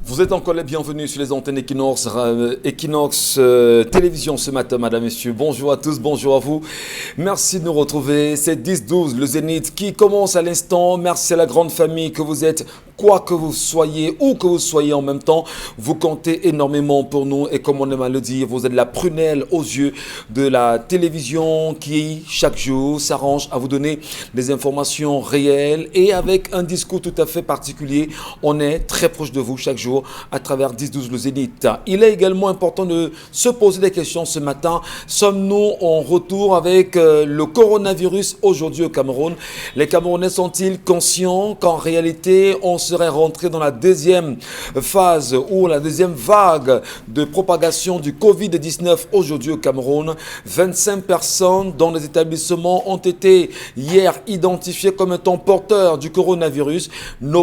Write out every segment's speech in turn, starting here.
Vous êtes encore les bienvenus sur les antennes Equinox Télévision ce matin, madame, messieurs. Bonjour à tous, bonjour à vous. Merci de nous retrouver. C'est 10-12, le Zénith qui commence à l'instant. Merci à la grande famille que vous êtes. Quoi que vous soyez, où que vous soyez en même temps, vous comptez énormément pour nous. Et comme on aime à le dire, vous êtes la prunelle aux yeux de la télévision qui, chaque jour, s'arrange à vous donner des informations réelles et avec un discours tout à fait particulier. On est très proche de vous chaque jour à travers 10-12 le Zénith. Il est également important de se poser des questions ce matin. Sommes-nous en retour avec le coronavirus aujourd'hui au Cameroun? Les Camerounais sont-ils conscients qu'en réalité, on serait rentré dans la deuxième phase ou la deuxième vague de propagation du Covid-19 aujourd'hui au Cameroun? 25 personnes dans les établissements ont été hier identifiées comme étant porteurs du coronavirus,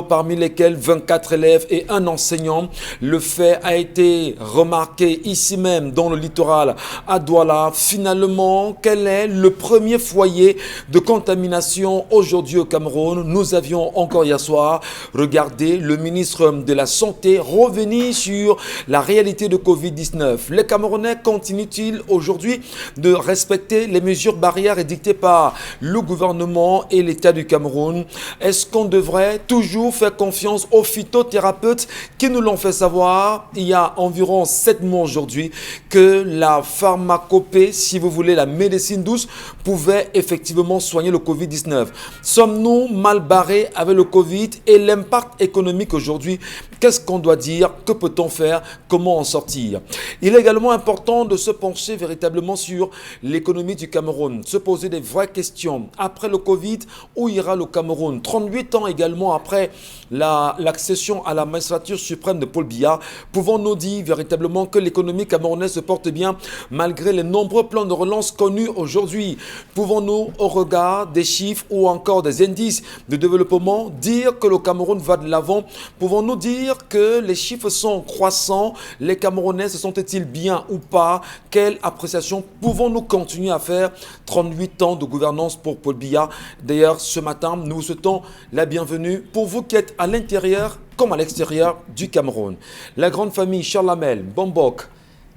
parmi lesquels 24 élèves et un enseignant. Le fait a été remarqué ici même dans le littoral à Douala. Finalement, quel est le premier foyer de contamination aujourd'hui au Cameroun? Nous avions encore hier soir regardé le ministre de la Santé revenir sur la réalité de Covid-19. Les Camerounais continuent-ils aujourd'hui de respecter les mesures barrières édictées par le gouvernement et l'État du Cameroun? Est-ce qu'on devrait toujours faire confiance aux phytothérapeutes qui nous l'ont fait savoir il y a environ 7 mois aujourd'hui que la pharmacopée, si vous voulez, la médecine douce, pouvait effectivement soigner le Covid-19? Sommes-nous mal barrés avec le Covid et l'impact économique aujourd'hui? Qu'est-ce qu'on doit dire? Que peut-on faire? Comment en sortir? Il est également important de se pencher véritablement sur l'économie du Cameroun, se poser des vraies questions. Après le Covid, où ira le Cameroun? 38 ans également après l'accession à la magistrature suprême de Paul Biya, pouvons-nous dire véritablement que l'économie camerounaise se porte bien malgré les nombreux plans de relance connus aujourd'hui? Pouvons-nous, au regard des chiffres ou encore des indices de développement, dire que le Cameroun va de l'avant? Pouvons-nous dire que les chiffres sont croissants? Les Camerounais se sentent-ils bien ou pas? Quelle appréciation pouvons-nous continuer à faire? 38 ans de gouvernance pour Paul Biya. D'ailleurs, ce matin, nous vous souhaitons la bienvenue pour vous qui êtes à l'intérieur comme à l'extérieur du Cameroun. La grande famille Charles Hamel, Bombok,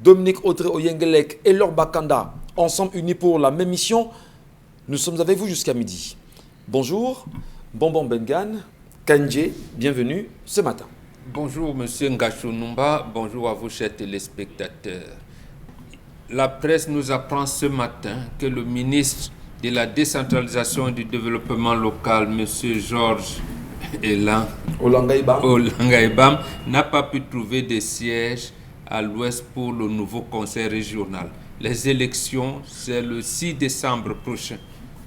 Dominique Audrey Oyengelek et Laure Bakanda, ensemble unis pour la même mission, nous sommes avec vous jusqu'à midi. Bonjour, Bonbon Bengan, Kandje, bienvenue ce matin. Bonjour Monsieur Ngachou Numba, bonjour à vous chers téléspectateurs. La presse nous apprend ce matin que le ministre de la décentralisation et du développement local, Monsieur Georges Olangaïbam, n'a pas pu trouver de siège à l'ouest pour le nouveau conseil régional. Les élections, c'est le 6 décembre prochain.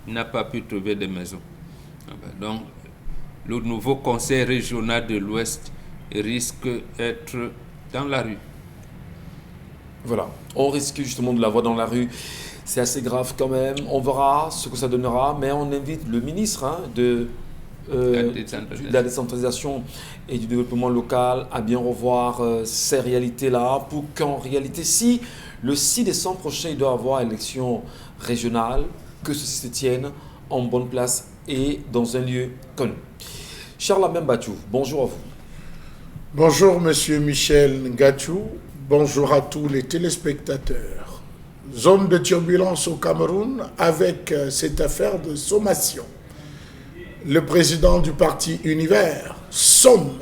Il n'a pas pu trouver de maison. Donc, le nouveau conseil régional de l'ouest risque d'être dans la rue. Voilà, on risque justement de la voir dans la rue. C'est assez grave quand même. On verra ce que ça donnera, mais on invite le ministre de la décentralisation et du développement local à bien revoir ces réalités-là pour qu'en réalité, si le 6 décembre prochain, il doit y avoir élection régionale, que ceci se tienne en bonne place et dans un lieu connu. Charles Mbachou, bonjour à vous. Bonjour Monsieur Michel Ngachou, bonjour à tous les téléspectateurs. Zone de turbulence au Cameroun avec cette affaire de sommation. Le président du parti Univers somme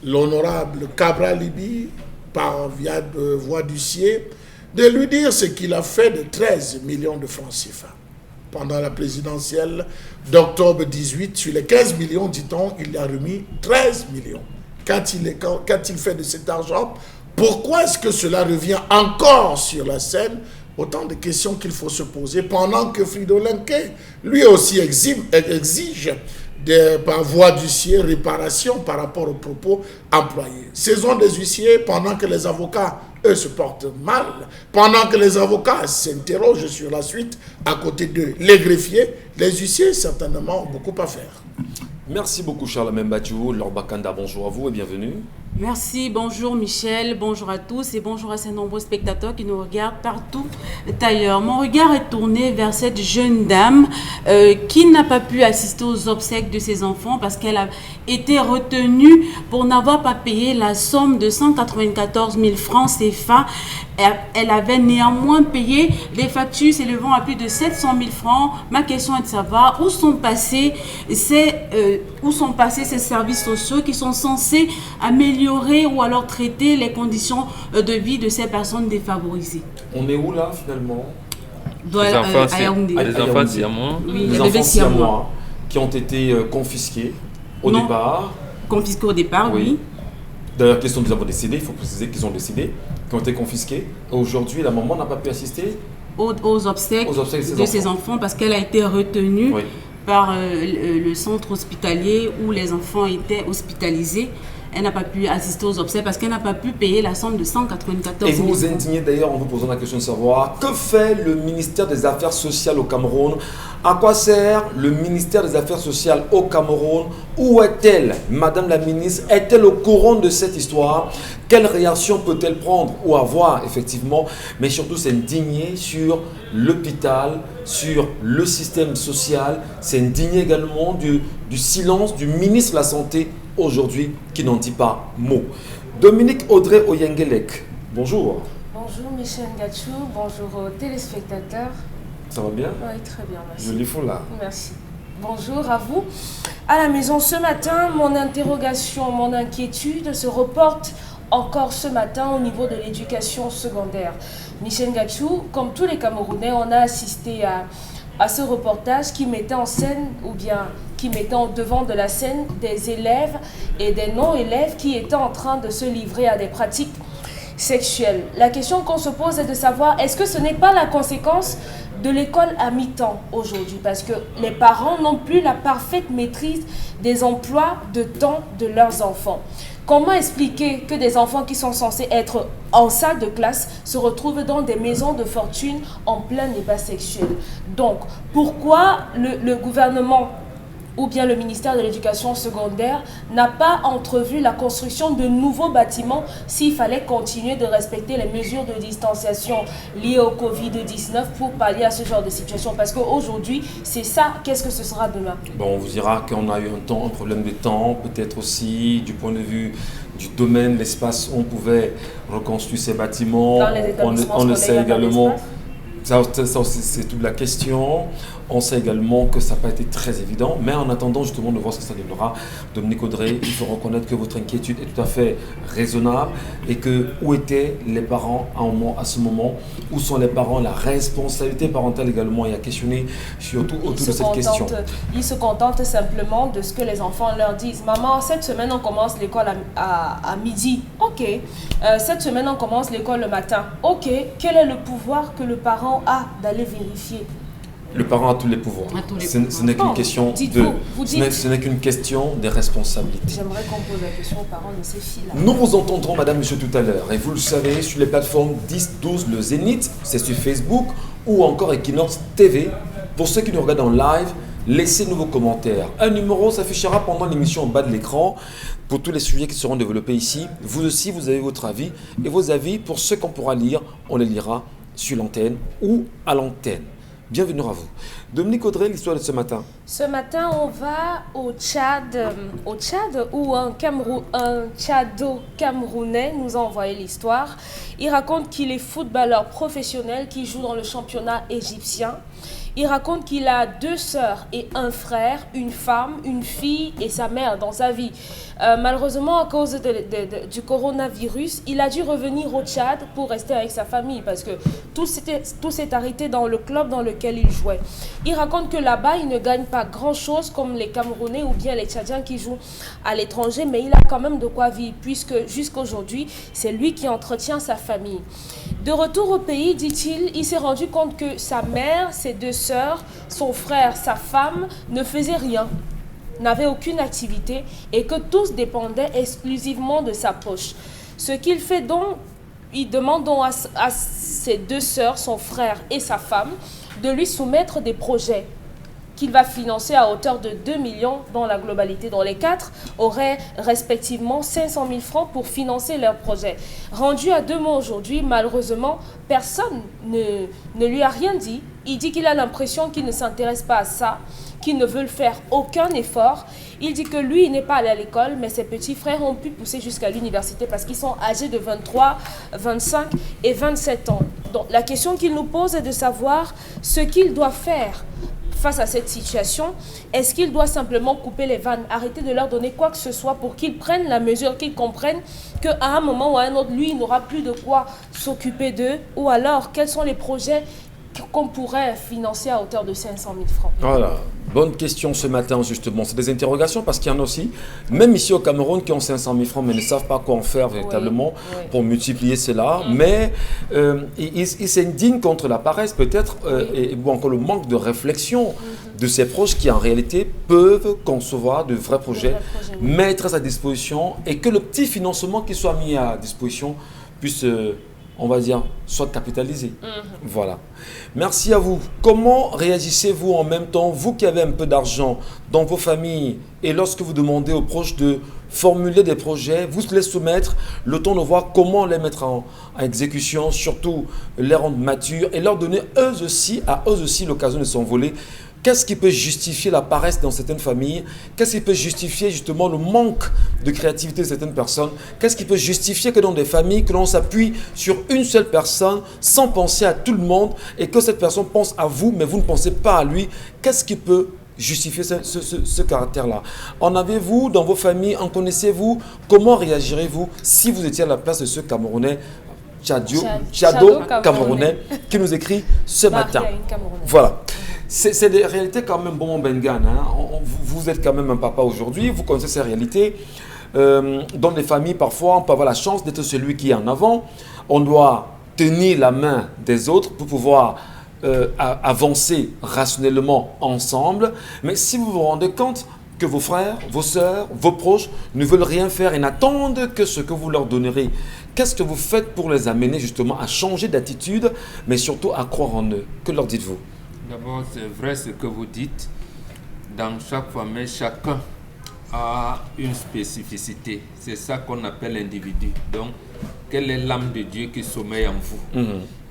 l'honorable Cabral Libi par via de voie d'huissier de lui dire ce qu'il a fait de 13 millions de francs CFA. Pendant la présidentielle d'octobre 18, sur les 15 millions, dit-on, il a remis 13 millions. Qu'a-t-il fait de cet argent? Pourquoi est-ce que cela revient encore sur la scène? Autant de questions qu'il faut se poser pendant que Frido Lenké, lui aussi, exige par voie d'huissier réparation par rapport aux propos employés. Saison des huissiers pendant que les avocats, eux, se portent mal, pendant que les avocats s'interrogent sur la suite à côté d'eux. Les greffiers, les huissiers, certainement, ont beaucoup à faire. Merci beaucoup Charles Mbachou, Laure Bakanda, bonjour à vous et bienvenue. Merci, bonjour Michel, bonjour à tous et bonjour à ces nombreux spectateurs qui nous regardent partout d'ailleurs. Mon regard est tourné vers cette jeune dame qui n'a pas pu assister aux obsèques de ses enfants parce qu'elle a été retenue pour n'avoir pas payé la somme de 194 000 francs CFA. Elle avait néanmoins payé des factures s'élevant à plus de 700 000 francs. Ma question est de savoir où sont passés ces services sociaux qui sont censés améliorer ou alors traiter les conditions de vie de ces personnes défavorisées. On est où là finalement? Les enfants, À Yaoundé. les enfants siamois. Oui, Les les enfants bébés siamois qui ont été confisqués au Non. départ. Confisqués au départ, oui. D'ailleurs, qui sont nous avons décédé, il faut préciser qu'ils ont décédé, qui ont été confisqués. Aujourd'hui, la maman n'a pas pu assister Aux obsèques de ses enfants parce qu'elle a été retenue par le centre hospitalier où les enfants étaient hospitalisés. Elle n'a pas pu assister aux obsèques parce qu'elle n'a pas pu payer la somme de 194 000 Et vous vous francs. indignez d'ailleurs en vous posant la question de savoir que fait le ministère des Affaires sociales au Cameroun? À quoi sert le ministère des Affaires sociales au Cameroun? Où est-elle, Madame la ministre? Est-elle au courant de cette histoire? Quelle réaction peut-elle prendre ou avoir effectivement? Mais surtout s'indigner sur l'hôpital, sur le système social, s'indigner également du silence du ministre de la Santé aujourd'hui qui n'en dit pas mot. Dominique Audrey Oyengelek, bonjour. Bonjour Michel Gachou, bonjour aux téléspectateurs. Ça va bien? Oui, très bien, merci. Joli foulard. Merci. Bonjour à vous. À la maison ce matin, mon interrogation, mon inquiétude se reporte encore ce matin au niveau de l'éducation secondaire. Michel Gachou, comme tous les Camerounais, on a assisté à ce reportage qui mettait en scène ou bien qui mettait en devant de la scène des élèves et des non-élèves qui étaient en train de se livrer à des pratiques sexuelles. La question qu'on se pose est de savoir est-ce que ce n'est pas la conséquence de l'école à mi-temps aujourd'hui parce que les parents n'ont plus la parfaite maîtrise des emplois de temps de leurs enfants. Comment expliquer que des enfants qui sont censés être en salle de classe se retrouvent dans des maisons de fortune en plein débat sexuel? Donc, pourquoi le gouvernement ou bien le ministère de l'Éducation secondaire n'a pas entrevu la construction de nouveaux bâtiments s'il fallait continuer de respecter les mesures de distanciation liées au Covid-19 pour pallier à ce genre de situation? Parce qu'aujourd'hui, c'est ça, qu'est-ce que ce sera demain? Bon, on vous dira qu'on a eu un problème de temps, peut-être aussi du point de vue du domaine, l'espace où on pouvait reconstruire ces bâtiments. Dans les établissements on le scolaires, sait il y a pas également. d'espace. Ça aussi, c'est toute la question. On sait également que ça n'a pas été très évident, mais en attendant justement de voir ce que ça donnera, Dominique Audrey, il faut reconnaître que votre inquiétude est tout à fait raisonnable et que où étaient les parents à ce moment? Où sont les parents? La responsabilité parentale également est à questionner surtout autour de cette question. Ils se contentent simplement de ce que les enfants leur disent. Maman, cette semaine on commence l'école à midi. Ok. Cette semaine on commence l'école le matin. Ok. Quel est le pouvoir que le parent a d'aller vérifier? Le parent a tous les pouvoirs. Ce n'est qu'une question ce n'est qu'une question des responsabilités. J'aimerais qu'on pose la question aux parents de ces filles-là. Nous vous entendrons, madame, monsieur, tout à l'heure. Et vous le savez, sur les plateformes 10, 12, le Zénith, c'est sur Facebook ou encore Equinox TV. Pour ceux qui nous regardent en live, laissez-nous vos commentaires. Un numéro s'affichera pendant l'émission en bas de l'écran pour tous les sujets qui seront développés ici. Vous aussi, vous avez votre avis. Et vos avis, pour ceux qu'on pourra lire, on les lira sur l'antenne ou à l'antenne. Bienvenue à vous. Dominique Audrey, l'histoire de ce matin. Ce matin, on va au Tchad où un Tchado-Camerounais nous a envoyé l'histoire. Il raconte qu'il est footballeur professionnel qui joue dans le championnat égyptien. Il raconte qu'il a 2 sœurs et un frère, une femme, une fille et sa mère dans sa vie. Malheureusement, à cause du coronavirus, il a dû revenir au Tchad pour rester avec sa famille parce que tout s'est arrêté dans le club dans lequel il jouait. Il raconte que là-bas, il ne gagne pas grand-chose comme les Camerounais ou bien les Tchadiens qui jouent à l'étranger, mais il a quand même de quoi vivre puisque jusqu'à aujourd'hui, c'est lui qui entretient sa famille. De retour au pays, dit-il, il s'est rendu compte que sa mère, ses 2 sœurs, son frère, sa femme ne faisaient rien, n'avaient aucune activité et que tous dépendaient exclusivement de sa poche. Ce qu'il fait donc, il demande donc à ses 2 sœurs, son frère et sa femme, de lui soumettre des projets qu'il va financer à hauteur de 2 millions dans la globalité, dont les 4 auraient respectivement 500 000 francs pour financer leur projet. Rendu à 2 mois aujourd'hui, malheureusement, personne ne lui a rien dit. Il dit qu'il a l'impression qu'il ne s'intéresse pas à ça, qu'il ne veut faire aucun effort. Il dit que lui, il n'est pas allé à l'école, mais ses petits frères ont pu pousser jusqu'à l'université parce qu'ils sont âgés de 23, 25 et 27 ans. Donc la question qu'il nous pose est de savoir ce qu'il doit faire face à cette situation. Est-ce qu'il doit simplement couper les vannes, arrêter de leur donner quoi que ce soit pour qu'ils prennent la mesure, qu'ils comprennent qu'à un moment ou à un autre, lui, il n'aura plus de quoi s'occuper d'eux? Ou alors, quels sont les projets qu'on pourrait financer à hauteur de 500 000 francs? Voilà, bonne question ce matin justement. C'est des interrogations parce qu'il y en a aussi, même ici au Cameroun, qui ont 500 000 francs mais ne savent pas quoi en faire véritablement pour multiplier cela. Mais ils s'indignent contre la paresse peut-être ou encore le manque de réflexion de ces proches qui en réalité peuvent concevoir de vrais projets, mettre à disposition et que le petit financement qui soit mis à disposition puisse... on va dire, soit capitalisé. Voilà. Merci à vous. Comment réagissez-vous en même temps, vous qui avez un peu d'argent dans vos familles, et lorsque vous demandez aux proches de formuler des projets, vous les soumettre, le temps de voir comment les mettre en exécution, surtout les rendre matures et leur donner à eux aussi l'occasion de s'envoler. Qu'est-ce qui peut justifier la paresse dans certaines familles? Qu'est-ce qui peut justifier justement le manque de créativité de certaines personnes? Qu'est-ce qui peut justifier que dans des familles, que l'on s'appuie sur une seule personne sans penser à tout le monde et que cette personne pense à vous, mais vous ne pensez pas à lui? Qu'est-ce qui peut justifier ce caractère-là? En avez-vous dans vos familles? En connaissez-vous? Comment réagirez-vous si vous étiez à la place de ce Camerounais Tchado Camerounais qui nous écrit ce matin? Voilà. C'est des réalités quand même, bon Bengan, hein. Vous êtes quand même un papa aujourd'hui, vous connaissez ces réalités. Dans les familles, parfois, on peut avoir la chance d'être celui qui est en avant. On doit tenir la main des autres pour pouvoir avancer rationnellement ensemble. Mais si vous vous rendez compte que vos frères, vos sœurs, vos proches ne veulent rien faire et n'attendent que ce que vous leur donnerez, qu'est-ce que vous faites pour les amener justement à changer d'attitude, mais surtout à croire en eux? Que leur dites-vous? D'abord, c'est vrai ce que vous dites. Dans chaque famille, chacun a une spécificité. C'est ça qu'on appelle l'individu. Donc, quelle est l'âme de Dieu qui sommeille en vous?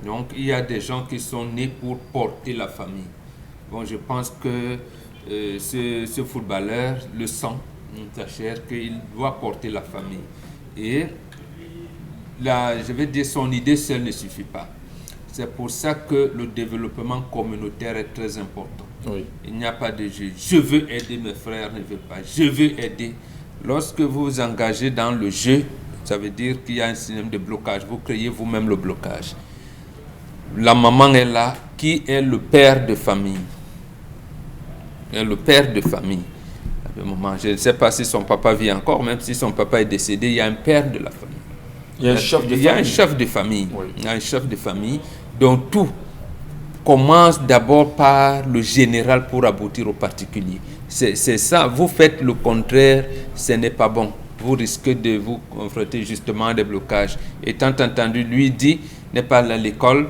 Donc, il y a des gens qui sont nés pour porter la famille. Bon, je pense que ce footballeur le sent, sa chair, qu'il doit porter la famille. Et là, je vais dire, son idée seule ne suffit pas. C'est pour ça que le développement communautaire est très important. Oui. Il n'y a pas de jeu. Je veux aider, mes frères ne veulent pas. Je veux aider. Lorsque vous vous engagez dans le jeu, ça veut dire qu'il y a un système de blocage. Vous créez vous-même le blocage. La maman est là, qui est le père de famille. Et le père de famille. Je ne sais pas si son papa vit encore, même si son papa est décédé, il y a un père de la famille. Il y a un chef de famille. Il y a un chef de famille. Oui. Il y a un chef de famille. Donc tout commence d'abord par le général pour aboutir au particulier. C'est ça. Vous faites le contraire, ce n'est pas bon. Vous risquez de vous confronter justement à des blocages. Étant entendu, lui dit, n'est pas à l'école.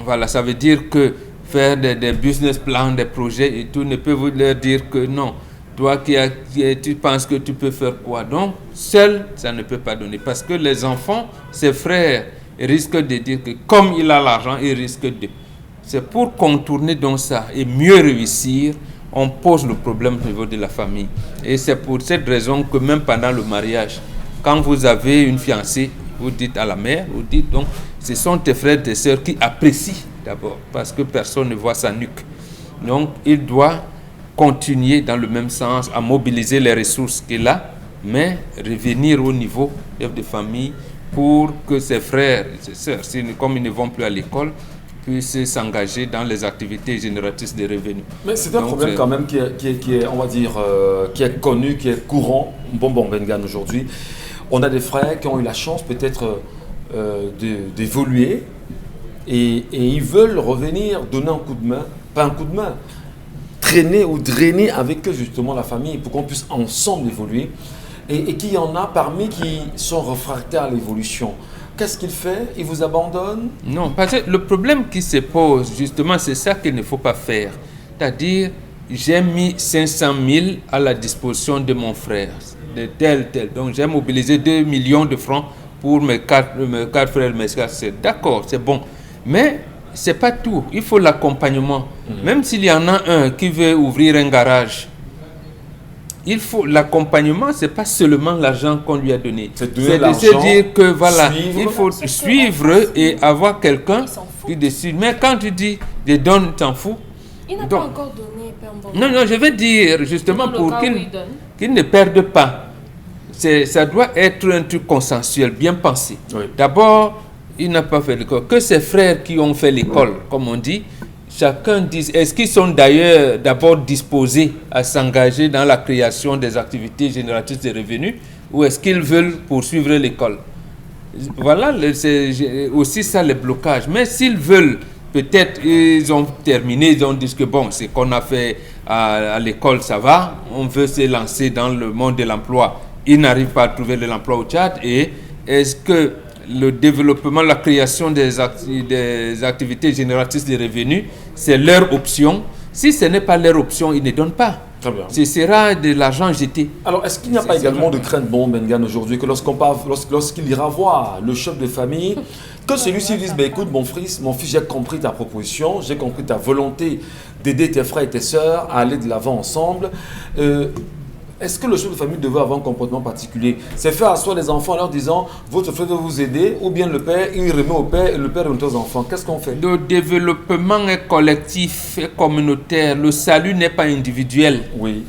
Voilà, ça veut dire que faire des business plans, des projets et tout, ne peut vous leur dire que non. Toi tu penses que tu peux faire quoi? Donc, seul, ça ne peut pas donner. Parce que les enfants, ses frères, risquent de dire que comme il a l'argent, il risque de... C'est pour contourner donc ça et mieux réussir, on pose le problème au niveau de la famille. Et c'est pour cette raison que même pendant le mariage, quand vous avez une fiancée, vous dites à la mère, vous dites donc, ce sont tes frères et tes sœurs qui apprécient d'abord, parce que personne ne voit sa nuque. Donc, il doit continuer dans le même sens à mobiliser les ressources qu'il a, mais revenir au niveau de famille pour que ses frères et ses sœurs, comme ils ne vont plus à l'école, puissent s'engager dans les activités génératrices de revenus. Mais c'est un problème quand même qui est, on va dire, qui est connu, qui est courant, bon Bengan aujourd'hui. On a des frères qui ont eu la chance peut-être d'évoluer et ils veulent revenir, donner un coup de main, pas un coup de main, traîner ou drainer avec eux justement la famille pour qu'on puisse ensemble évoluer et qu'il y en a parmi qui sont réfractaires à l'évolution. Qu'est-ce qu'il fait? Il vous abandonne? Non, parce que le problème qui se pose justement, c'est ça qu'il ne faut pas faire. C'est-à-dire j'ai mis 500 000 à la disposition de mon frère, de tel. Donc j'ai mobilisé 2 millions de francs pour mes quatre frères, mes 4 sœurs. D'accord, c'est bon. Mais c'est pas tout. Il faut l'accompagnement. Même s'il y en a un qui veut ouvrir un garage, il faut l'accompagnement, c'est pas seulement l'argent qu'on lui a donné. C'est de se dire que voilà, il faut suivre et avoir quelqu'un qui décide. Mais quand tu dis je donne, t'en fous. Il n'a pas encore donné, Père Mbongo. Non, je veux dire justement pour qu'il ne perde pas. Ça doit être un truc consensuel, bien pensé. Oui. D'abord, il n'a pas fait l'école. Que ses frères qui ont fait l'école, comme on dit, chacun dit, est-ce qu'ils sont d'ailleurs d'abord disposés à s'engager dans la création des activités génératrices de revenus ou est-ce qu'ils veulent poursuivre l'école? Voilà, c'est aussi ça le blocage. Mais s'ils veulent, peut-être ils ont terminé, ils ont dit que bon, ce qu'on a fait à l'école, ça va, on veut se lancer dans le monde de l'emploi. Ils n'arrivent pas à trouver de l'emploi au Tchad et est-ce que le développement, la création des activités génératrices de revenus, c'est leur option. Si ce n'est pas leur option, ils ne donnent pas. Très bien. Ce sera de l'argent jeté. Alors, est-ce qu'il n'y a pas également de crainte, Bengan, aujourd'hui, que lorsqu'il ira voir le chef de famille, que celui-ci dise, écoute, mon fils, j'ai compris ta proposition, j'ai compris ta volonté d'aider tes frères et tes sœurs à aller de l'avant ensemble. Est-ce que le chef de famille devrait avoir un comportement particulier? C'est faire asseoir les enfants en leur disant votre frère veut vous aider, ou bien le père, il remet au père et le père remet aux enfants. Qu'est-ce qu'on fait? Le développement est collectif et communautaire. Le salut n'est pas individuel. Oui.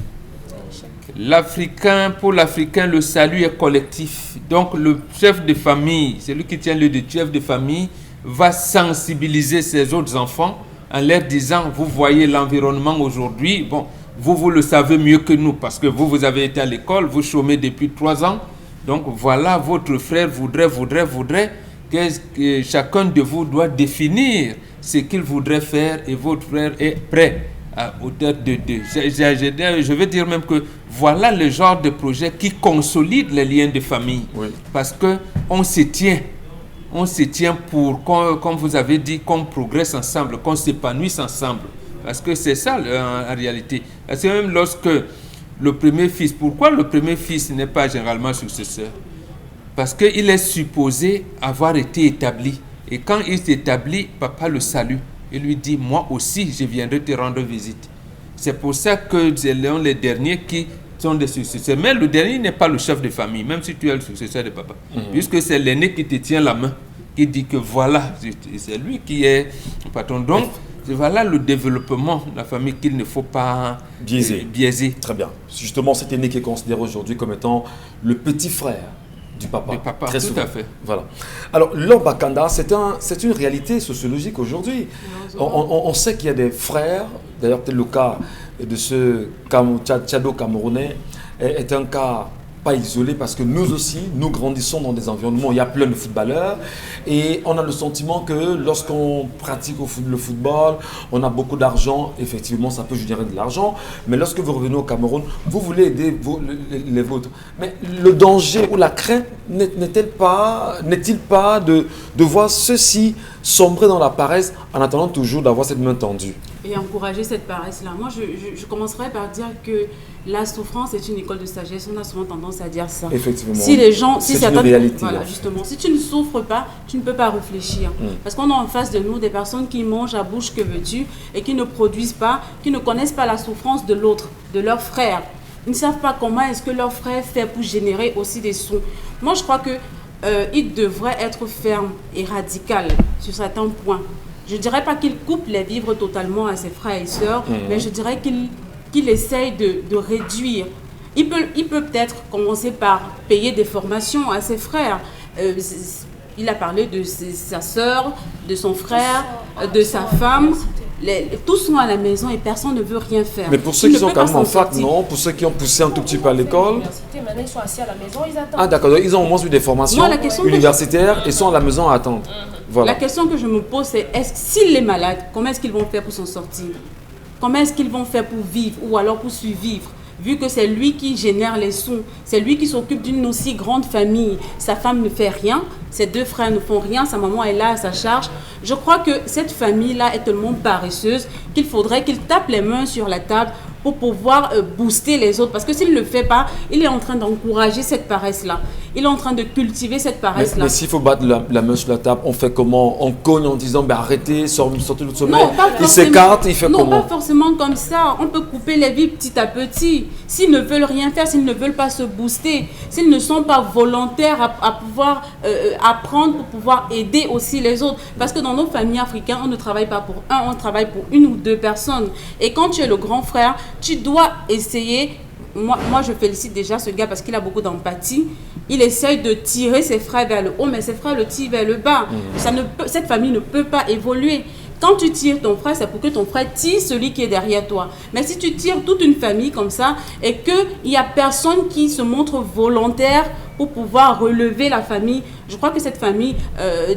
Pour l'Africain, le salut est collectif. Donc le chef de famille, celui qui tient le chef de famille, va sensibiliser ses autres enfants en leur disant, vous voyez l'environnement aujourd'hui, bon, vous le savez mieux que nous parce que vous avez été à l'école, vous chômez depuis 3 ans. Donc voilà, votre frère voudrait que chacun de vous doit définir ce qu'il voudrait faire et votre frère est prêt à hauteur de 2. Je veux dire même que voilà le genre de projet qui consolide les liens de famille. Oui. Parce qu'on se tient pour, comme vous avez dit, qu'on progresse ensemble, qu'on s'épanouisse ensemble. Parce que c'est ça en réalité. Parce que même lorsque le premier fils, pourquoi le premier fils n'est pas généralement successeur? Parce qu'il est supposé avoir été établi. Et quand il s'établit, papa le salue. Il lui dit, moi aussi, je viendrai te rendre visite. C'est pour ça que c'est les derniers qui sont des successeurs. Mais le dernier n'est pas le chef de famille, même si tu es le successeur de papa. Puisque c'est l'aîné qui te tient la main, qui dit que voilà, c'est lui qui est le patron. Donc, voilà le développement de la famille qu'il ne faut pas biaiser. Très bien. Justement, cet aîné qui est considéré aujourd'hui comme étant le petit frère du papa. Très souvent. Tout à fait. Voilà. Alors, l'Orbakanda, c'est une réalité sociologique aujourd'hui. On sait qu'il y a des frères, d'ailleurs, peut-être le cas de ce Tchado-Camerounais est un cas pas isolé parce que nous aussi, nous grandissons dans des environnements où il y a plein de footballeurs et on a le sentiment que lorsqu'on pratique le football, on a beaucoup d'argent, effectivement ça peut générer de l'argent, mais lorsque vous revenez au Cameroun, vous voulez aider les vôtres. Mais le danger ou la crainte n'est-il pas de voir ceux-ci sombrer dans la paresse en attendant toujours d'avoir cette main tendue? Et encourager cette paresse-là. Moi, je commencerai par dire que la souffrance est une école de sagesse. On a souvent tendance à dire ça. Effectivement. Si les gens, c'est une réalité. Voilà, justement. Si tu ne souffres pas, tu ne peux pas réfléchir. Parce qu'on a en face de nous des personnes qui mangent à bouche que veux-tu et qui ne produisent pas, qui ne connaissent pas la souffrance de l'autre, de leur frère. Ils ne savent pas comment est-ce que leur frère fait pour générer aussi des sous. Moi, je crois que il devrait être ferme et radical sur certains points. Je ne dirais pas qu'il coupe les vivres totalement à ses frères et sœurs, mais je dirais qu'il essaye de réduire. Il peut peut-être commencer par payer des formations à ses frères. Il a parlé de sa sœur, de son frère, de sa femme. Tous sont à la maison et personne ne veut rien faire. Mais pour ceux qui sont quand même en fac, non? Pour ceux qui ont poussé un tout petit peu à l'école? Maintenant, ils sont assis à la maison, ils attendent. Ah d'accord, ils ont au moins eu des formations universitaires et sont à la maison à attendre. Voilà. La question que je me pose, c'est s'il est malade, comment est-ce qu'ils vont faire pour s'en sortir? Comment est-ce qu'ils vont faire pour vivre ou alors pour survivre? vu que c'est lui qui génère les sous, c'est lui qui s'occupe d'une aussi grande famille, sa femme ne fait rien, ses 2 frères ne font rien, sa maman est là à sa charge. Je crois que cette famille-là est tellement paresseuse qu'il faudrait qu'il tape les mains sur la table pour pouvoir booster les autres. Parce que s'il ne le fait pas, il est en train d'encourager cette paresse-là. Il est en train de cultiver cette paresse-là. Mais s'il faut battre la main sur la table, on fait comment? On cogne en disant ben arrêtez, sortez de sommeil. Il s'écarte, il fait comment? Non, pas forcément comme ça. On peut couper les vies petit à petit. S'ils ne veulent rien faire, s'ils ne veulent pas se booster, s'ils ne sont pas volontaires à pouvoir apprendre pour pouvoir aider aussi les autres. Parce que dans nos familles africaines, on ne travaille pas pour un, on travaille pour 1 ou 2 personnes. Et quand tu es le grand frère, tu dois essayer. Moi, je félicite déjà ce gars parce qu'il a beaucoup d'empathie. Il essaye de tirer ses frères vers le haut, mais ses frères le tirent vers le bas. Cette famille ne peut pas évoluer. Quand tu tires ton frère, c'est pour que ton frère tire celui qui est derrière toi. Mais si tu tires toute une famille comme ça et qu'il n'y a personne qui se montre volontaire pour pouvoir relever la famille, je crois que cette famille,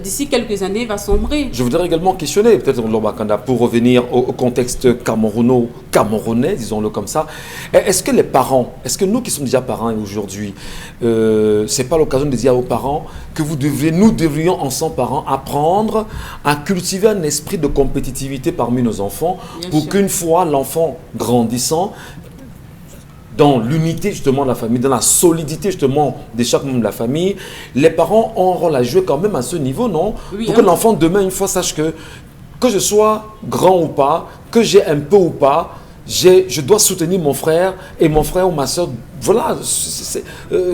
d'ici quelques années, va sombrer. Je voudrais également questionner, peut-être Lobakanda, pour revenir au contexte camerounais, disons-le comme ça. Est-ce que les parents, est-ce que nous qui sommes déjà parents aujourd'hui, c'est pas l'occasion de dire aux parents que nous devrions ensemble, parents, apprendre à cultiver un esprit de compétitivité parmi nos enfants, pour qu'une fois l'enfant grandissant, dans l'unité justement de la famille, dans la solidité justement de chaque membre de la famille, les parents ont un rôle à jouer quand même à ce niveau, non? Oui, pour que l'enfant demain, une fois, sache que je sois grand ou pas, que j'ai un peu ou pas, je dois soutenir mon frère et mon frère ou ma soeur. Voilà,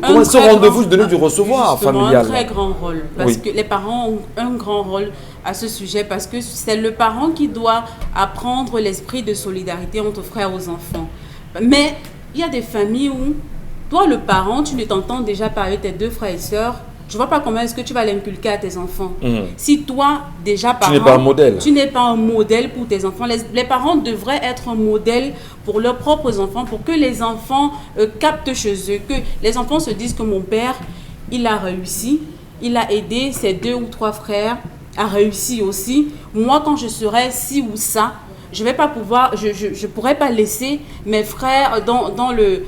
comment ce rendez-vous donner du recevoir familial? Un très grand rôle, parce que les parents ont un grand rôle à ce sujet, parce que c'est le parent qui doit apprendre l'esprit de solidarité entre frères aux enfants. Mais il y a des familles où, toi le parent, tu ne t'entends déjà parler de tes 2 frères et sœurs. Je ne vois pas comment est-ce que tu vas l'inculquer à tes enfants. Si toi, déjà parent, tu n'es pas un modèle. Tu n'es pas un modèle pour tes enfants. Les parents devraient être un modèle pour leurs propres enfants, pour que les enfants captent chez eux, que les enfants se disent que mon père, il a réussi, il a aidé ses 2 ou 3 frères à réussir aussi. Moi, quand je serai ci ou ça, je vais pas pouvoir, je pourrais pas laisser mes frères dans le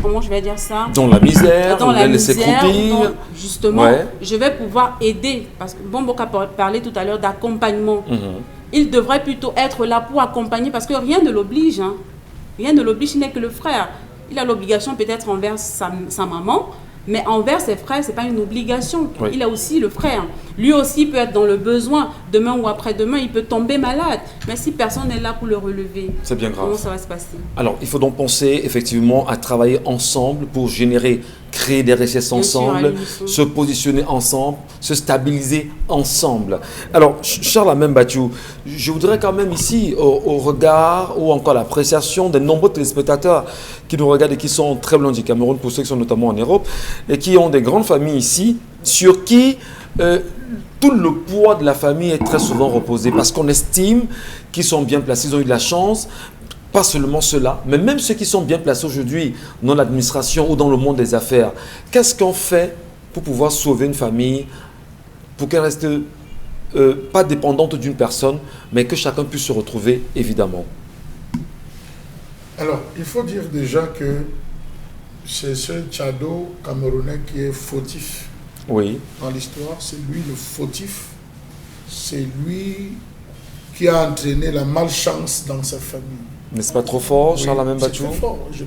comment je vais dire ça, dans la misère, dans la misère, croupir. Justement, je vais pouvoir aider, parce que Bomboka a parlé tout à l'heure d'accompagnement. Il devrait plutôt être là pour accompagner, parce que rien ne l'oblige, hein. Rien ne l'oblige, il n'est que le frère. Il a l'obligation peut-être envers sa maman, mais envers ses frères, ce n'est pas une obligation. Il a aussi le frère. Lui aussi peut être dans le besoin. Demain ou après-demain, il peut tomber malade. Mais si personne n'est là pour le relever, c'est bien grave. Comment ça va se passer? Alors, il faut donc penser effectivement à travailler ensemble pour créer des richesses ensemble, se positionner ensemble, se stabiliser ensemble. Alors, Charles Amembatou, je voudrais quand même ici, au regard ou encore l'appréciation des nombreux téléspectateurs qui nous regardent et qui sont très loin du Cameroun, pour ceux qui sont notamment en Europe, et qui ont des grandes familles ici, sur qui tout le poids de la famille est très souvent reposé, parce qu'on estime qu'ils sont bien placés, ils ont eu de la chance. Pas seulement ceux-là, mais même ceux qui sont bien placés aujourd'hui dans l'administration ou dans le monde des affaires. Qu'est-ce qu'on fait pour pouvoir sauver une famille, pour qu'elle reste pas dépendante d'une personne, mais que chacun puisse se retrouver, évidemment? Alors, il faut dire déjà que c'est ce Tchado camerounais qui est fautif. Oui. Dans l'histoire, c'est lui le fautif. C'est lui qui a entraîné la malchance dans sa famille. N'est-ce pas trop fort, Charles Amembatou?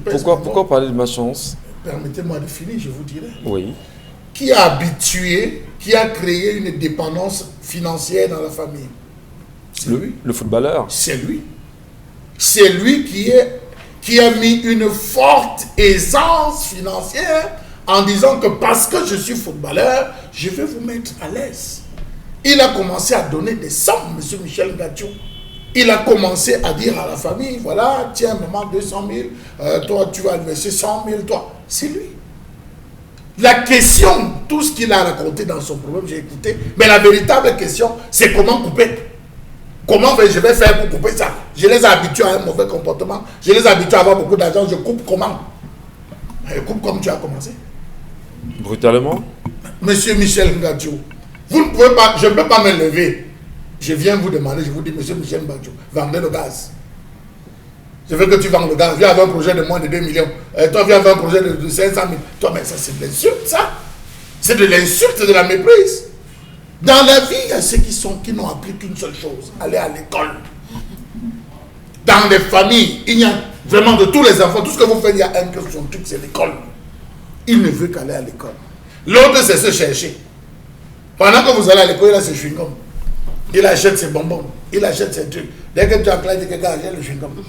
Pourquoi parler de malchance? Permettez-moi de finir, je vous dirai. Oui. Qui a habitué, qui a créé une dépendance financière dans la famille? C'est lui. Le footballeur? C'est lui. C'est lui qui a mis une forte aisance financière en disant que parce que je suis footballeur, je vais vous mettre à l'aise. Il a commencé à donner des sommes, M. Michel Ngatsou. Il a commencé à dire à la famille, voilà, tiens, maman, 200 000, toi, tu vas verser 100 000, toi. C'est lui. La question, tout ce qu'il a raconté dans son problème, j'ai écouté, mais la véritable question, c'est comment couper. Comment je vais faire pour couper ça? Je les ai habitués à un mauvais comportement, je les ai habitués à avoir beaucoup d'argent, je coupe comment? Je coupe comme tu as commencé. Brutalement? Monsieur Michel Ngatsou, vous ne pouvez pas, je ne peux pas me lever. Je viens vous demander, je vous dis, monsieur Michel Ngatsou, vendez le gaz. Je veux que tu vends le gaz. Viens avec un projet de moins de 2 millions. Toi, viens avec un projet de 500 000. Toi, mais ça, c'est de l'insulte, ça. C'est de l'insulte, de la méprise. Dans la vie, il y a ceux qui n'ont appris qu'une seule chose, aller à l'école. Dans les familles, il y a vraiment de tous les enfants, tout ce que vous faites, il y a un que son truc, c'est l'école. Il ne veut qu'aller à l'école. L'autre, c'est se chercher. Pendant que vous allez à l'école, il a ses chewing-gums. Il achète ses bonbons. Il achète ses trucs. Dès que tu as claqué, quelqu'un achète le chewing-gum.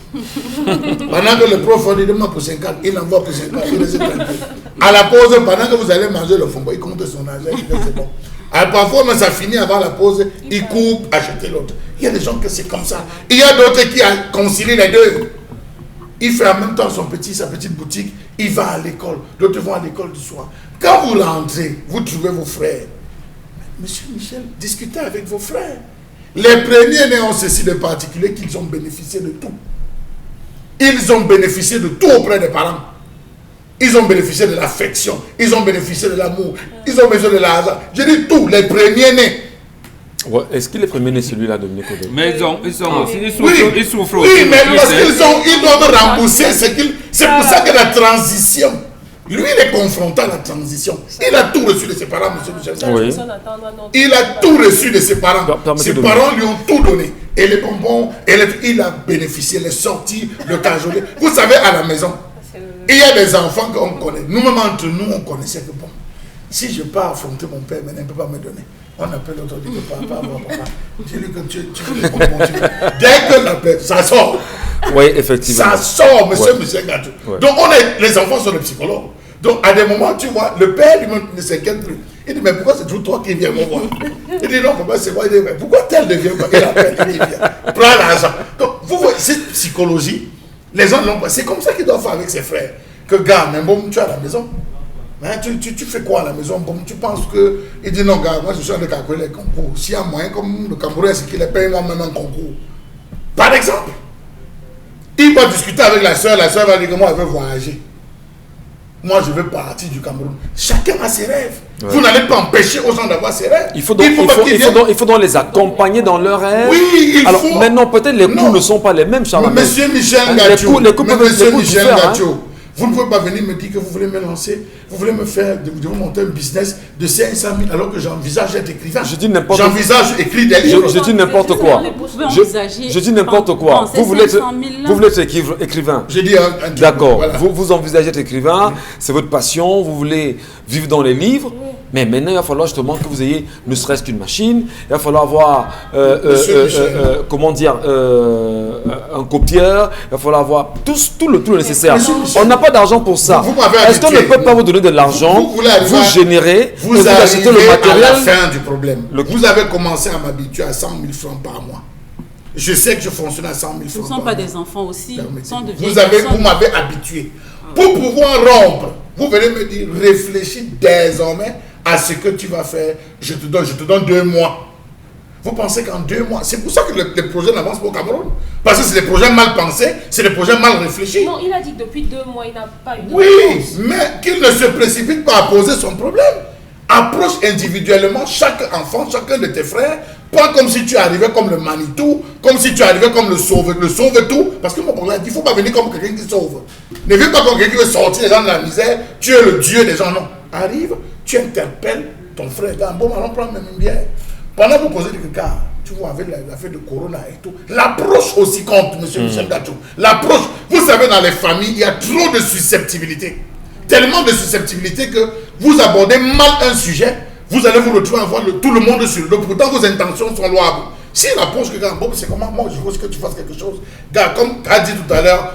Pendant que le prof dit demande pour 50, il envoie pour 50. Il laisse tranquille. À la pause, pendant que vous allez manger le fondant, il compte son argent, il dit c'est bon. Alors parfois, mais ça finit avant la pause, il coupe, acheter l'autre. Il y a des gens que c'est comme ça. Il y a d'autres qui concilient les deux. Il fait en même temps sa petite boutique, il va à l'école. D'autres vont à l'école du soir. Quand vous rentrez, vous trouvez vos frères. Monsieur Michel, discutez avec vos frères. Les premiers-nés ont ceci de particulier qu'ils ont bénéficié de tout. Ils ont bénéficié de tout auprès des parents. Ils ont bénéficié de l'affection. Ils ont bénéficié de l'amour. Ils ont bénéficié de l'argent. Je dis tout, les premiers-nés. Ouais, est-ce qu'il est premier-né celui-là, Dominique Odé? Mais ils souffrent oui, aussi. Mais parce qu'ils doivent rembourser ce qu'ils... C'est pour ça que la transition... Lui, il est confronté à la transition. Il a tout reçu de ses parents, monsieur Michel. Oui. Il a tout reçu de ses parents. Ses parents lui ont tout donné. Et les bonbons, il a bénéficié, les sorties, le cajolet. Vous savez, à la maison, il y a des enfants qu'on connaît. Nous-mêmes, entre nous, on connaissait que bon, si je pars affronter mon père, mais il ne peut pas me donner. On appelle l'autre, on dit que papa. Dis-lui que tu veux les bonbons. Dès que l'appel, ça sort. Oui, effectivement. Ça sort, monsieur Michel Gadjou. Ouais. Donc, les enfants sont des psychologues. Donc, à des moments, tu vois, le père lui ne s'inquiète plus. Il dit, mais pourquoi c'est toujours toi qui viens me voir? Il dit, non, papa, c'est moi. Il dit, mais pourquoi tel ne vient pas? Il appelle, il vient. Prends l'argent. Donc, vous voyez, cette psychologie, les gens l'ont pas. C'est comme ça qu'il doit faire avec ses frères. Que, gars, mais bon, tu es à la maison. Hein, tu fais quoi à la maison? Bon, tu penses que... Il dit, non, gars, moi, je suis en train de calculer les concours. S'il y a moyen, comme le Camerounais, c'est qu'il les paye moi-même un concours. Par exemple, il va discuter avec la soeur va dire que moi, elle veut voyager. Moi, je veux partir du Cameroun. Chacun a ses rêves. Ouais. Vous n'allez pas empêcher aux gens d'avoir ses rêves. Il faut donc les accompagner dans leurs rêves. Oui, Alors, maintenant, peut-être les coûts ne sont pas les mêmes, Charles. Monsieur Michel Gadjou, vous ne pouvez pas venir me dire que vous voulez me lancer, vous voulez me faire, vous monter un business de 500 000 alors que j'envisage d'être écrivain. Je dis n'importe quoi. J'envisage écrire des livres. Je dis n'importe quoi. Je dis n'importe quoi. Vous voulez être écrivain. Je dis d'accord. Voilà. Vous envisagez d'être écrivain, c'est votre passion, vous voulez vivre dans les livres. Mais maintenant, il va falloir justement que vous ayez ne serait-ce qu'une machine. Il va falloir avoir un copieur. Il va falloir avoir tout le nécessaire. On n'a pas d'argent pour ça. Est-ce qu'on ne peut pas vous donner de l'argent, vous générer, vous achetez le matériel à la fin du problème. Vous avez commencé à m'habituer à 100 000 francs par mois. Je sais que je fonctionne à 100 000 francs. Ce ne sont pas des enfants aussi. Vous m'avez habitué. Pour pouvoir rompre, vous venez me dire, réfléchis désormais à ce que tu vas faire. Je te donne 2 mois. Vous pensez qu'en 2 mois, c'est pour ça que les projets n'avancent pas au Cameroun. Parce que c'est des projets mal pensés, c'est des projets mal réfléchis. Non, il a dit que depuis 2 mois, il n'a pas eu de réponse. Mais qu'il ne se précipite pas à poser son problème. Approche individuellement chaque enfant, chacun de tes frères, pas comme si tu arrivais comme le Manitou, comme si tu arrivais comme le sauve-tout. Parce que mon problème, il ne faut pas venir comme quelqu'un qui sauve. Ne viens pas comme quelqu'un qui veut sortir les gens de la misère, tu es le Dieu des gens, non. Arrive, tu interpelles ton frère, bon, allons prendre même une bière. Pendant que vous posez des cas, tu vois, avec l'affaire de Corona et tout, l'approche aussi compte, monsieur Michel Gadjou. L'approche, vous savez, dans les familles, il y a trop de susceptibilité. Tellement de susceptibilité que vous abordez mal un sujet, vous allez vous retrouver à voir tout le monde sur le dos. Pourtant, vos intentions sont louables. Si l'approche que, bon, c'est comment, moi, je veux que tu fasses quelque chose. Gars, comme a dit tout à l'heure,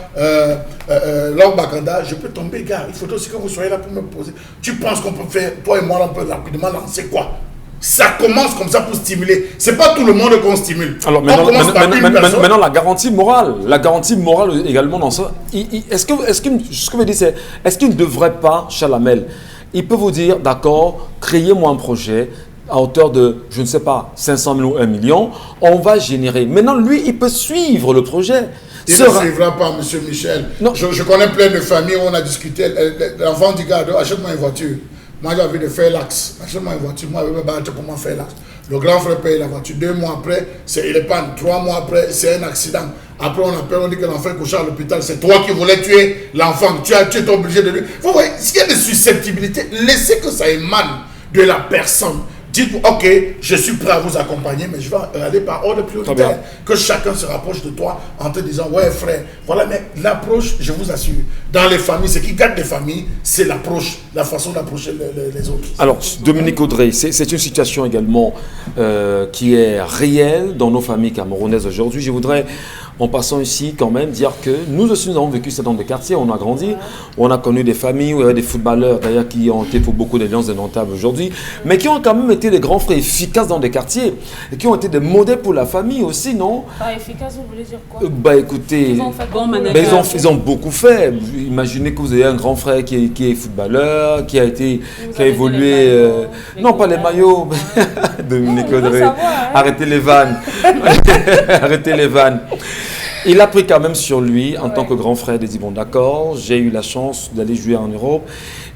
Laure Bakanda, je peux tomber, gars. Il faudrait aussi que vous soyez là pour me poser. Tu penses qu'on peut faire, toi et moi, on peut rapidement lancer quoi? Ça commence comme ça pour stimuler. C'est pas tout le monde qu'on stimule. Alors maintenant la garantie morale également dans ça. Est-ce qu'il ne devrait pas, Chalamel, il peut vous dire, d'accord, créez-moi un projet à hauteur de, je ne sais pas, 500 000 ou 1 million, on va générer. Maintenant, lui, il peut suivre le projet. Il ne suivra pas, monsieur Michel. Non. Je connais plein de familles où on a discuté. L'enfant dit, gars, achète-moi une voiture. Moi, j'ai envie de faire l'axe. Achète-moi une voiture, moi, je vais me battre pour moi faire l'axe. Le grand frère paye la voiture. 2 mois après, il est panne. 3 mois après, c'est un accident. Après, on appelle, on dit que l'enfant est couché à l'hôpital. C'est toi qui voulais tuer l'enfant. Tu es obligé de lui. Vous voyez, s'il y a des susceptibilités, laissez que ça émane de la personne. Dites, ok, je suis prêt à vous accompagner, mais je vais aller par ordre prioritaire. Que chacun se rapproche de toi en te disant, ouais frère, voilà, mais l'approche, je vous assure, dans les familles, ce qui gâte les familles, c'est l'approche, la façon d'approcher les autres. Alors, Dominique Audrey, c'est une situation également qui est réelle dans nos familles camerounaises aujourd'hui. Je voudrais, en passant ici, quand même dire que nous aussi, nous avons vécu ça dans des quartiers, on a grandi, on a connu des familles où il y avait des footballeurs, d'ailleurs, qui ont été pour beaucoup d'alliances dénotables aujourd'hui, mais qui ont quand même été des grands frères efficaces dans des quartiers, et qui ont été des modèles pour la famille aussi, non? Pas efficace, vous voulez dire quoi? Bah écoutez, Ils ont fait bon ils ont beaucoup fait. Imaginez que vous ayez un grand frère qui est footballeur, qui a évolué... non, pas les maillots. Dominique Audrey, arrêtez les vannes. Arrêtez les vannes. Il a pris quand même sur lui, en tant que grand frère, de dire, bon d'accord, j'ai eu la chance d'aller jouer en Europe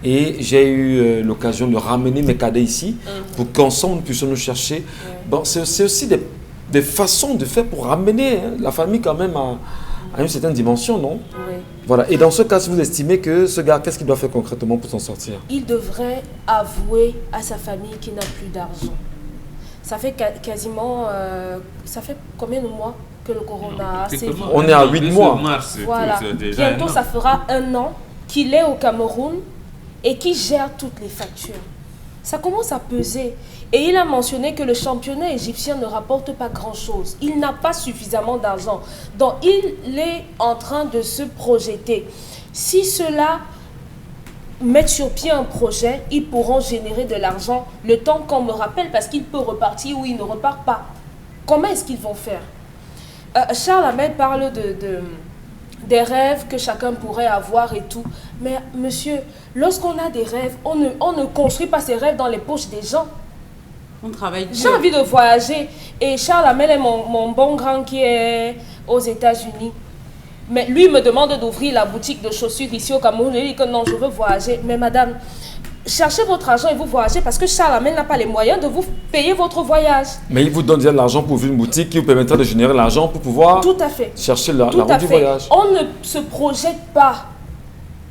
et j'ai eu l'occasion de ramener mes cadets ici pour qu'ensemble nous puissions nous chercher. Bon, c'est aussi des façons de faire pour ramener la famille quand même à une certaine dimension, non? Oui. Voilà. Et dans ce cas, si vous estimez que ce gars, qu'est-ce qu'il doit faire concrètement pour s'en sortir? Il devrait avouer à sa famille qu'il n'a plus d'argent. Ça fait quasiment... ça fait combien de mois que le corona a sévi? On est à 8 mois. Voilà. Bientôt, ça fera 1 an qu'il est au Cameroun et qu'il gère toutes les factures. Ça commence à peser. Et il a mentionné que le championnat égyptien ne rapporte pas grand-chose. Il n'a pas suffisamment d'argent. Donc, il est en train de se projeter. Si cela met sur pied un projet, ils pourront générer de l'argent le temps qu'on me rappelle, parce qu'il peut repartir ou il ne repart pas. Comment est-ce qu'ils vont faire? Charles Ahmed parle des rêves que chacun pourrait avoir et tout. Mais monsieur, lorsqu'on a des rêves, on ne construit pas ses rêves dans les poches des gens. On travaille. J'ai envie de voyager. Et Charles Ahmed est mon bon grand qui est aux États-Unis. Mais lui me demande d'ouvrir la boutique de chaussures ici au Cameroun. Je lui dis que non, je veux voyager. Mais madame, cherchez votre argent et vous voyagez, parce que Charles Ahmed n'a pas les moyens de vous payer votre voyage. Mais il vous donne déjà l'argent pour ouvrir une boutique qui vous permettra de générer l'argent pour pouvoir tout à fait chercher la route du voyage. On ne se projette pas.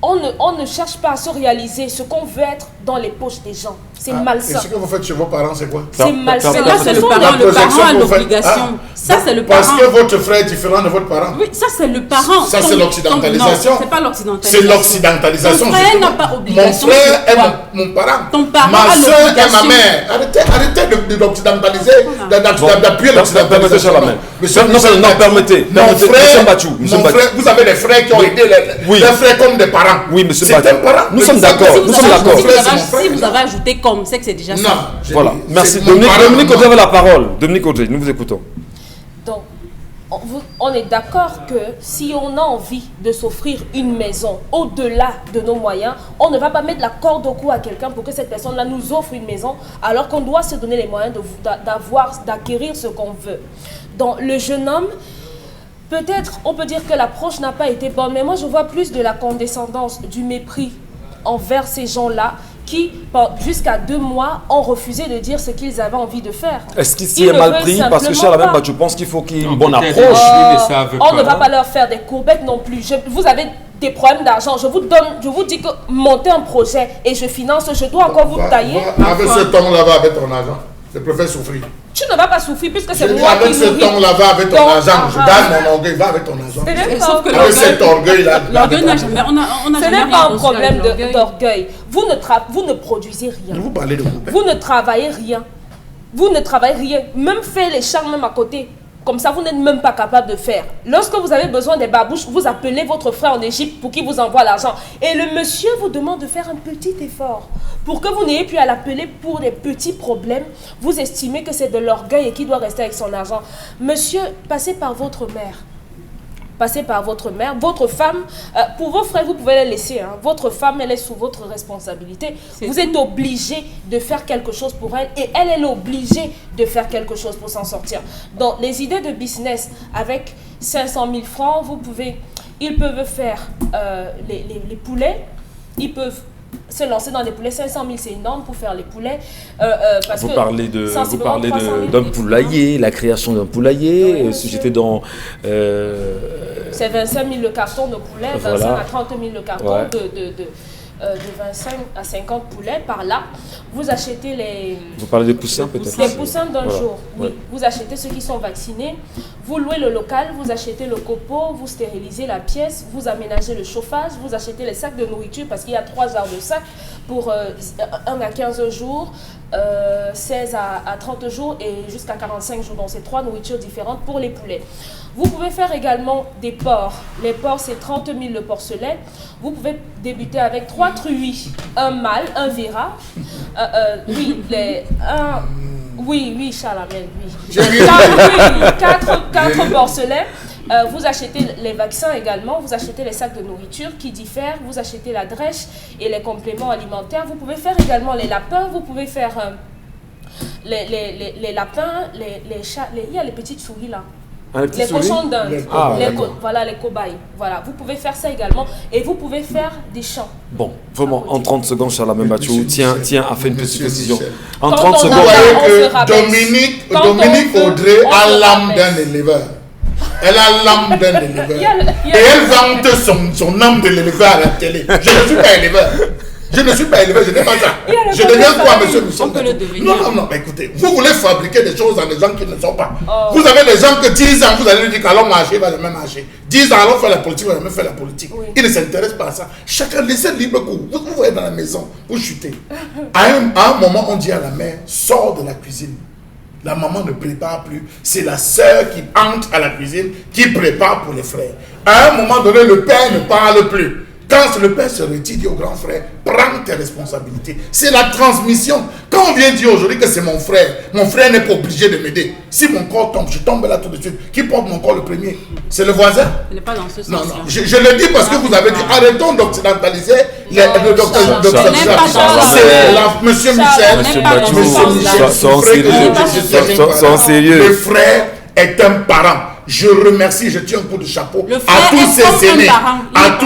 On ne cherche pas à se réaliser ce qu'on veut être dans les poches des gens. C'est malsain. Et ce que vous faites chez vos parents, c'est quoi? C'est malsain. Là, c'est le parent. Le parent a l'obligation. Ça, c'est le parent. Parce que votre frère est différent de votre parent. Oui, ça, c'est le parent. Ça, c'est l'occidentalisation. Non, c'est pas l'occidentalisation. C'est l'occidentalisation. Ton frère n'a pas obligation. Mon frère est mon parent. Ton parent ma a soeur est l'obligation. ma mère. Arrêtez de l'occidentaliser, d'appuyer l'occidentalisation. Non, permettez. Mon frère, vous avez des frères qui ont été des frères comme des parents. Oui, monsieur Bachou. Nous sommes d'accord. Nous sommes d'accord. Si vous avez ajouté comme, c'est que c'est déjà ça. Voilà, merci. Dominique Audrey avait la parole. Dominique Audrey, nous vous écoutons. Donc, on est d'accord que si on a envie de s'offrir une maison au-delà de nos moyens, on ne va pas mettre la corde au cou à quelqu'un pour que cette personne-là nous offre une maison, alors qu'on doit se donner les moyens d'acquérir ce qu'on veut. Donc, le jeune homme, peut-être, on peut dire que l'approche n'a pas été bonne, mais moi je vois plus de la condescendance, du mépris envers ces gens-là qui, jusqu'à 2 mois, ont refusé de dire ce qu'ils avaient envie de faire. Est-ce qu'ici est mal pris? Parce que Charles Ahmed Bachou pense qu'il faut qu'il y ait une bonne approche. On ne va pas leur faire des courbettes non plus. Vous avez des problèmes d'argent. Je vous dis que montez un projet et je finance, je dois encore vous tailler. Avec ce ton-là, avec ton argent, je préfère souffrir. Tu ne vas pas souffrir puisque c'est moi qui nourris. Avec ce ton-là, va avec ton argent. Je gagne mon orgueil, va avec ton argent. Avec cet orgueil-là. L'orgueil n'a jamais. Ce n'est pas un problème d'orgueil. Vous ne produisez rien. Vous parlez de vous. Vous ne travaillez rien. Vous ne travaillez rien. Même faire les charmes même à côté. Comme ça, vous n'êtes même pas capable de faire. Lorsque vous avez besoin des babouches, vous appelez votre frère en Égypte pour qu'il vous envoie l'argent. Et le monsieur vous demande de faire un petit effort. Pour que vous n'ayez plus à l'appeler pour des petits problèmes, vous estimez que c'est de l'orgueil et qu'il doit rester avec son argent. Monsieur, passez par votre mère. Passez par votre mère, votre femme. Pour vos frères, vous pouvez les laisser. Hein. Votre femme, elle est sous votre responsabilité. Vous êtes obligé de faire quelque chose pour elle et elle est obligée de faire quelque chose pour s'en sortir. Donc, les idées de business avec 500 000 francs, ils peuvent faire les poulets, ils peuvent se lancer dans des poulets. 500 000, c'est énorme pour faire les poulets. Parce Vous que parlez sensiblement 300 000 d'un poulailler, la création d'un poulailler. Oui, Si j'étais dans... c'est 25 000 le carton de poulet, 25 Voilà. à 30 000 le carton Ouais. de 25 à 50 poulets par là. Vous achetez les... Vous parlez des poussins peut-être? Les poussins d'un Voilà. jour, oui. Ouais. Vous achetez ceux qui sont vaccinés, vous louez le local, vous achetez le copeau, vous stérilisez la pièce, vous aménagez le chauffage, vous achetez les sacs de nourriture parce qu'il y a 3 genres de sacs pour 1 à 15 jours, 16 à 30 jours et jusqu'à 45 jours. Donc c'est 3 nourritures différentes pour les poulets. Vous pouvez faire également des porcs. Les porcs, c'est 30 000 le porcelet. Vous pouvez débuter avec 3 truies, un mâle, un véra. Oui, Chalamel, oui. 4 porcelets. Vous achetez les vaccins également, vous achetez les sacs de nourriture qui diffèrent, vous achetez la drèche et les compléments alimentaires. Vous pouvez faire également les lapins, vous pouvez faire les lapins, les chats, il y a les petites souris là. Ah, les Les cochons d'Inde, d'accord. voilà les cobayes. Voilà, vous pouvez faire ça également et vous pouvez faire des champs. Bon, vraiment, en 30 secondes, Charles Bachou, Monsieur tiens à faire une petite Monsieur précision. Michel. En Quand 30 on secondes. Vous a- voyez on se que rabaisse. Quand Dominique on veut, Audrey on a se l'âme rabaisse. d'un éleveur. Elle a l'âme d'un éleveur. Il y a Et elle vante son âme de l'éleveur à la télé. Je ne suis pas éleveur. Je ne suis pas éleveur, je n'ai pas ça. Il y a le Je deviens côté quoi, famille. monsieur Michel? On peut le devenir. Non, écoutez, vous voulez fabriquer des choses en des gens qui ne sont pas. Oh. Vous avez des gens que 10 ans, vous allez lui dire qu'allons marcher, il va jamais marcher. 10 ans, allons faire la politique, il va jamais faire la politique. Oui. Il ne s'intéresse pas à ça. Chacun, laissez libre cours. Vous voyez dans la maison, vous chutez. À un moment, on dit à la mère, sors de la cuisine. La maman ne prépare plus. C'est la sœur qui entre à la cuisine, qui prépare pour les frères. À un moment donné, le père ne parle plus. Quand le père se retire, dit au grand frère, prends tes responsabilités. C'est la transmission. Quand on vient dire aujourd'hui que c'est mon frère n'est pas obligé de m'aider. Si mon corps tombe, je tombe là tout de suite. Qui porte mon corps le premier? C'est le voisin? Ce n'est pas dans ce sens. Non, je le dis parce que vous avez dit, arrêtons d'occidentaliser le docteur. Monsieur Michel, Monsieur pas Bachou, dans ce sens-là. sois sérieux. Sois sérieux. Le frère est un parent. Je remercie, je tiens un coup de chapeau Le à frère tous est comme ces un aînés. parent.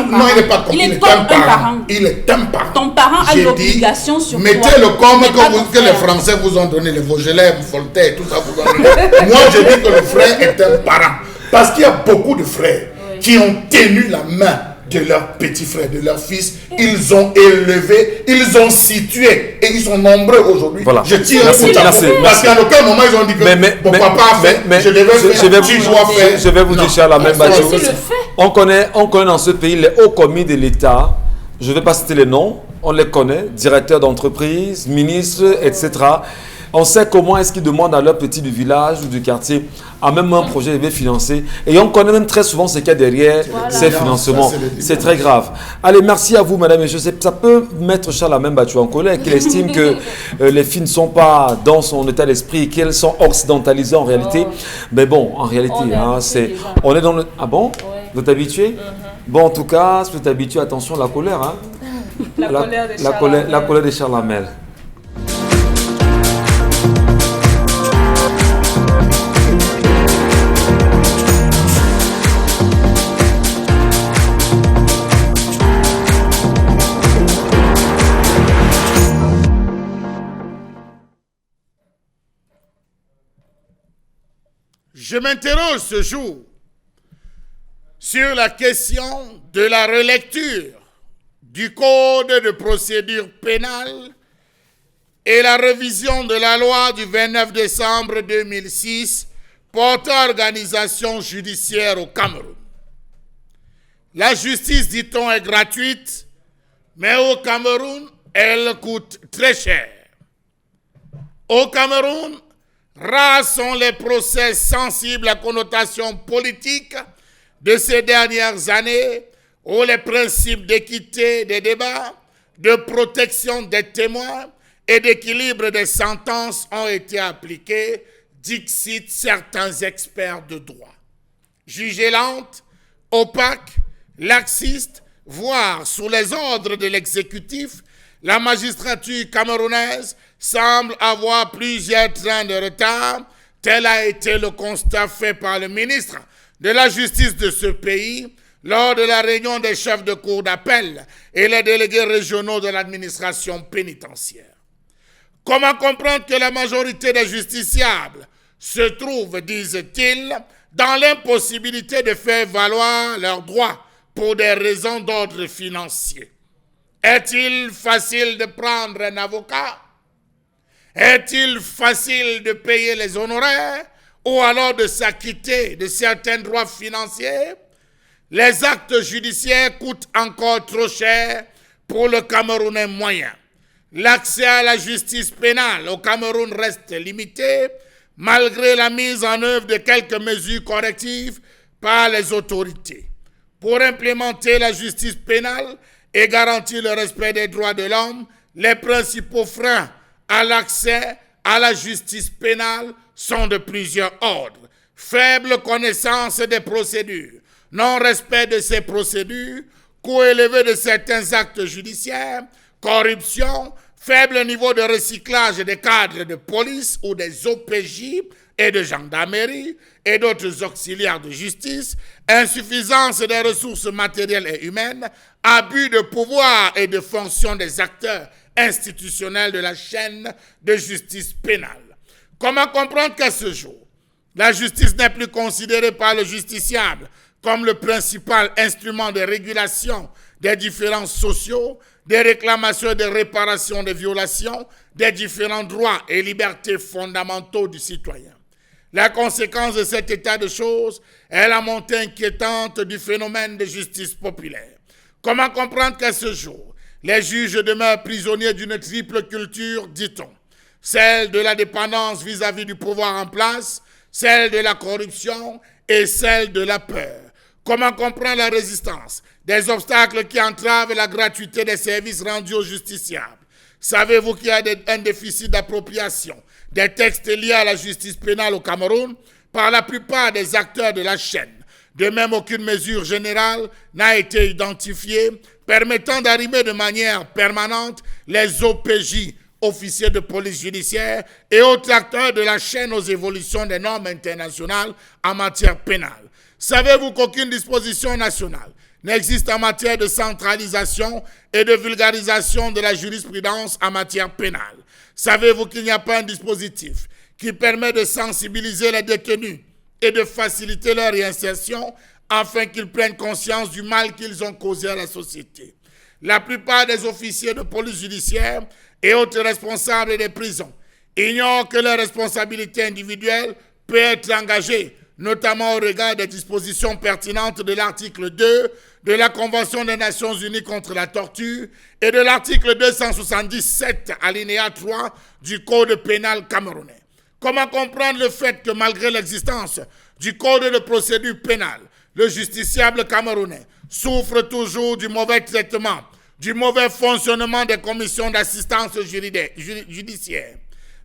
Non, il n'est pas comme Il est il est comme un un parent. parent. Il est un parent. Ton parent a J'ai l'obligation dit, sur toi. mettez-le comme Il n'est pas ton que les frère. Français vous ont donné, les Vaugelais, Voltaire, tout ça vous ont donné. Moi, je dis que le frère est un parent. Parce qu'il y a beaucoup de frères qui ont tenu la main de leurs petits frères, de leurs fils. Ils ont élevé, ils ont situé et ils sont nombreux aujourd'hui. Voilà. Je tire un Merci, coup de chapeau. merci, Parce qu'à aucun moment ils ont dit que mon papa a fait, je devais faire, tu dois faire. Je vais vous dire, Charles Est-ce Bachou, que tu le fais? on connaît dans ce pays les hauts commis de l'État. Je ne vais pas citer les noms, on les connaît, directeurs d'entreprise, ministres, etc. On sait comment est-ce qu'ils demandent à leur petit du village ou du quartier à même un projet élevé financé. Et on connaît même très souvent ce qu'il y a derrière ces financements. C'est très grave. Allez, merci à vous, madame. Et je sais, ça peut mettre Charles Bachou en colère, qu'il estime que les filles ne sont pas dans son état d'esprit, qu'elles sont occidentalisées en réalité. Mais bon, en réalité, on est dans le... Ah bon? Vous êtes habitué? Bon, en tout cas, si vous êtes habitué, attention, la colère. Hein? La colère de La colère de Charles Hamel. Je m'interroge ce jour sur la question de la relecture du Code de procédure pénale et la révision de la loi du 29 décembre 2006 portant organisation judiciaire au Cameroun. La justice, dit-on, est gratuite, mais au Cameroun, elle coûte très cher. Au Cameroun, rares sont les procès sensibles à connotation politique de ces dernières années où les principes d'équité des débats, de protection des témoins et d'équilibre des sentences ont été appliqués, dixit certains experts de droit. Jugée lente, opaque, laxiste, voire sous les ordres de l'exécutif, la magistrature camerounaise semble avoir plusieurs trains de retard. Tel a été le constat fait par le ministre de la Justice de ce pays, lors de la réunion des chefs de cour d'appel et les délégués régionaux de l'administration pénitentiaire. Comment comprendre que la majorité des justiciables se trouvent, disent-ils, dans l'impossibilité de faire valoir leurs droits pour des raisons d'ordre financier? Est-il facile de prendre un avocat? Est-il facile de payer les honoraires ou alors de s'acquitter de certains droits financiers? Les actes judiciaires coûtent encore trop cher pour le Camerounais moyen. L'accès à la justice pénale au Cameroun reste limité malgré la mise en œuvre de quelques mesures correctives par les autorités. Pour implémenter la justice pénale et garantir le respect des droits de l'homme, les principaux freins à l'accès à la justice pénale sont de plusieurs ordres. Faible connaissance des procédures, non-respect de ces procédures, coût élevé de certains actes judiciaires, corruption, faible niveau de recyclage des cadres de police ou des OPJ et de gendarmerie et d'autres auxiliaires de justice, insuffisance des ressources matérielles et humaines, abus de pouvoir et de fonction des acteurs institutionnels de la chaîne de justice pénale. Comment comprendre qu'à ce jour, la justice n'est plus considérée par le justiciable comme le principal instrument de régulation des différences sociaux, des réclamations et des réparations des violations des différents droits et libertés fondamentaux du citoyen? La conséquence de cet état de choses est la montée inquiétante du phénomène de justice populaire. Comment comprendre qu'à ce jour, les juges demeurent prisonniers d'une triple culture, dit-on, celle de la dépendance vis-à-vis du pouvoir en place, celle de la corruption et celle de la peur? Comment comprendre la résistance des obstacles qui entravent la gratuité des services rendus aux justiciables? Savez-vous qu'il y a un déficit d'appropriation des textes liés à la justice pénale au Cameroun par la plupart des acteurs de la chaîne? De même, aucune mesure générale n'a été identifiée permettant d'arrimer de manière permanente les OPJ, officiers de police judiciaire, et autres acteurs de la chaîne aux évolutions des normes internationales en matière pénale. Savez-vous qu'aucune disposition nationale n'existe en matière de centralisation et de vulgarisation de la jurisprudence en matière pénale? Savez-vous qu'il n'y a pas un dispositif qui permet de sensibiliser les détenus et de faciliter leur réinsertion afin qu'ils prennent conscience du mal qu'ils ont causé à la société? La plupart des officiers de police judiciaire et autres responsables des prisons ignorent que leur responsabilité individuelle peut être engagée, notamment au regard des dispositions pertinentes de l'article 2 de la Convention des Nations Unies contre la torture et de l'article 277, alinéa 3 du Code pénal camerounais. Comment comprendre le fait que malgré l'existence du Code de procédure pénale, le justiciable camerounais souffre toujours du mauvais traitement, du mauvais fonctionnement des commissions d'assistance judiciaire,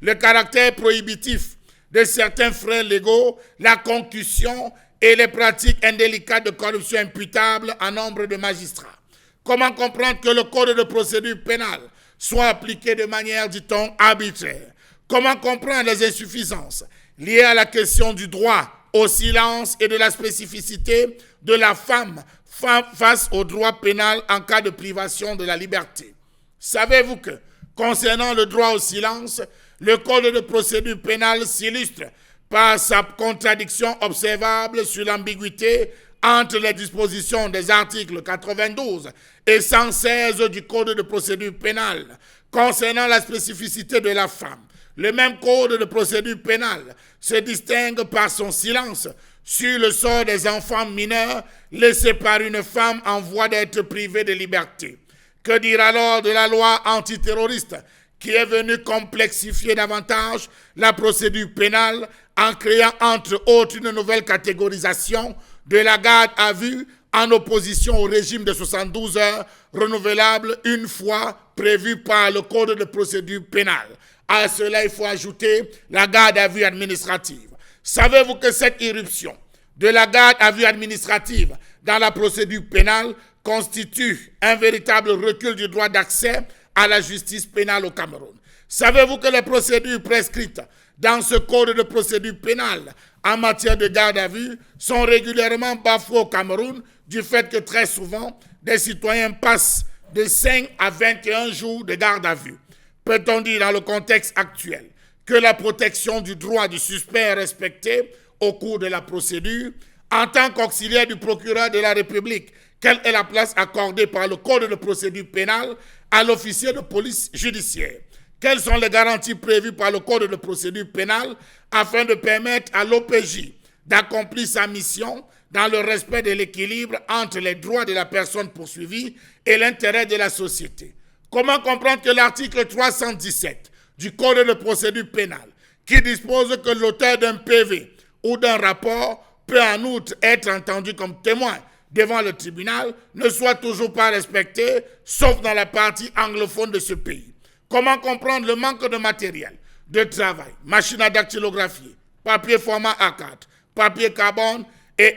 le caractère prohibitif de certains frais légaux, la concussion et les pratiques indélicates de corruption imputables à nombre de magistrats? Comment comprendre que le Code de procédure pénale soit appliqué de manière, dit-on, arbitraire? Comment comprendre les insuffisances liées à la question du droit au silence et de la spécificité de la femme face au droit pénal en cas de privation de la liberté? Savez-vous que, concernant le droit au silence, le Code de procédure pénale s'illustre par sa contradiction observable sur l'ambiguïté entre les dispositions des articles 92 et 116 du Code de procédure pénale concernant la spécificité de la femme? Le même Code de procédure pénale se distingue par son silence sur le sort des enfants mineurs laissés par une femme en voie d'être privée de liberté. Que dire alors de la loi antiterroriste qui est venue complexifier davantage la procédure pénale en créant entre autres une nouvelle catégorisation de la garde à vue en opposition au régime de 72 heures renouvelable une fois prévu par le Code de procédure pénale? À cela, il faut ajouter la garde à vue administrative. Savez-vous que cette irruption de la garde à vue administrative dans la procédure pénale constitue un véritable recul du droit d'accès à la justice pénale au Cameroun? Savez-vous que les procédures prescrites dans ce Code de procédure pénale en matière de garde à vue sont régulièrement bafouées au Cameroun, du fait que très souvent, des citoyens passent de 5 à 21 jours de garde à vue. Peut-on dire dans le contexte actuel que la protection du droit du suspect est respectée au cours de la procédure? En tant qu'auxiliaire du procureur de la République, quelle est la place accordée par le Code de procédure pénale à l'officier de police judiciaire? Quelles sont les garanties prévues par le Code de procédure pénale afin de permettre à l'OPJ d'accomplir sa mission dans le respect de l'équilibre entre les droits de la personne poursuivie et l'intérêt de la société? Comment comprendre que l'article 317 du Code de procédure pénale, qui dispose que l'auteur d'un PV ou d'un rapport peut en outre être entendu comme témoin devant le tribunal, ne soit toujours pas respecté, sauf dans la partie anglophone de ce pays? Comment comprendre le manque de matériel, de travail, machine à dactylographier, papier format A4, papier carbone, et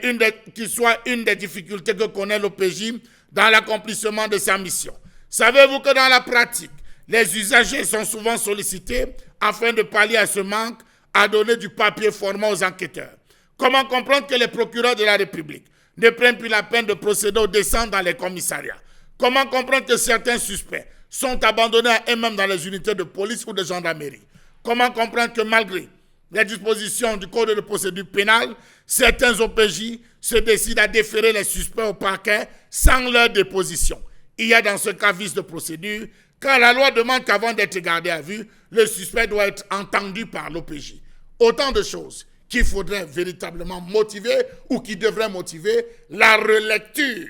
qui soit une des difficultés que connaît l'OPJ dans l'accomplissement de sa mission? Savez-vous que dans la pratique, les usagers sont souvent sollicités afin de pallier à ce manque à donner du papier format aux enquêteurs? Comment comprendre que les procureurs de la République ne prennent plus la peine de procéder aux descentes dans les commissariats? Comment comprendre que certains suspects sont abandonnés à eux-mêmes dans les unités de police ou de gendarmerie? Comment comprendre que malgré les dispositions du Code de procédure pénale, certains OPJ se décident à déférer les suspects au parquet sans leur déposition? Il y a dans ce cas vice de procédure, car la loi demande qu'avant d'être gardé à vue, le suspect doit être entendu par l'OPJ. Autant de choses qu'il faudrait véritablement motiver ou qui devraient motiver la relecture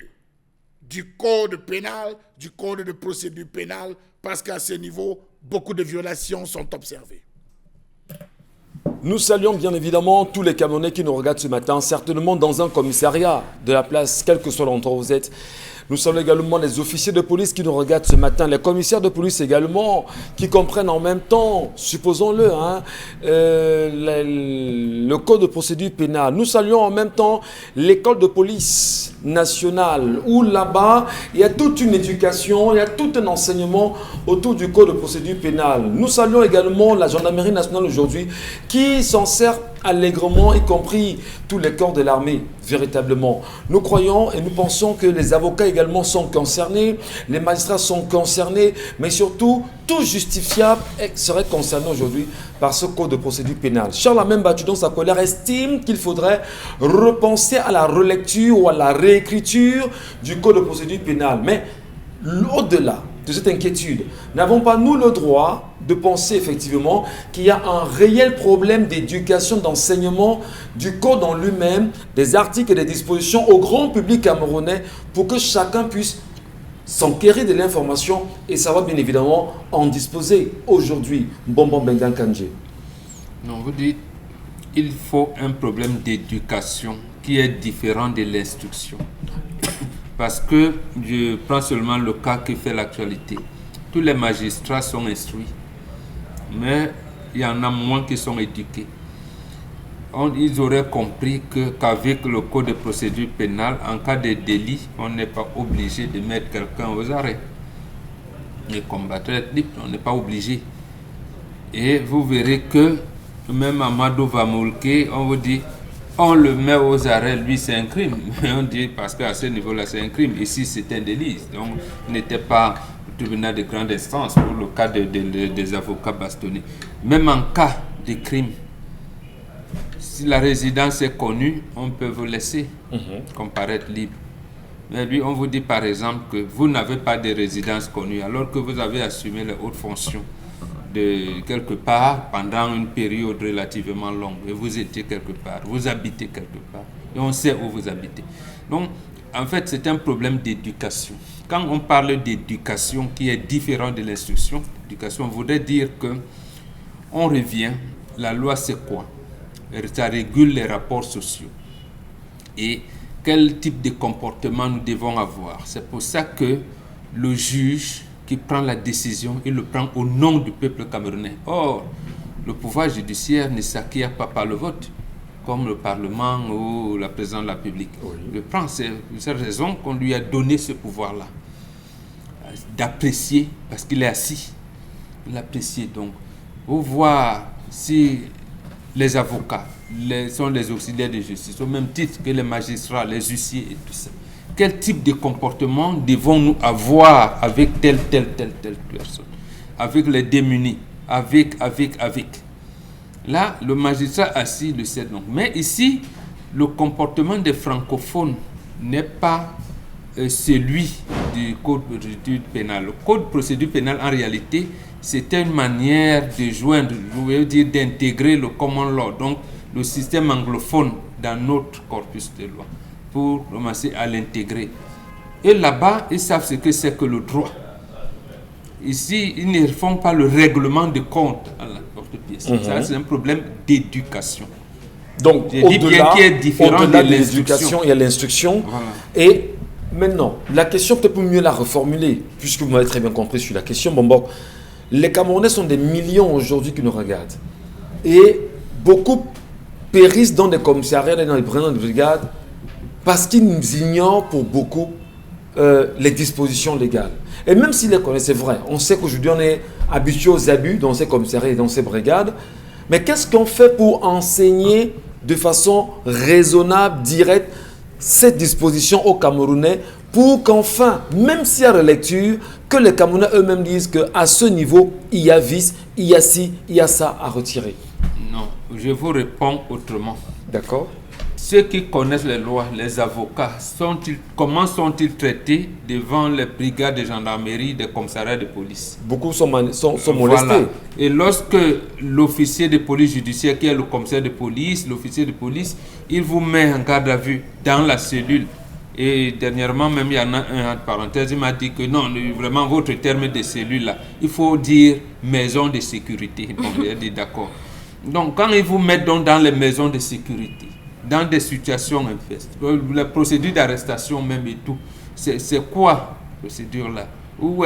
du code pénal, du code de procédure pénale, parce qu'à ce niveau, beaucoup de violations sont observées. Nous saluons bien évidemment tous les Camerounais qui nous regardent ce matin, certainement dans un commissariat de la place, quel que soit l'endroit où vous êtes. Nous saluons également les officiers de police qui nous regardent ce matin, les commissaires de police également, qui comprennent en même temps, supposons-le, le code de procédure pénale. Nous saluons en même temps l'école de police nationale, où là-bas, il y a toute une éducation, il y a tout un enseignement autour du code de procédure pénale. Nous saluons également la gendarmerie nationale aujourd'hui, qui s'en sert allègrement, y compris tous les corps de l'armée, véritablement. Nous croyons et nous pensons que les avocats également sont concernés, les magistrats sont concernés, mais surtout, tout justifiable serait concerné aujourd'hui par ce code de procédure pénale. Charles Amem Battu, dans sa colère, estime qu'il faudrait repenser à la relecture ou à la réécriture du code de procédure pénale. Mais au-delà de cette inquiétude, n'avons pas nous le droit de penser effectivement qu'il y a un réel problème d'éducation, d'enseignement du code en lui-même, des articles et des dispositions au grand public camerounais pour que chacun puisse s'enquérir de l'information et savoir bien évidemment en disposer aujourd'hui. Bonbon Bengan Kandji. Non, vous dites il faut un problème d'éducation qui est différent de l'instruction. Parce que je prends seulement le cas qui fait l'actualité. Tous les magistrats sont instruits, mais il y en a moins qui sont éduqués. Ils auraient compris qu'avec le code de procédure pénale, en cas de délit, on n'est pas obligé de mettre quelqu'un aux arrêts. Les combattants libres, on n'est pas obligé. Et vous verrez que même Amadou Vamoulke, on vous dit, on le met aux arrêts, lui c'est un crime. On dit parce qu'à ce niveau-là c'est un crime. Ici c'est un délit. Donc il n'était pas au tribunal de grande instance pour le cas des avocats bastonnés. Même en cas de crime, si la résidence est connue, on peut vous laisser comparaître libre. Mais lui, on vous dit par exemple que vous n'avez pas de résidence connue alors que vous avez assumé les hautes fonctions de quelque part pendant une période relativement longue et vous étiez quelque part, vous habitez quelque part et on sait où vous habitez. Donc, en fait, c'est un problème d'éducation. Quand on parle d'éducation qui est différent de l'instruction, l'éducation voudrait dire que on revient, la loi c'est quoi? Ça régule les rapports sociaux et quel type de comportement nous devons avoir. C'est pour ça que le juge qui prend la décision, il le prend au nom du peuple camerounais. Or, le pouvoir judiciaire ne s'acquiert pas par le vote, comme le Parlement ou la présidente de la République. Oui. Le prend, c'est cette raison qu'on lui a donné ce pouvoir-là, d'apprécier, parce qu'il est assis, l'apprécier. Donc, vous voir si les avocats sont les auxiliaires de justice, au même titre que les magistrats, les huissiers et tout ça. quel type de comportement devons-nous avoir avec telle personne, avec les démunis, avec. Là, le magistrat assis le sait donc. Mais ici, le comportement des francophones n'est pas celui du code de procédure pénale. Le code de procédure pénale, en réalité, c'était une manière de joindre, je veux dire d'intégrer le common law, donc le système anglophone dans notre corpus de loi, pour commencer à l'intégrer. Et là-bas, ils savent ce que c'est que le droit. Ici, ils ne font pas le règlement de compte à la porte-pièce. Ça, c'est un problème d'éducation. Donc, au-delà de l'éducation, il y a l'instruction. Voilà. Et maintenant, la question, peut-être pour mieux la reformuler, puisque vous m'avez très bien compris sur la question, bon, les Camerounais sont des millions aujourd'hui qui nous regardent. Et beaucoup périssent dans des commissariats, dans les brigades, parce qu'ils ignorent pour beaucoup les dispositions légales. Et même s'ils les connaissent, c'est vrai, on sait qu'aujourd'hui on est habitué aux abus dans ces commissariats et dans ces brigades, mais qu'est-ce qu'on fait pour enseigner de façon raisonnable, directe, cette disposition aux Camerounais pour qu'enfin, même s'il y a relecture, que les Camerounais eux-mêmes disent qu'à ce niveau, il y a vice, il y a ci, il y a ça à retirer? Non, je vous réponds autrement. D'accord. Ceux qui connaissent les lois, les avocats, comment sont-ils traités devant les brigades de gendarmerie, des commissariats de police? Beaucoup sont molestés. Voilà. Et lorsque l'officier de police judiciaire, qui est le commissaire de police, l'officier de police, il vous met en garde à vue dans la cellule. Et dernièrement, même il y en a un, entre parenthèses, il m'a dit que non, vraiment, votre terme de cellule là, il faut dire maison de sécurité. Donc, il a dit d'accord. Donc, quand ils vous mettent dans les maisons de sécurité, dans des situations infestes, la procédure d'arrestation même et tout, c'est quoi la procédure là? Où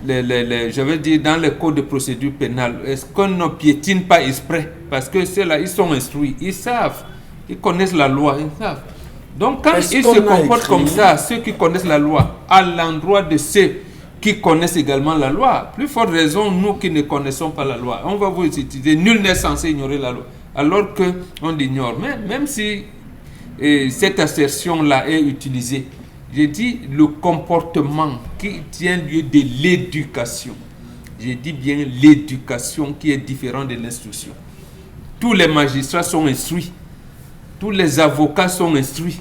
je veux dire, dans le code de procédure pénale, est-ce qu'on ne piétine pas exprès? Parce que ceux-là, ils sont instruits, ils savent, ils connaissent la loi, ils savent. Donc quand ils se comportent comme ça, ceux qui connaissent la loi, à l'endroit de ceux qui connaissent également la loi, plus forte raison, nous qui ne connaissons pas la loi, on va vous utiliser, nul n'est censé ignorer la loi, alors qu'on l'ignore. Mais même si cette assertion-là est utilisée, j'ai dit le comportement qui tient lieu de l'éducation. J'ai dit bien l'éducation qui est différente de l'instruction. Tous les magistrats sont instruits, tous les avocats sont instruits,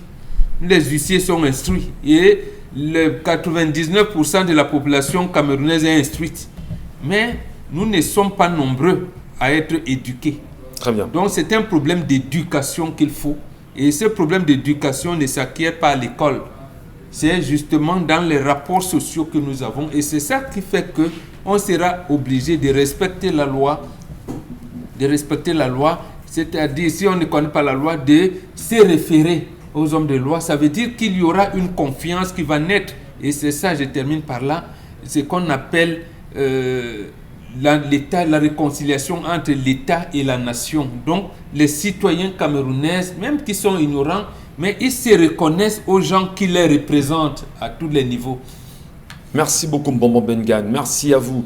les huissiers sont instruits et le 99% de la population camerounaise est instruite. Mais nous ne sommes pas nombreux à être éduqués. Très bien. Donc c'est un problème d'éducation qu'il faut. Et ce problème d'éducation ne s'acquiert pas à l'école. C'est justement dans les rapports sociaux que nous avons. Et c'est ça qui fait qu'on sera obligé de respecter la loi. C'est-à-dire, si on ne connaît pas la loi, de se référer aux hommes de loi. Ça veut dire qu'il y aura une confiance qui va naître. Et c'est ça, je termine par là, ce qu'on appelle l'État, la réconciliation entre l'État et la nation. Donc, les citoyens camerounais, même qui sont ignorants, mais ils se reconnaissent aux gens qui les représentent à tous les niveaux. Merci beaucoup, Mbombo Bengan. Merci à vous.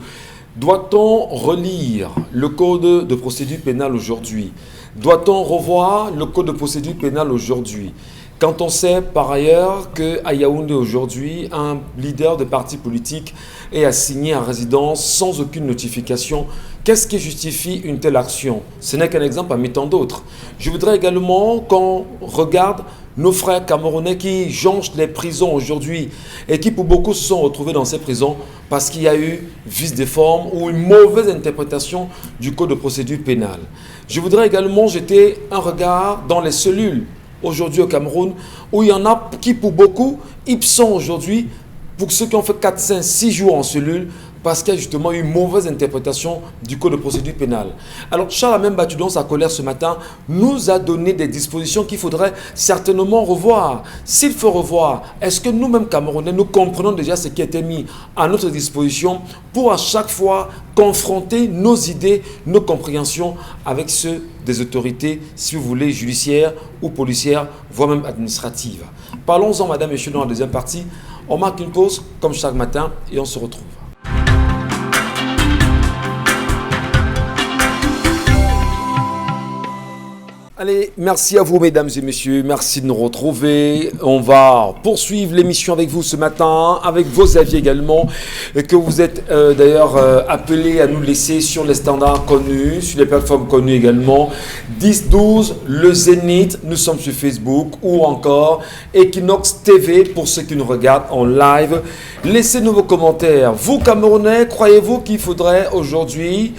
Doit-on relire le code de procédure pénale aujourd'hui? Doit-on revoir le code de procédure pénale aujourd'hui? Quand on sait par ailleurs qu'à Yaoundé aujourd'hui, un leader de parti politique est assigné en résidence sans aucune notification, qu'est-ce qui justifie une telle action? Ce n'est qu'un exemple parmi tant d'autres. Je voudrais également qu'on regarde nos frères camerounais qui jonchent les prisons aujourd'hui et qui pour beaucoup se sont retrouvés dans ces prisons parce qu'il y a eu vice de forme ou une mauvaise interprétation du code de procédure pénale. Je voudrais également jeter un regard dans les cellules aujourd'hui au Cameroun, où il y en a qui pour beaucoup, ils sont aujourd'hui, pour ceux qui ont fait 4, 5, 6 jours en cellule, parce qu'il y a justement eu une mauvaise interprétation du code de procédure pénale. Alors Charles a même battu dans sa colère ce matin, nous a donné des dispositions qu'il faudrait certainement revoir. S'il faut revoir, est-ce que nous-mêmes Camerounais, nous comprenons déjà ce qui a été mis à notre disposition pour à chaque fois confronter nos idées, nos compréhensions avec ceux des autorités, si vous voulez, judiciaires ou policières, voire même administratives. Parlons-en, madame et messieurs, dans la deuxième partie. On marque une pause, comme chaque matin, et on se retrouve. Allez, merci à vous mesdames et messieurs, merci de nous retrouver. On va poursuivre l'émission avec vous ce matin, avec vos avis également, que vous êtes d'ailleurs appelés à nous laisser sur les standards connus, sur les plateformes connues également. 10-12, le Zénith, nous sommes sur Facebook ou encore Equinox TV pour ceux qui nous regardent en live. Laissez-nous vos commentaires. Vous Camerounais, croyez-vous qu'il faudrait aujourd'hui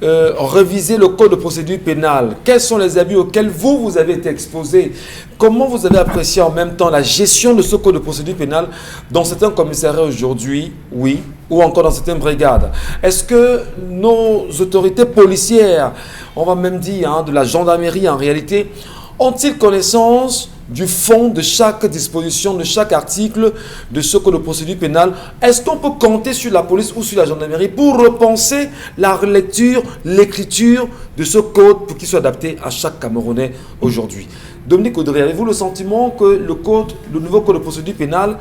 réviser le code de procédure pénale? Quels sont les abus auxquels vous avez été exposé? Comment vous avez apprécié en même temps la gestion de ce code de procédure pénale dans certains commissariats aujourd'hui, oui, ou encore dans certaines brigades? Est-ce que nos autorités policières, on va même dire de la gendarmerie en réalité, ont-ils connaissance du fond de chaque disposition, de chaque article de ce code de procédure pénale? Est-ce qu'on peut compter sur la police ou sur la gendarmerie pour repenser la lecture, l'écriture de ce code pour qu'il soit adapté à chaque Camerounais aujourd'hui? Dominique Audrey, avez-vous le sentiment que le nouveau code de procédure pénale,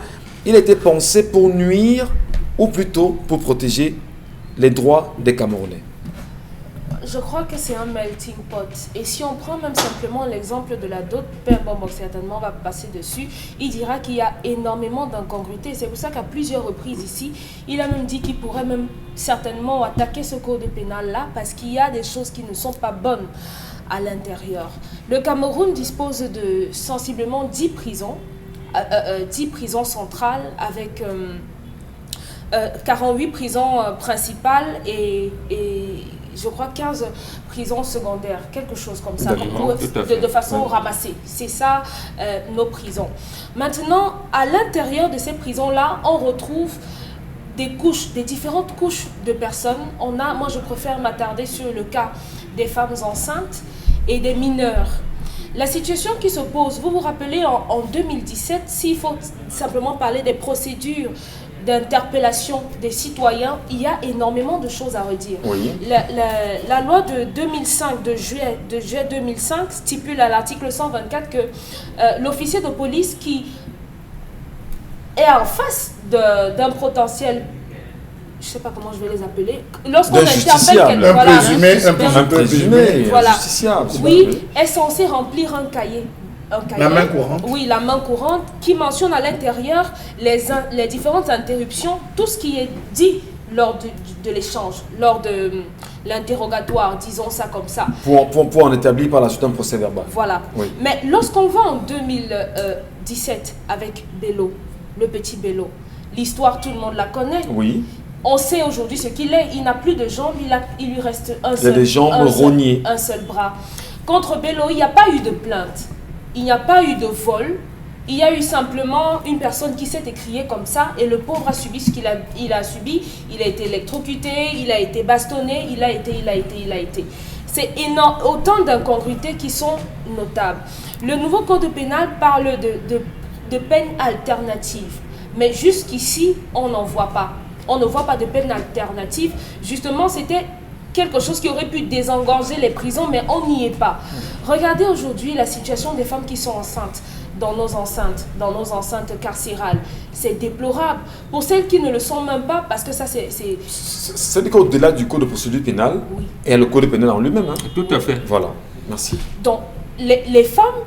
il a été pensé pour nuire ou plutôt pour protéger les droits des Camerounais? Je crois que c'est un melting pot. Et si on prend même simplement l'exemple de la dot, Père Bombok certainement va passer dessus, il dira qu'il y a énormément d'incongruités. C'est pour ça qu'à plusieurs reprises ici, il a même dit qu'il pourrait même certainement attaquer ce code pénal-là parce qu'il y a des choses qui ne sont pas bonnes à l'intérieur. Le Cameroun dispose de sensiblement 10 prisons, 10 prisons centrales avec 48 prisons principales et je crois 15 prisons secondaires, quelque chose comme ça, de façon ramassée. C'est ça nos prisons. Maintenant, à l'intérieur de ces prisons-là, on retrouve des couches, des différentes couches de personnes. Moi je préfère m'attarder sur le cas des femmes enceintes et des mineurs. La situation qui se pose, vous vous rappelez en 2017, s'il faut simplement parler des procédures d'interpellation des citoyens, il y a énormément de choses à redire. Oui. La loi de 2005, de juillet 2005, stipule à l'article 124 que l'officier de police qui est en face d'un potentiel, je ne sais pas comment je vais les appeler, lorsqu'on interpelle quelqu'un, un présumé, voilà, justiciable, oui, est censé remplir un cahier. La main courante. Oui, la main courante qui mentionne à l'intérieur les différentes interruptions, tout ce qui est dit lors de l'échange, lors de l'interrogatoire, disons ça comme ça. Pour en établir par la suite un procès verbal. Voilà. Oui. Mais lorsqu'on va en 2017 avec Bello, le petit Bello, l'histoire tout le monde la connaît. Oui. On sait aujourd'hui ce qu'il est. Il n'a plus de jambes, il lui reste un seul. Il a des jambes rognées. Un seul bras. Contre Bello, il n'y a pas eu de plainte. Il n'y a pas eu de vol, il y a eu simplement une personne qui s'est écriée comme ça et le pauvre a subi ce qu'il a subi. Il a été électrocuté, il a été bastonné, il a été. C'est énorme, autant d'incongruités qui sont notables. Le nouveau code pénal parle de peine alternative, mais jusqu'ici, on n'en voit pas. On ne voit pas de peine alternative. Justement, c'était quelque chose qui aurait pu désengorger les prisons, mais on n'y est pas. Regardez aujourd'hui la situation des femmes qui sont enceintes, dans nos enceintes carcérales. C'est déplorable. Pour celles qui ne le sont même pas, parce que ça c'est... C'est qu'au-delà du code de procédure pénale, oui. Et le code pénal en lui-même. Hein. Tout à fait. Voilà, merci. Donc, les femmes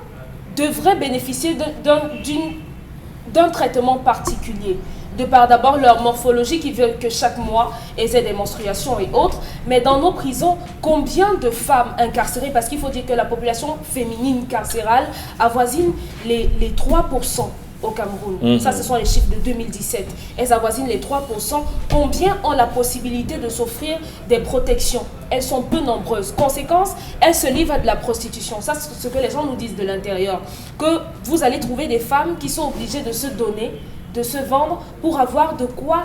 devraient bénéficier d'un traitement particulier. De par d'abord leur morphologie qui veut que chaque mois elles aient des menstruations et autres. Mais dans nos prisons, combien de femmes incarcérées, parce qu'il faut dire que la population féminine carcérale avoisine les 3% au Cameroun. Ça, ce sont les chiffres de 2017. Elles avoisinent les 3%. Combien ont la possibilité de s'offrir des protections? Elles sont peu nombreuses. Conséquence, elles se livrent à de la prostitution. Ça, c'est ce que les gens nous disent de l'intérieur. Que vous allez trouver des femmes qui sont obligées de se donner, de se vendre pour avoir de quoi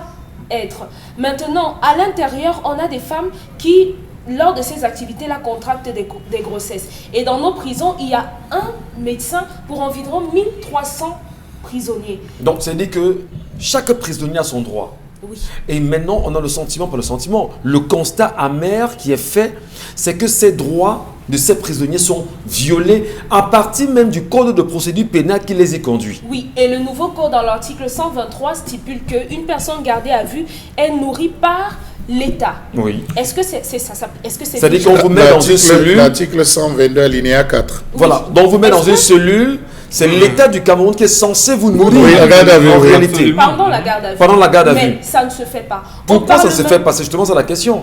être. Maintenant, à l'intérieur, on a des femmes qui, lors de ces activités-là, contractent des grossesses. Et dans nos prisons, il y a un médecin pour environ 1300 prisonniers. Donc, c'est-à-dire que chaque prisonnier a son droit. Oui. Et maintenant, on a le constat amer qui est fait, c'est que ces droits de ces prisonniers sont violés à partir même du code de procédure pénale qui les y conduit. Oui, et le nouveau code dans l'article 123 stipule qu'une personne gardée à vue est nourrie par l'État. Oui. Est-ce que c'est ça? Est-ce que c'est C'est-à-dire qu'on vous met dans une cellule. L'article 122 alinéa 4. Voilà, donc on vous met dans une cellule. C'est l'État du Cameroun qui est censé vous nourrir. Oui, la garde à vue, en oui. réalité. Absolument. Pendant la garde à vue. Pendant la garde à vue. Mais ça ne se fait pas. Pourquoi ça parle ne se même- fait pas? C'est justement ça la question.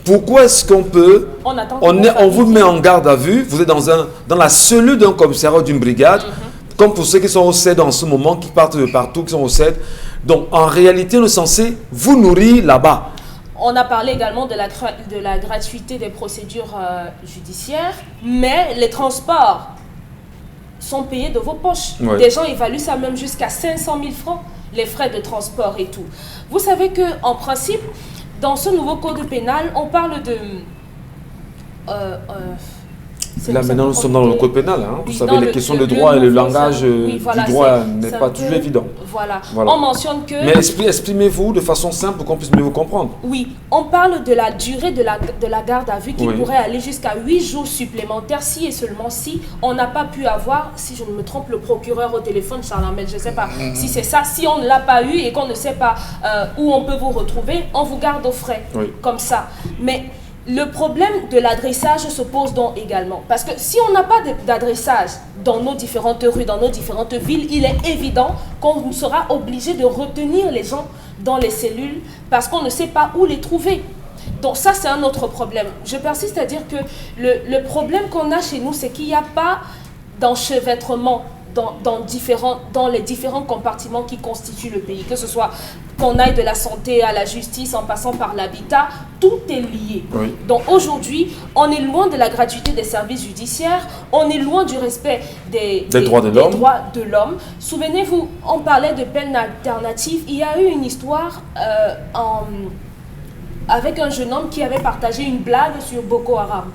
Pourquoi est-ce qu'on peut... On attend On vous met en garde à vue, vous êtes dans la cellule d'un commissariat ou d'une brigade, comme pour ceux qui sont au CED en ce moment, qui partent de partout, qui sont au CED. Donc en réalité, on est censé vous nourrir là-bas. On a parlé également de la gratuité des procédures judiciaires, mais les transports sont payés de vos poches. Ouais. Des gens évaluent ça même jusqu'à 500 000 francs, les frais de transport et tout. Vous savez qu'en principe, dans ce nouveau code pénal, on parle de... Là maintenant, nous sommes dans le code pénal. Hein. Vous Oui, savez, dans les le- questions le- de droit le et le nouveau, langage oui, voilà, du droit c'est n'est un pas peu- toujours évident. Voilà. Voilà. On mentionne que... Mais exprimez-vous de façon simple pour qu'on puisse mieux vous comprendre. Oui, on parle de la durée de la garde à vue qui Oui. pourrait aller jusqu'à 8 jours supplémentaires si et seulement si on n'a pas pu avoir, si je ne me trompe, le procureur au téléphone, Charles Ahmed, je ne sais pas si c'est ça. Si on ne l'a pas eu et qu'on ne sait pas où on peut vous retrouver, on vous garde aux frais, Oui. comme ça. Mais le problème de l'adressage se pose donc également. Parce que si on n'a pas d'adressage dans nos différentes rues, dans nos différentes villes, il est évident qu'on sera obligé de retenir les gens dans les cellules parce qu'on ne sait pas où les trouver. Donc ça, c'est un autre problème. Je persiste à dire que le problème qu'on a chez nous, c'est qu'il n'y a pas d'enchevêtrement dans les différents compartiments qui constituent le pays, que ce soit qu'on aille de la santé à la justice en passant par l'habitat, tout est lié. Oui. Donc aujourd'hui, on est loin de la gratuité des services judiciaires, on est loin du respect des droits de l'homme. droits de l'homme. Souvenez-vous, on parlait de peine alternative, il y a eu une histoire avec un jeune homme qui avait partagé une blague sur Boko Haram.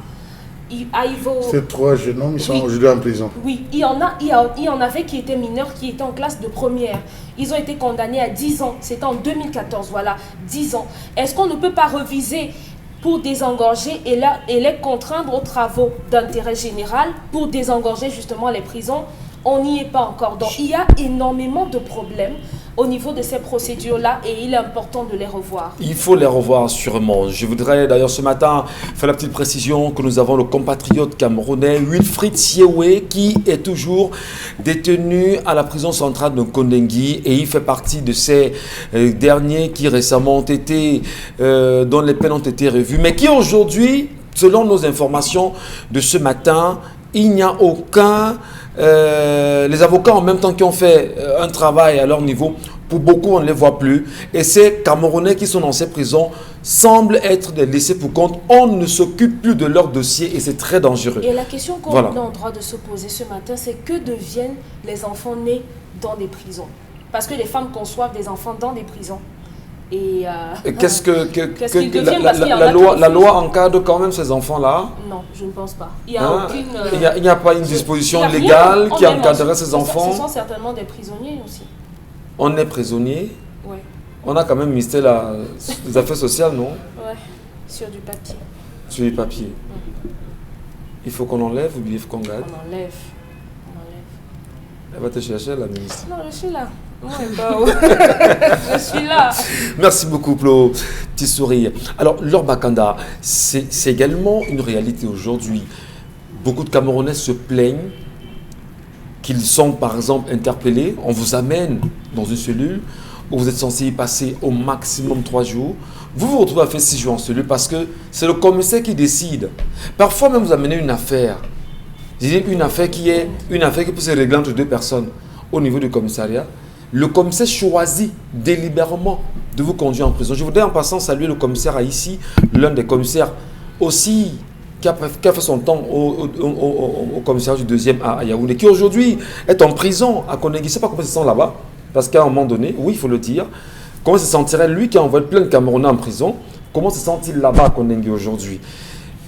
Ces 3 jeunes hommes, ils sont Oui. aujourd'hui en prison. Oui, il y en avait qui étaient mineurs, qui étaient en classe de première. Ils ont été condamnés à 10 ans. C'était en 2014, voilà, 10 ans. Est-ce qu'on ne peut pas reviser pour désengorger et les contraindre aux travaux d'intérêt général pour désengorger justement les prisons? On n'y est pas encore. Donc il y a énormément de problèmes au niveau de ces procédures-là et il est important de les revoir. Il faut les revoir sûrement. Je voudrais d'ailleurs ce matin faire la petite précision que nous avons le compatriote camerounais Wilfried Siewe qui est toujours détenu à la prison centrale de Kondengui et il fait partie de ces derniers qui récemment ont été, dont les peines ont été revues, mais qui aujourd'hui, selon nos informations de ce matin, il n'y a aucun... les avocats en même temps qui ont fait un travail à leur niveau, pour beaucoup on ne les voit plus et ces Camerounais qui sont dans ces prisons semblent être des laissés pour compte. On ne s'occupe plus de leur dossier et c'est très dangereux. Et la question qu'on Voilà. est en droit de se poser ce matin, c'est que deviennent les enfants nés dans des prisons? Parce que les femmes conçoivent des enfants dans des prisons. Et Qu'est-ce que qu'ils deviennent parce qu'il y en la a loi, qui la refusent. loi encadre quand même ces enfants-là? non, je ne pense pas. Il n'y a Hein? aucune... Il n'y a pas une il y disposition a rien. légale On qui est encadrerait mentionné. ces Ce sont enfants? certainement des prisonniers aussi. On est prisonnier. Ouais, On a quand même ministère des Affaires sociales, non? ouais, sur du papier. Sur les papiers. Il faut qu'on enlève ou bien il faut qu'on garde? On enlève. On enlève. Elle va te chercher, la ministre. Non, je suis là. Ouais, bah, ouais. Je suis là. Merci beaucoup, Plo. Petit sourire. Alors, Laure Bakanda, c'est également une réalité aujourd'hui. Beaucoup de Camerounais se plaignent qu'ils sont, par exemple, interpellés. On vous amène dans une cellule où vous êtes censé y passer au maximum 3 jours. Vous vous retrouvez à faire 6 jours en cellule parce que c'est le commissaire qui décide. Parfois, même vous amenez une affaire. Je dis une affaire qui peut se régler entre 2 personnes au niveau du commissariat. Le commissaire choisit délibérément de vous conduire en prison. Je voudrais en passant saluer le commissaire Haïssi, l'un des commissaires aussi qui a fait son temps au commissariat du 2e à Yaoundé, qui aujourd'hui est en prison à Kondengui. Je ne sais pas comment il se sent là-bas, parce qu'à un moment donné, oui, il faut le dire, comment se sentirait lui qui a envoyé plein de Camerounais en prison, comment se sent-il là-bas à Kondengui aujourd'hui?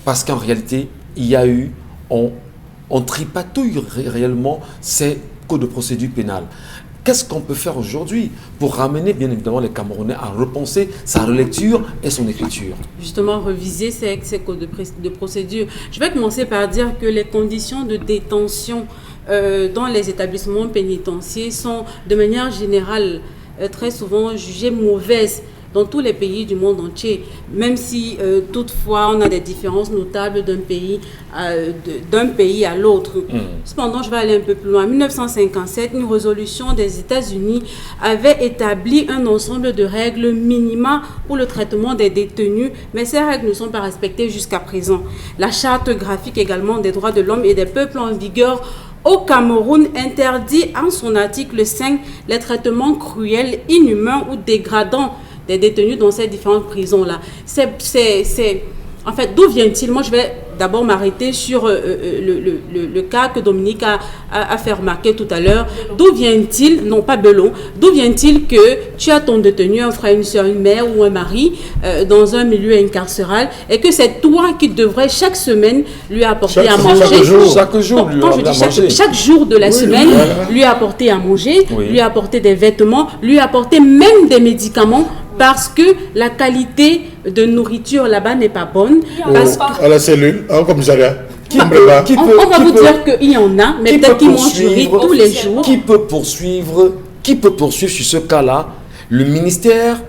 Parce qu'en réalité, il y a eu, on tripatouille réellement ces codes de procédure pénale. Qu'est-ce qu'on peut faire aujourd'hui pour ramener bien évidemment les Camerounais à repenser sa relecture et son écriture? Justement, reviser ces codes de procédure. Je vais commencer par dire que les conditions de détention dans les établissements pénitentiaires sont de manière générale très souvent jugées mauvaises dans tous les pays du monde entier, même si toutefois on a des différences notables d'un pays à l'autre. Cependant, je vais aller un peu plus loin. En 1957, une résolution des États-Unis avait établi un ensemble de règles minima pour le traitement des détenus, mais ces règles ne sont pas respectées jusqu'à présent. La charte graphique également des droits de l'homme et des peuples en vigueur au Cameroun interdit en son article 5 les traitements cruels, inhumains ou dégradants des détenus dans ces différentes prisons-là. En fait, d'où vient-il? Moi, je vais d'abord m'arrêter sur le cas que Dominique a fait remarquer tout à l'heure. D'où vient-il, non pas Belon, d'où vient-il que tu as ton détenu, un frère, une soeur, une mère ou un mari dans un milieu incarcéral et que c'est toi qui devrais chaque semaine lui apporter à manger. Chaque jour, chaque jour de la semaine, lui apporter à manger, lui apporter des vêtements, lui apporter même des médicaments, parce que la qualité de nourriture là-bas n'est pas bonne. À la cellule, au commissariat. On va vous dire qu'il y en a, mais peut-être qu'ils mangent du riz tous les jours. Qui peut poursuivre sur ce cas-là le ministère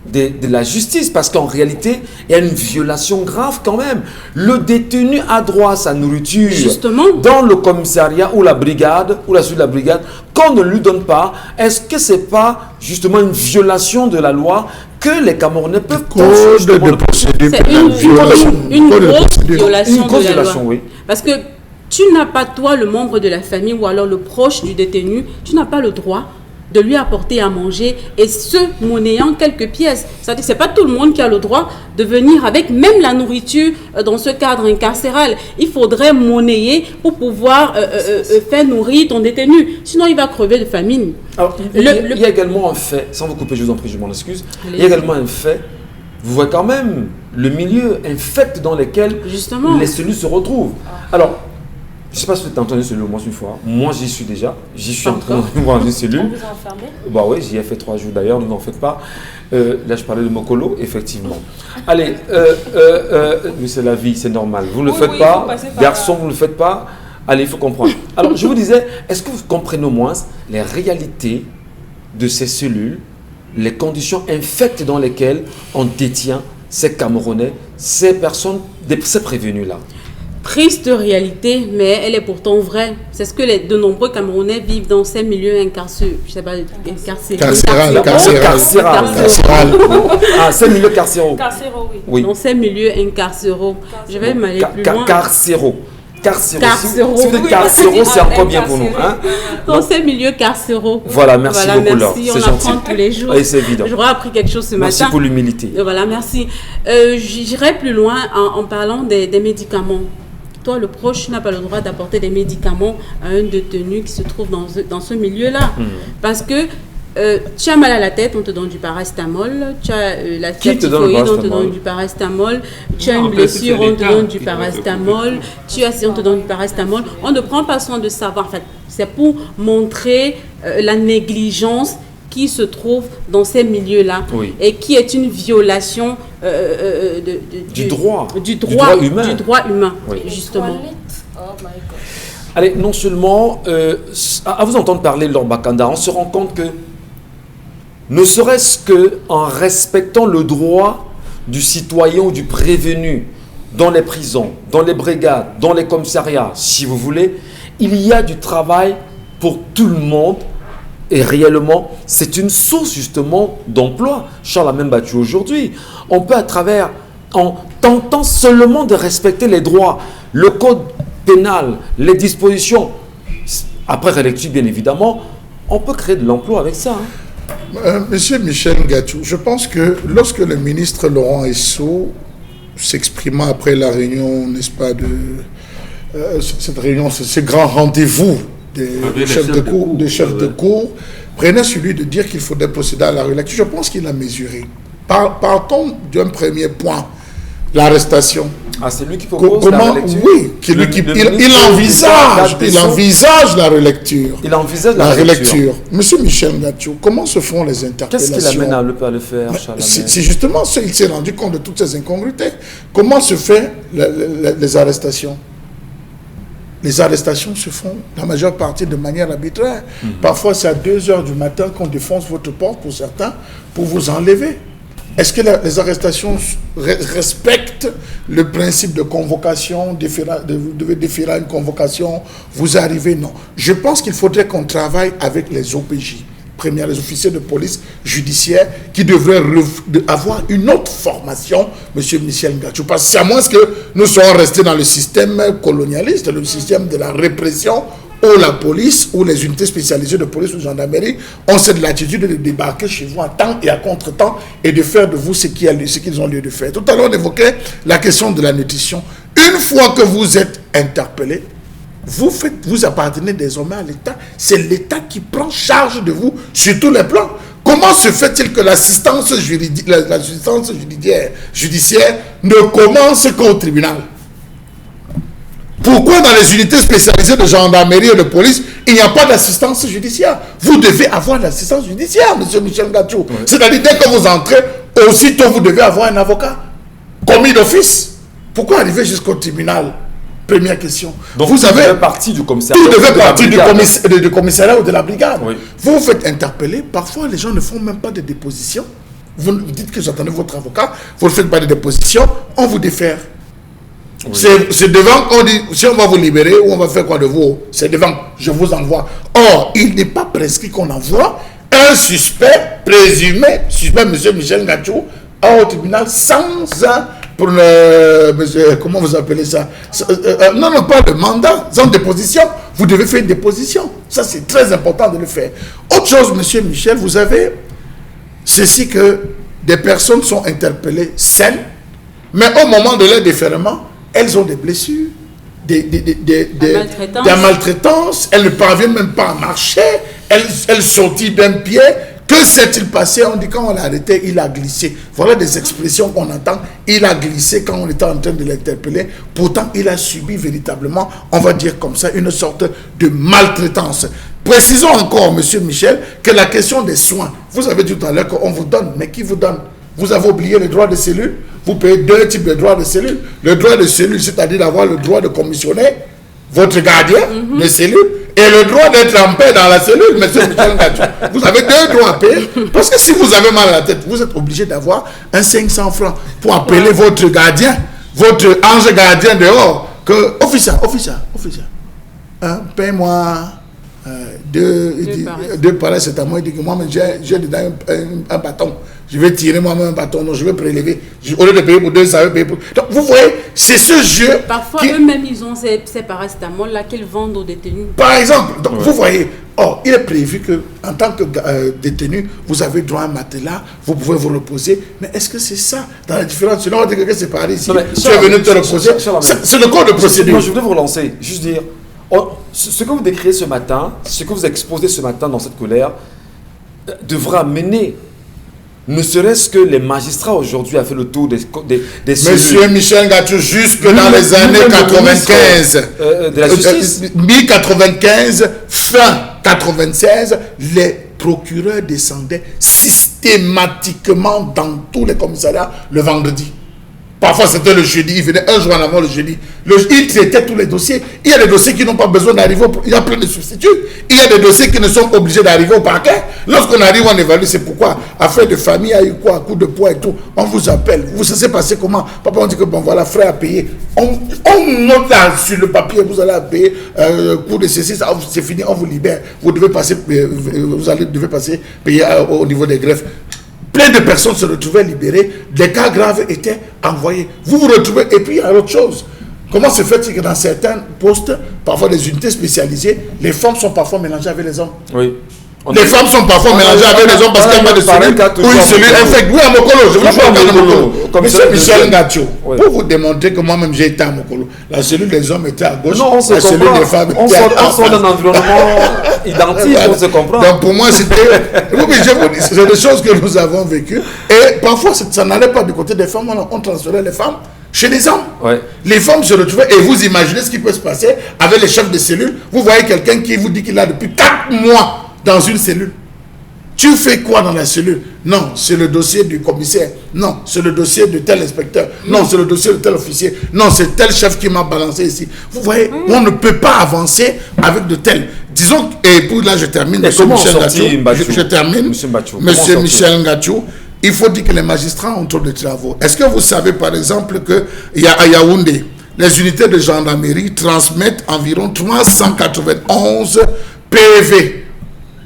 de la justice, parce qu'en réalité, il y a une violation grave quand même. Le détenu a droit à sa nourriture. Justement. Dans le commissariat ou la brigade, ou la suite de la brigade, qu'on ne lui donne pas, est-ce que ce n'est pas justement une violation de la loi que les Camerounais peuvent C'est une grosse violation de la loi. Oui. Parce que tu n'as pas, toi, le membre de la famille ou alors le proche du détenu, tu n'as pas le droit de lui apporter à manger, et ce, monnayant quelques pièces. C'est-à-dire que ce n'est pas tout le monde qui a le droit de venir avec même la nourriture dans ce cadre incarcéral. Il faudrait monnayer pour pouvoir faire nourrir ton détenu. Sinon, il va crever de famine. Alors, il y a également un fait, sans vous couper, je vous en prie, je m'en excuse. Il y a également un fait, vous voyez quand même le milieu infect dans lequel les cellules se retrouvent. Alors, je ne sais pas si vous avez entendu celui moi une fois. Moi, j'y suis déjà. J'y suis en train de voir une cellule. On vous a enfermé? Bah oui, j'y ai fait 3 jours d'ailleurs, ne vous en faites pas. Là, je parlais de Mokolo, effectivement. Allez, mais c'est la vie, c'est normal. Vous ne le faites pas. Garçon, vous ne le faites pas. Allez, il faut comprendre. Alors, je vous disais, est-ce que vous comprenez au moins les réalités de ces cellules, les conditions infectes dans lesquelles on détient ces Camerounais, ces personnes, ces prévenus-là? Triste réalité, mais elle est pourtant vraie. C'est ce que de nombreux Camerounais vivent dans ces milieux incarcéraux. Je sais pas, carcéral. Ah, ces milieux carcéraux. Carcéraux, oui. Dans ces milieux incarcéraux. Je vais m'aller plus loin. Carcéraux. Carcéraux. Si vous dites carcéraux, c'est encore bien pour nous. Hein? Dans ces milieux carcéraux. Voilà, merci beaucoup, Laure. C'est gentil. On apprend tous les jours. Oui, c'est évident. J'aurais appris quelque chose ce matin. Merci pour l'humilité. Voilà, merci. J'irai plus loin en parlant des médicaments. Toi, le proche n'a pas le droit d'apporter des médicaments à un détenu qui se trouve dans ce milieu-là. Parce que tu as mal à la tête, on te donne du paracétamol. Tu as la typhoïde, on te donne du paracétamol. Tu as une blessure, on te donne du paracétamol. On te donne du paracétamol. On ne prend pas soin de savoir. En fait, c'est pour montrer la négligence qui se trouve dans ces milieux-là et qui est une violation du droit humain, justement. Oh my God. Allez, non seulement, à vous entendre parler de Laure Bakanda, on se rend compte que, ne serait-ce qu'en respectant le droit du citoyen ou du prévenu dans les prisons, dans les brigades, dans les commissariats, si vous voulez, il y a du travail pour tout le monde. Et réellement, c'est une source justement d'emploi. Charles a même battu aujourd'hui. On peut en tentant seulement de respecter les droits, le code pénal, les dispositions, après relecture bien évidemment, on peut créer de l'emploi avec ça. Monsieur Michel Ngachou, je pense que lorsque le ministre Laurent Esso s'exprimant après la réunion, n'est-ce pas, cette réunion, ce grand rendez-vous des chefs de cour, prenait celui de dire qu'il faudrait procéder à la relecture. Je pense qu'il a mesuré. Partons d'un premier point, l'arrestation. Ah, c'est lui qui propose la relecture? Oui, il envisage la relecture. Il envisage la relecture. Monsieur Michel Ngachou, comment se font les interpellations? Qu'est-ce qui l'amène à le faire, Charles? C'est justement ça, il s'est rendu compte de toutes ces incongruités. Comment se font les arrestations? Les arrestations se font, la majeure partie, de manière arbitraire. Parfois, c'est à 2 h du matin qu'on défonce votre porte, pour certains, pour vous enlever. Est-ce que les arrestations respectent le principe de convocation, vous devez déférer à une convocation, vous arrivez? Non. Je pense qu'il faudrait qu'on travaille avec les OPJ, les officiers de police judiciaire, qui devraient avoir une autre formation, M. Michel Ngatsou. Parce que c'est à moins que nous soyons restés dans le système colonialiste, le système de la répression, où la police, ou les unités spécialisées de police ou de gendarmerie ont cette latitude de débarquer chez vous à temps et à contre-temps et de faire de vous ce qu'ils ont lieu de faire. Tout à l'heure, on évoquait la question de la nutrition. Une fois que vous êtes interpellé, vous appartenez désormais à l'État. C'est l'État qui prend charge de vous sur tous les plans. Comment se fait-il que l'assistance judiciaire ne commence qu'au tribunal? Pourquoi dans les unités spécialisées de gendarmerie et de police, il n'y a pas d'assistance judiciaire? Vous devez avoir l'assistance judiciaire, M. Michel Ngatsou. Oui. C'est-à-dire, dès que vous entrez, aussitôt vous devez avoir un avocat commis d'office. Pourquoi arriver jusqu'au tribunal? Première question. Donc vous avez partie du commissariat. Tout devait partir du commissariat ou de la brigade. Oui. Vous vous faites interpeller. Parfois, les gens ne font même pas de déposition. Vous dites que j'attendais votre avocat. Vous ne faites pas de déposition. On vous défère. Oui. C'est devant qu'on dit, si on va vous libérer ou on va faire quoi de vous, c'est devant, je vous envoie. Or, il n'est pas prescrit qu'on envoie un suspect, présumé, M. Michel Ngatsou, au tribunal sans pour comment vous appelez ça, non, pas de mandat, sans déposition. Vous devez faire une déposition. Ça, c'est très important de le faire. Autre chose, M. Michel, vous avez ceci que des personnes sont interpellées saines, mais au moment de leur déferlement, elles ont des blessures, des maltraitances, elles ne parviennent même pas à marcher, elles sautillent d'un pied. Que s'est-il passé? On dit quand on l'a arrêté, il a glissé. Voilà des expressions qu'on entend. Il a glissé quand on était en train de l'interpeller. Pourtant, il a subi véritablement, on va dire comme ça, une sorte de maltraitance. Précisons encore, M. Michel, que la question des soins, vous avez dit tout à l'heure qu'on vous donne, mais qui vous donne? Vous avez oublié le droit de cellule. Vous payez deux types de droits de cellule. Le droit de cellule, c'est-à-dire d'avoir le droit de commissionner votre gardien de cellule et le droit d'être en paix dans la cellule, M. Michel Ngatsou. Vous avez deux droits à payer. Parce que si vous avez mal à la tête, vous êtes obligé d'avoir un 500 francs pour appeler votre gardien, votre ange gardien dehors. Que, officier, paye-moi deux paracétamol. Il dit que moi, j'ai dedans un bâton. Je vais tirer moi-même un bâton, non, je vais prélever. Au lieu de payer pour deux, ça va payer pour... Donc, vous voyez, c'est ce jeu... Parfois, eux-mêmes, ils ont ces paracétamol-là qu'ils vendent aux détenus. Par exemple, donc, vous voyez, il est prévu qu'en tant que détenu, vous avez droit à un matelas, vous pouvez vous reposer. Mais est-ce que c'est ça dans la différence? Sinon, on dit que c'est pareil ici. Tu es venu te reposer. C'est le code de procédure. Non, je voulais vous relancer. Juste dire, ce que vous décrivez ce matin, ce que vous exposez ce matin dans cette colère, devra mener... Ne serait-ce que les magistrats aujourd'hui a fait le tour des Monsieur Michel Ngatsou, jusque dans les années 95, de la justice. Mi-95, fin 96, les procureurs descendaient systématiquement dans tous les commissariats le vendredi. Parfois, c'était le jeudi, il venait un jour en avant le jeudi. Il traitait tous les dossiers. Il y a des dossiers qui n'ont pas besoin d'arriver, il y a plein de substituts. Il y a des dossiers qui ne sont pas obligés d'arriver au parquet. Lorsqu'on arrive, on évalue, c'est pourquoi. Affaire de famille, il y a eu quoi, coup de poids et tout. On vous appelle. Vous savez passer comment? Papa, on dit que bon, voilà, frère a payé. On note là sur le papier, vous allez payer, coup de ceci, c'est fini, on vous libère. Vous devez passer, devez passer, payer au niveau des greffes. Plein de personnes se retrouvaient libérées, des cas graves étaient envoyés. Vous vous retrouvez, et puis il y a autre chose. Comment se fait-il que dans certains postes, parfois des unités spécialisées, les femmes sont parfois mélangées avec les hommes? Oui. Les femmes sont parfois mélangées avec les hommes parce qu'il n'y a pas de cellule ou une cellule infecte. Oui, à Mokolo, je vous parle de Mokolo. Monsieur Michel Ngatsou, pour vous démontrer que moi-même j'ai été à Mokolo, la cellule des hommes était à gauche, la cellule des femmes était à droite. On sort d'un environnement identique, on se comprend. Donc pour moi, c'était... Oui, mais je vous dis, c'est des choses que nous avons vécues. Et parfois, ça n'allait pas du côté des femmes, on transférait les femmes chez les hommes. Ouais. Les femmes se retrouvaient, et vous imaginez ce qui peut se passer avec les chefs de cellule. Vous voyez quelqu'un qui vous dit qu'il a depuis 4 mois dans une cellule. Tu fais quoi dans la cellule? Non, c'est le dossier du commissaire. Non, c'est le dossier de tel inspecteur. Non, c'est le dossier de tel officier. Non, c'est tel chef qui m'a balancé ici. Vous voyez, on ne peut pas avancer avec de tels. Disons, et pour là je termine, Monsieur Michel Ngatsou. Je termine, Monsieur Michel Ngatsou. il faut dire que les magistrats ont trop de travaux. Est-ce que vous savez par exemple qu'il y a à Yaoundé, les unités de gendarmerie transmettent environ 391 PV,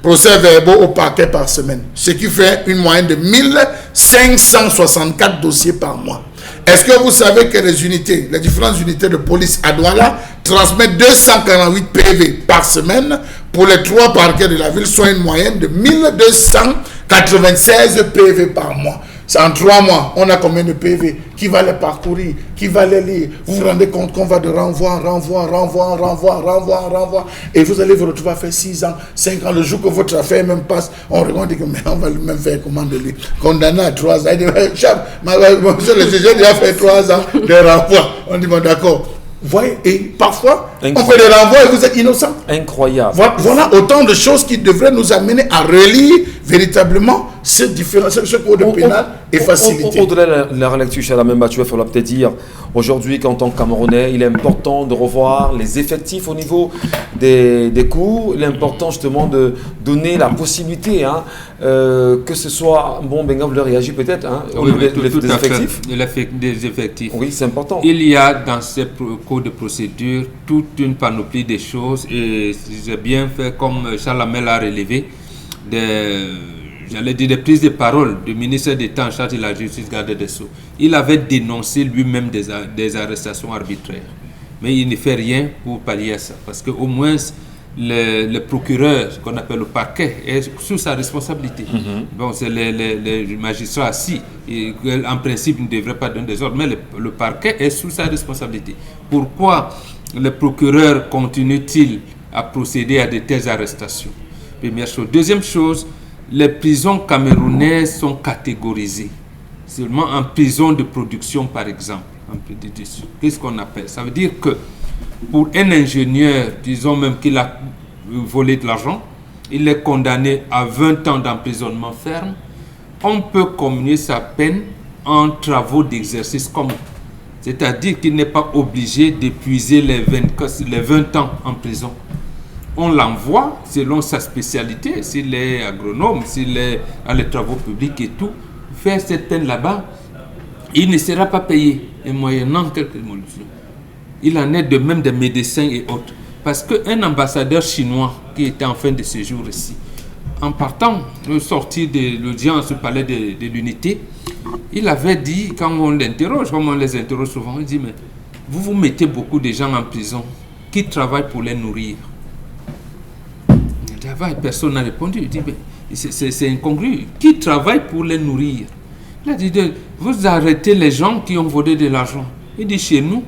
procès-verbaux au parquet par semaine, ce qui fait une moyenne de 1564 dossiers par mois. Est-ce que vous savez que les différentes unités de police à Douala transmettent 248 PV par semaine pour les 3 parquets de la ville, soit une moyenne de 1296 PV par mois. C'est en 3 mois, on a combien de PV? Qui va les parcourir? Qui va les lire? Vous vous rendez compte qu'on va de renvoi. Et vous allez vous retrouver à faire 6 ans, 5 ans. Le jour que votre affaire même passe, on regarde et dit que mais on va même faire comment de lui. Condamné à 3 ans. Il dit, monsieur le juge, il a fait 3 ans de renvoi. On dit, bon d'accord. Vous voyez, et parfois, on fait des renvois et vous êtes innocent. Incroyable. Voilà autant de choses qui devraient nous amener à relire véritablement ce code pénal et faciliter. Au-delà de la relecture, Chalamène Batou, il faudra peut-être dire, aujourd'hui, qu'en tant que Camerounais, il est important de revoir les effectifs au niveau des cours. Il est important justement de donner la possibilité, que ce soit, bon, Benga, vous leur réagissez peut-être, oui, des effectifs. Des effectifs. Oui, c'est important. Il y a dans ces cours de procédure toute une panoplie de choses et j'ai bien fait, comme Chalamène l'a relevé, j'allais dire des prises de parole du ministre d'État en charge de la justice, garde des Sceaux. Il avait dénoncé lui-même des arrestations arbitraires. Mais il ne fait rien pour pallier à ça. Parce qu'au moins, le procureur, ce qu'on appelle le parquet, est sous sa responsabilité. Bon, c'est les magistrats assis. Et, en principe, ne devraient pas donner des ordres, mais le parquet est sous sa responsabilité. Pourquoi le procureur continue-t-il à procéder à de telles arrestations? Première chose. Deuxième chose, les prisons camerounaises sont catégorisées. Seulement en prison de production, par exemple. Qu'est-ce qu'on appelle? Ça veut dire que pour un ingénieur, disons même qu'il a volé de l'argent, il est condamné à 20 ans d'emprisonnement ferme. On peut commuer sa peine en travaux d'exercice commun. C'est-à-dire qu'il n'est pas obligé d'épuiser les 20 ans en prison. On l'envoie selon sa spécialité, s'il est agronome, s'il est dans les travaux publics et tout, faire cette peine là-bas, il ne sera pas payé, et moyennant quelques émolutions. Il en est de même des médecins et autres. Parce qu'un ambassadeur chinois qui était en fin de séjour ici, en partant, sorti de l'audience au palais de l'unité, il avait dit, quand on l'interroge, comme on les interroge souvent, il dit, mais vous mettez beaucoup de gens en prison qui travaillent pour les nourrir. Personne n'a répondu. Il dit, c'est incongru. Qui travaille pour les nourrir? Il a dit, vous arrêtez les gens qui ont volé de l'argent. Il dit, chez nous,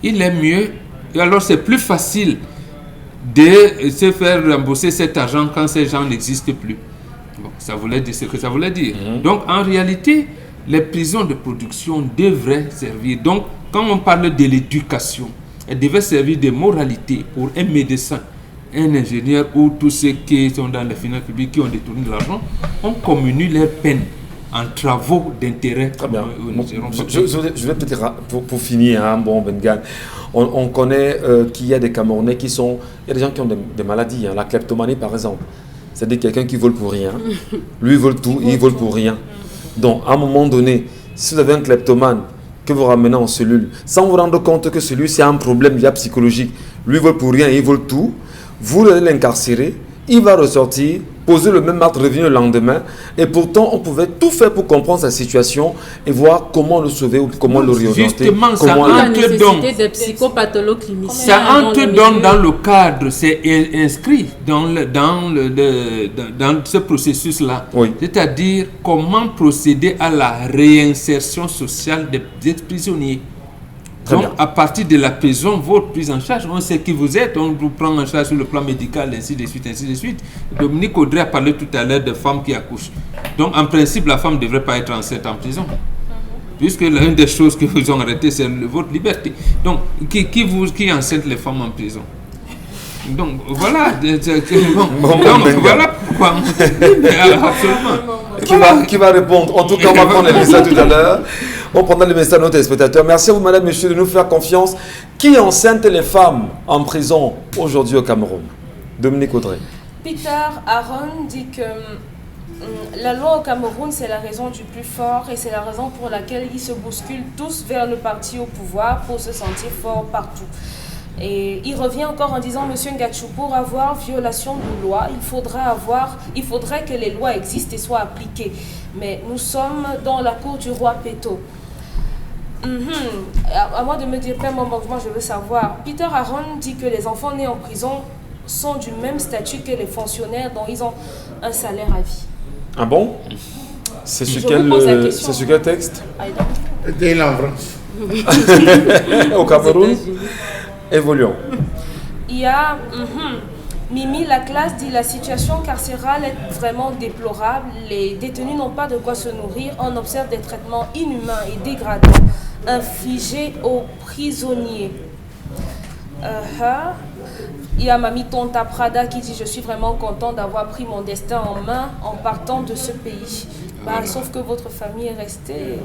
il est mieux. Et alors, c'est plus facile de se faire rembourser cet argent quand ces gens n'existent plus. Bon, ça voulait dire ce que ça voulait dire. Donc, en réalité, les prisons de production devraient servir. Donc, quand on parle de l'éducation, elles devaient servir de moralité pour un médecin, un ingénieur ou tous ceux qui sont dans les finances publiques qui ont détourné de l'argent. On communue leurs peines en travaux d'intérêt. Très bien. Je vais peut-être, pour finir, Bengan, on connaît qu'il y a des Camerounais qui sont... Il y a des gens qui ont des maladies, la kleptomanie par exemple. C'est-à-dire quelqu'un qui vole pour rien. Lui, il vole tout, il vole pour rien. Donc, à un moment donné, si vous avez un kleptomane que vous ramenez en cellule, sans vous rendre compte que celui-ci a un problème psychologique, lui, il vole pour rien, il vole tout, vous allez l'incarcérer, il va ressortir, poser le même acte, revenir le lendemain. Et pourtant, on pouvait tout faire pour comprendre sa situation et voir comment le sauver ou comment le réorienter. Justement, ça entre donc des psychopathologues cliniciens. Ça entre donc dans le cadre, c'est inscrit dans ce processus-là. Oui. C'est-à-dire comment procéder à la réinsertion sociale des prisonniers. Très Donc, bien. à partir de la prison, votre prise en charge, on sait qui vous êtes, on vous prend en charge sur le plan médical, ainsi de suite, ainsi de suite. Dominique Audrey a parlé tout à l'heure de femmes qui accouchent. Donc, en principe, la femme ne devrait pas être enceinte en prison. Puisque l'une des choses que vous ont arrêté, c'est votre liberté. Donc, qui enceinte les femmes en prison? Donc, voilà. Voilà pourquoi. Absolument. Qui va répondre? En tout cas, on va prendre les messages tout à l'heure. On prendra les messages de nos téléspectateurs. Merci à vous, madame, monsieur, de nous faire confiance. Qui enceinte les femmes en prison aujourd'hui au Cameroun? Dominique Audrey. Peter Aaron dit que La loi au Cameroun, c'est la raison du plus fort et c'est la raison pour laquelle ils se bousculent tous vers le parti au pouvoir pour se sentir fort partout. Et il revient encore en disant, Monsieur Ngachou, pour avoir violation de loi, il faudrait que les lois existent et soient appliquées. Mais nous sommes dans la cour du roi Péto. À moi de me dire, Père Momogement, je veux savoir. Peter Aaron dit que les enfants nés en prison sont du même statut que les fonctionnaires dont ils ont un salaire à vie. Ah bon? C'est sur quel texte? Dès l'enfance. Au Cameroun? Évoluons. Il y a Mimi Laclasse dit la situation carcérale est vraiment déplorable. Les détenus n'ont pas de quoi se nourrir. On observe des traitements inhumains et dégradants infligés aux prisonniers. Il y a Mami Tonta Prada qui dit je suis vraiment content d'avoir pris mon destin en main en partant de ce pays. Sauf que votre famille est restée.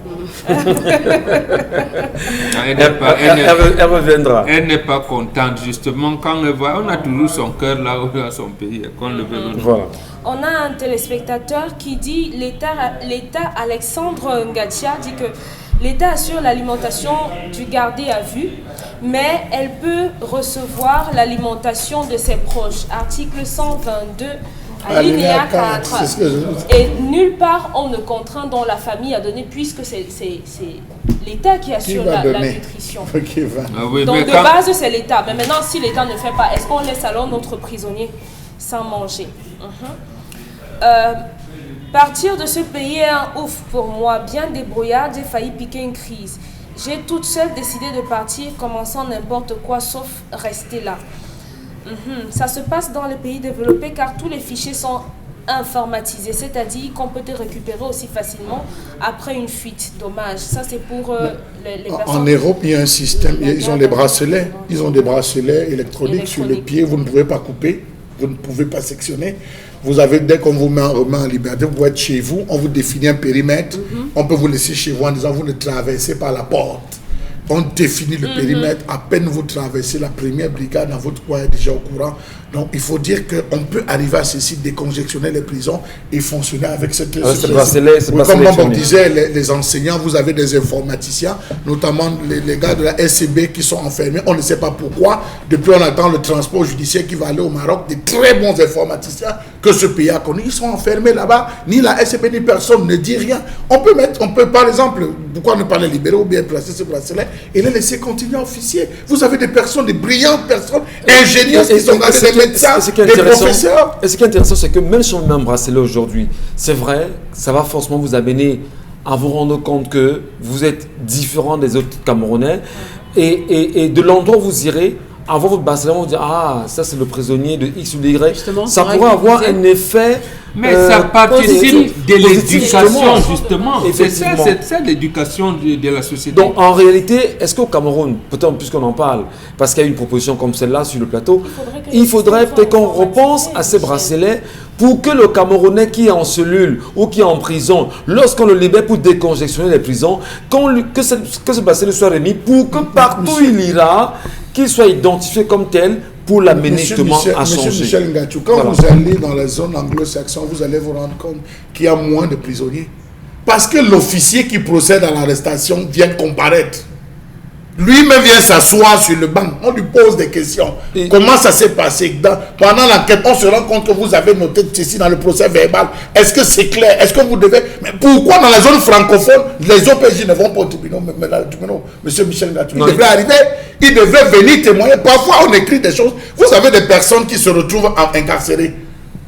Elle reviendra. Elle n'est pas contente, justement, quand elle voit, on a toujours son cœur là où dans son pays. Quand le voilà. On a un téléspectateur qui dit l'État Alexandre Ngatia dit que l'État assure l'alimentation du gardé à vue, mais elle peut recevoir l'alimentation de ses proches. Article 122. Alinéa 4. Et nulle part on ne contraint dans la famille à donner puisque c'est l'État qui assure la nutrition. Donc de base c'est l'État. Mais maintenant si l'État ne fait pas, est-ce qu'on laisse alors notre prisonnier sans manger? Partir de ce pays est un ouf pour moi. Bien débrouillard, j'ai failli piquer une crise. J'ai toute seule décidé de partir, commençant n'importe quoi sauf rester là. Ça se passe dans les pays développés car tous les fichiers sont informatisés, c'est-à-dire qu'on peut te récupérer aussi facilement après une fuite. Dommage. Ça c'est pour les personnes. En Europe, il y a un système, ils ont des bracelets, électroniques sur les pieds, vous ne pouvez pas couper, vous ne pouvez pas sectionner. Vous avez, dès qu'on vous met en liberté, vous pouvez être chez vous, on vous définit un périmètre, on peut vous laisser chez vous en disant vous ne traversez pas la porte. On définit le périmètre, à peine vous traversez la première brigade dans votre coin est déjà au courant. Donc il faut dire qu'on peut arriver à ceci, décongestionner les prisons et fonctionner avec cette bracelet. Comme on disait, les enseignants, vous avez des informaticiens, notamment les gars de la SCB qui sont enfermés. On ne sait pas pourquoi. Depuis on attend le transport judiciaire qui va aller au Maroc, des très bons informaticiens que ce pays a connus. Ils sont enfermés là-bas. Ni la SCB ni personne ne dit rien. On peut par exemple, pourquoi ne pas les libérer ou bien placer ce bracelet et les laisser continuer officier. Vous avez des personnes, des brillantes personnes, ingénieuses qui sont dans les médecins, des professeurs. Et ce qui est intéressant, c'est que même si on met un bracelet aujourd'hui, c'est vrai, ça va forcément vous amener à vous rendre compte que vous êtes différent des autres Camerounais et de l'endroit où vous irez, avoir votre bracelet, on va dire ah, ça c'est le prisonnier de X ou de Y. Justement, ça pourrait avoir un effet. Mais ça participe de l'éducation, justement. C'est ça l'éducation de la société. Donc en réalité, est-ce qu'au Cameroun, peut-être puisqu'on en parle, parce qu'il y a une proposition comme celle-là sur le plateau, il faudrait peut-être qu'on repense à ces bracelets pour que le Camerounais qui est en cellule ou qui est en prison, lorsqu'on le libère pour décongestionner les prisons, que ce bracelet soit remis pour que partout il ira, qu'il soit identifié comme tel pour l'amener justement à changer. Monsieur Michel Ngachou, quand vous allez dans la zone anglo-saxonne, vous allez vous rendre compte qu'il y a moins de prisonniers. Parce que l'officier qui procède à l'arrestation vient comparaître. Lui-même vient s'asseoir sur le banc. On lui pose des questions. Comment ça s'est passé? Pendant l'enquête, on se rend compte que vous avez noté ceci dans le procès verbal. Est-ce que c'est clair? Est-ce que vous devez... Mais pourquoi dans la zone francophone, les OPJ ne vont pas au tribunal? Monsieur Michel Ngachou, il devrait arriver. Il devrait venir témoigner. Parfois, on écrit des choses. Vous avez des personnes qui se retrouvent incarcérées.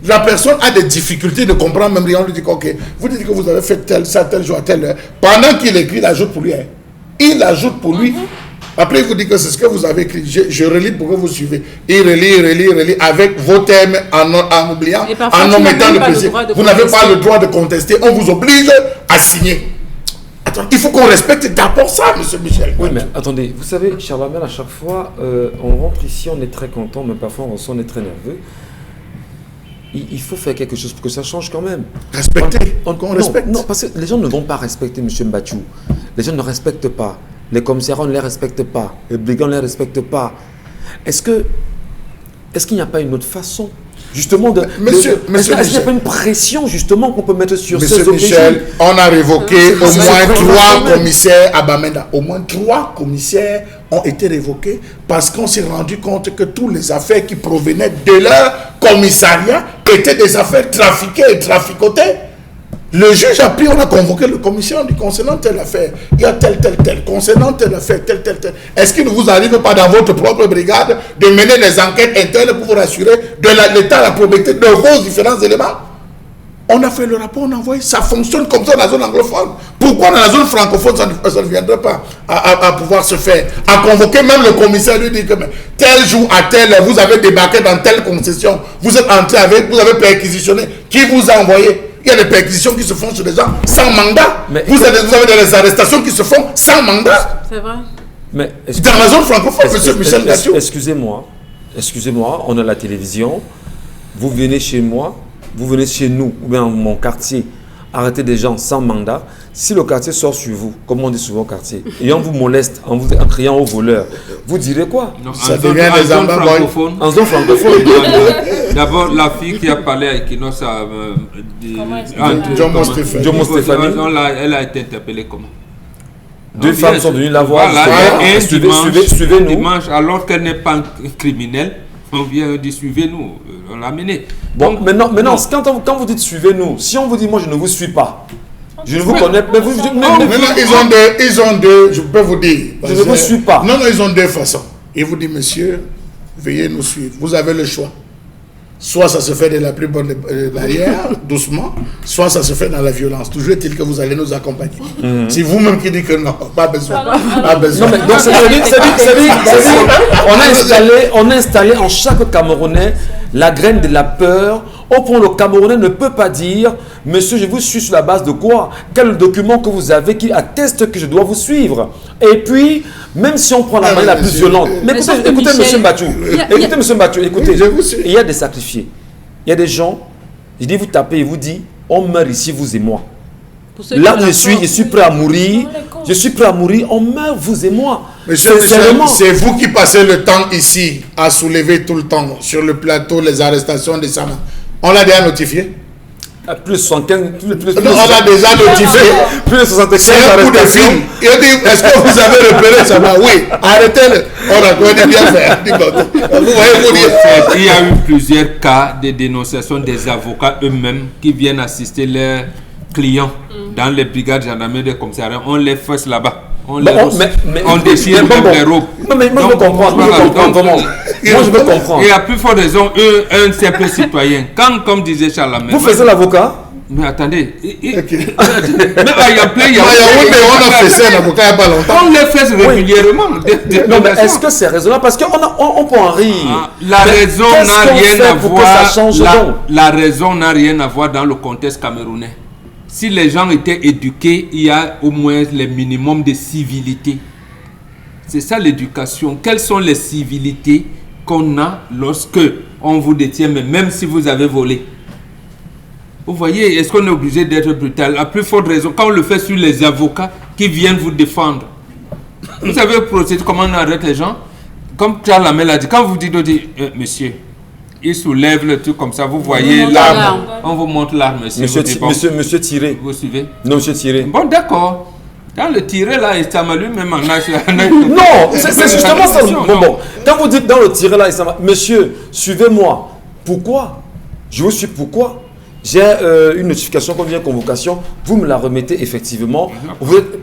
La personne a des difficultés de comprendre, même rien. On lui dit, ok, vous dites que vous avez fait tel jour à telle heure. Pendant qu'il écrit, il ajoute pour lui. Il ajoute pour lui. Après, il vous dit que c'est ce que vous avez écrit. Je relis pour que vous suivez. Il relit avec vos thèmes en oubliant, en omettant le plaisir. Vous n'avez pas le droit de contester. On vous oblige à signer. Attends, il faut qu'on respecte d'abord ça, monsieur Michel. Oui, mais attendez, vous savez, Charlemagne, à chaque fois, on rentre ici, on est très content, mais parfois on est très nerveux. Il faut faire quelque chose pour que ça change quand même. Respecter. On respecte. Non, parce que les gens ne vont pas respecter M. Mbachou. Les gens ne respectent pas. Les commissaires, on ne les respecte pas. Les brigands ne les respectent pas. Est-ce qu'il n'y a pas une autre façon justement de... Monsieur est-ce qu'il n'y a Michel. pas une pression justement qu'on peut mettre sur Monsieur ces Michel, on a révoqué au C'est moins très 3 bien. commissaires à Bamenda. Au moins 3 commissaires ont été révoqués parce qu'on s'est rendu compte que toutes les affaires qui provenaient de leur commissariat étaient des affaires trafiquées et traficotées. Le juge a pris, on a convoqué le commissaire, on dit concernant telle affaire, il y a telle, concernant telle affaire, telle. Est-ce qu'il ne vous arrive pas dans votre propre brigade de mener des enquêtes internes pour vous rassurer de l'état, la probité de vos différents éléments? On a fait le rapport, on a envoyé, ça fonctionne comme ça dans la zone anglophone. Pourquoi dans la zone francophone, ça ne viendrait pas à pouvoir se faire? À convoquer même le commissaire, lui dire que mais, tel jour à tel, vous avez débarqué dans telle concession, vous êtes entré avec, vous avez perquisitionné, qui vous a envoyé? Il y a des perquisitions qui se font sur des gens sans mandat. Mais vous avez des arrestations qui se font sans mandat. C'est vrai. Mais Dans la zone francophone, monsieur Michel Gathiou. Excusez-moi, on a la télévision, vous venez chez moi, vous venez chez nous, ou bien mon quartier, arrêter des gens sans mandat. Si le quartier sort sur vous, comme on dit souvent au quartier, et on vous moleste en criant aux voleurs, vous direz quoi? Non, Ça en devient zone- en des zone amba boys. francophone. En zone francophone. D'abord, la fille qui a parlé à Equinox, Jomo Stéphanie. Jomo Stéphanie. elle a été interpellée comment? Deux femmes sont venues la voir. Voilà, justement. et un Suivez-nous. dimanche, alors qu'elle n'est pas criminelle, on vient dire suivez-nous, on l'a amenée. Bon, Donc, maintenant, quand vous dites suivez-nous, si on vous dit moi je ne vous suis pas, je ne vous connais pas, mais vous... Maintenant, ils ont deux, je peux vous dire. Je ne vous suis pas. Non, ils ont deux façons. Ils vous disent, monsieur, veuillez nous suivre. Vous avez le choix. Soit ça se fait de la plus bonne barrière, doucement, soit ça se fait dans la violence. Toujours est-il que vous allez nous accompagner. C'est vous-même qui dites que non, pas besoin. Pas besoin. Non, mais donc c'est-à-dire, on a installé en chaque Camerounais la graine de la peur, au point où le Camerounais ne peut pas dire « Monsieur, je vous suis sur la base de quoi? Quel document que vous avez qui atteste que je dois vous suivre ?» Et puis, même si on prend la manière la plus violente, mais écoutez Monsieur Mbachou, écoutez, je vous suis. il y a des sacrifiés. Il y a des gens, je dis vous tapez, il vous dit « On meurt ici, vous et moi. » Là où je suis prêt à mourir, on meurt, vous et moi. Monsieur Michel, c'est vous qui passez le temps ici à soulever tout le temps sur le plateau les arrestations des Sama. On l'a déjà notifié? Plus de 75, On l'a déjà notifié. plus de 75 C'est un coup de arrestations. fil. Il dit, est-ce que vous avez repéré ça? Oui, arrêtez-le. On a bien faire. Vous voyez, vous dire. il y a eu plusieurs cas de dénonciation des avocats eux-mêmes qui viennent assister leurs clients dans les brigades gendarmeries de commissariat. On les fesse là-bas. On les on déchire même les robes. Non, mais moi je veux comprendre. Moi je veux comprendre. Et à plus forte raison, eux, un simple citoyen. Comme disait Charles Lamé. Vous faites l'avocat? Mais attendez. Ok. Mais il y a plein. On a fait ça un avocat il n'y a pas longtemps. On les fait régulièrement. Non, mais est-ce que c'est raisonnable? Parce qu'on peut en rire. La raison n'a rien à voir. La La raison n'a rien à voir dans le contexte camerounais. Si les gens étaient éduqués, il y a au moins le minimum de civilité. C'est ça l'éducation. Quelles sont les civilités qu'on a lorsque on vous détient, mais même si vous avez volé? Vous voyez, est-ce qu'on est obligé d'être brutal? À plus forte raison, quand on le fait sur les avocats qui viennent vous défendre. Vous savez comment on arrête les gens? Comme Charles Lamel a dit, quand vous dites, monsieur, il soulève le truc comme ça, vous voyez l'arme. On vous montre l'arme. Monsieur Tiré. Vous suivez? Non, monsieur Tiré. Bon, d'accord. Quand le tiré là, il s'est lui-même en âge. Non, c'est justement ça. Bon. Quand vous dites dans le tiré là, monsieur, suivez-moi. Pourquoi? Je vous suis pourquoi? J'ai une notification comme vient convocation. Vous me la remettez effectivement.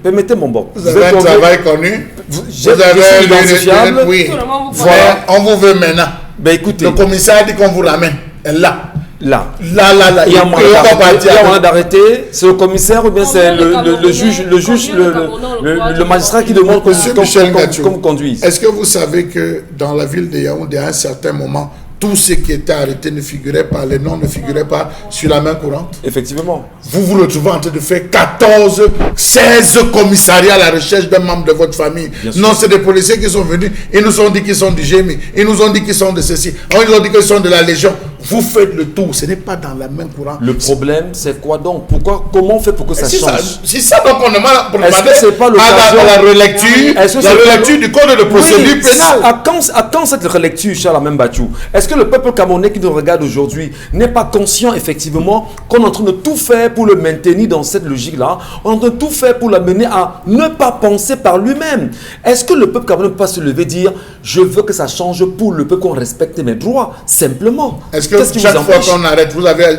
Permettez mon bon. Vous avez un travail connu. Vous avez identifiable. Oui. Voilà. On vous veut maintenant. Ben écoutez. Le commissaire dit qu'on vous ramène. Là. Il y a moyen d'arrêter. C'est le commissaire ou bien c'est le juge, le magistrat qui demande qu'on conduise. Est-ce que vous savez que dans la ville de Yaoundé, à un certain moment, tous ceux qui étaient arrêtés ne figuraient pas, les noms ne figuraient pas sur la main courante? Effectivement. Vous vous retrouvez en train de faire 14, 16 commissariats à la recherche d'un membre de votre famille. Non, c'est des policiers qui sont venus. Ils nous ont dit qu'ils sont du GMI. Ils nous ont dit qu'ils sont de ceci. Ils nous ont dit qu'ils sont de la Légion. vous faites le tour, ce n'est pas dans la même courant. Le problème, c'est quoi donc? Comment on fait pour que ça change? C'est ça donc on demande pour Est-ce que c'est pas l'occasion la relecture du code de procédure pénale? À quand cette relecture, Charles Membachou? Est-ce que le peuple camerounais qui nous regarde aujourd'hui n'est pas conscient effectivement qu'on est en train de tout faire pour le maintenir dans cette logique-là? On est en train de tout faire pour l'amener à ne pas penser par lui-même. Est-ce que le peuple camerounais ne peut pas se lever et dire je veux que ça change pour le peuple, qu'on respecte mes droits, simplement? Est-ce que chaque fois qu'on arrête,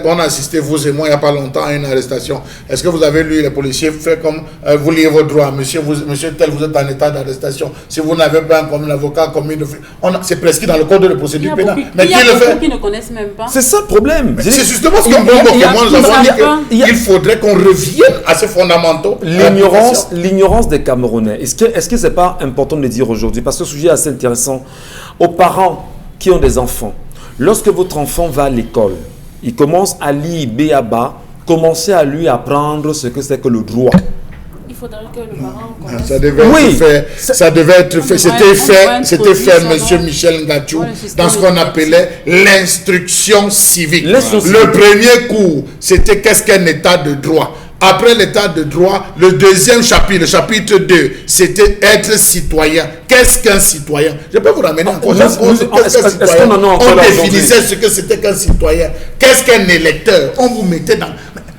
on a assisté, vous et moi, il n'y a pas longtemps, à une arrestation. Est-ce que vous avez lu les policiers faire comme vous liez vos droits, monsieur tel, vous êtes en état d'arrestation. Si vous n'avez pas comme un avocat, c'est prescrit dans le code de procédure pénale. Mais qui le fait? Qui ne connaissent même pas. C'est ça le problème. C'est justement ce que nous avons dit, qu'il faudrait qu'on revienne à ces fondamentaux. L'ignorance des Camerounais. Est-ce que c'est pas important de le dire aujourd'hui? Parce que ce sujet est assez intéressant. Aux parents qui ont des enfants, lorsque votre enfant va à l'école, il commence à lire B.A.B.A., commencez à lui apprendre ce que c'est que le droit. Il faudrait que le parent connaisse. Ça devait être fait. C'était fait, monsieur Michel Ngachou, dans ce qu'on appelait l'instruction civique. Le premier cours, c'était qu'est-ce qu'un état de droit. Après l'état de droit, le deuxième chapitre, le chapitre 2, c'était être citoyen. Qu'est-ce qu'un citoyen? Je peux vous ramener encore. On définissait ce que c'était qu'un citoyen. Qu'est-ce qu'un électeur? On vous mettait dans...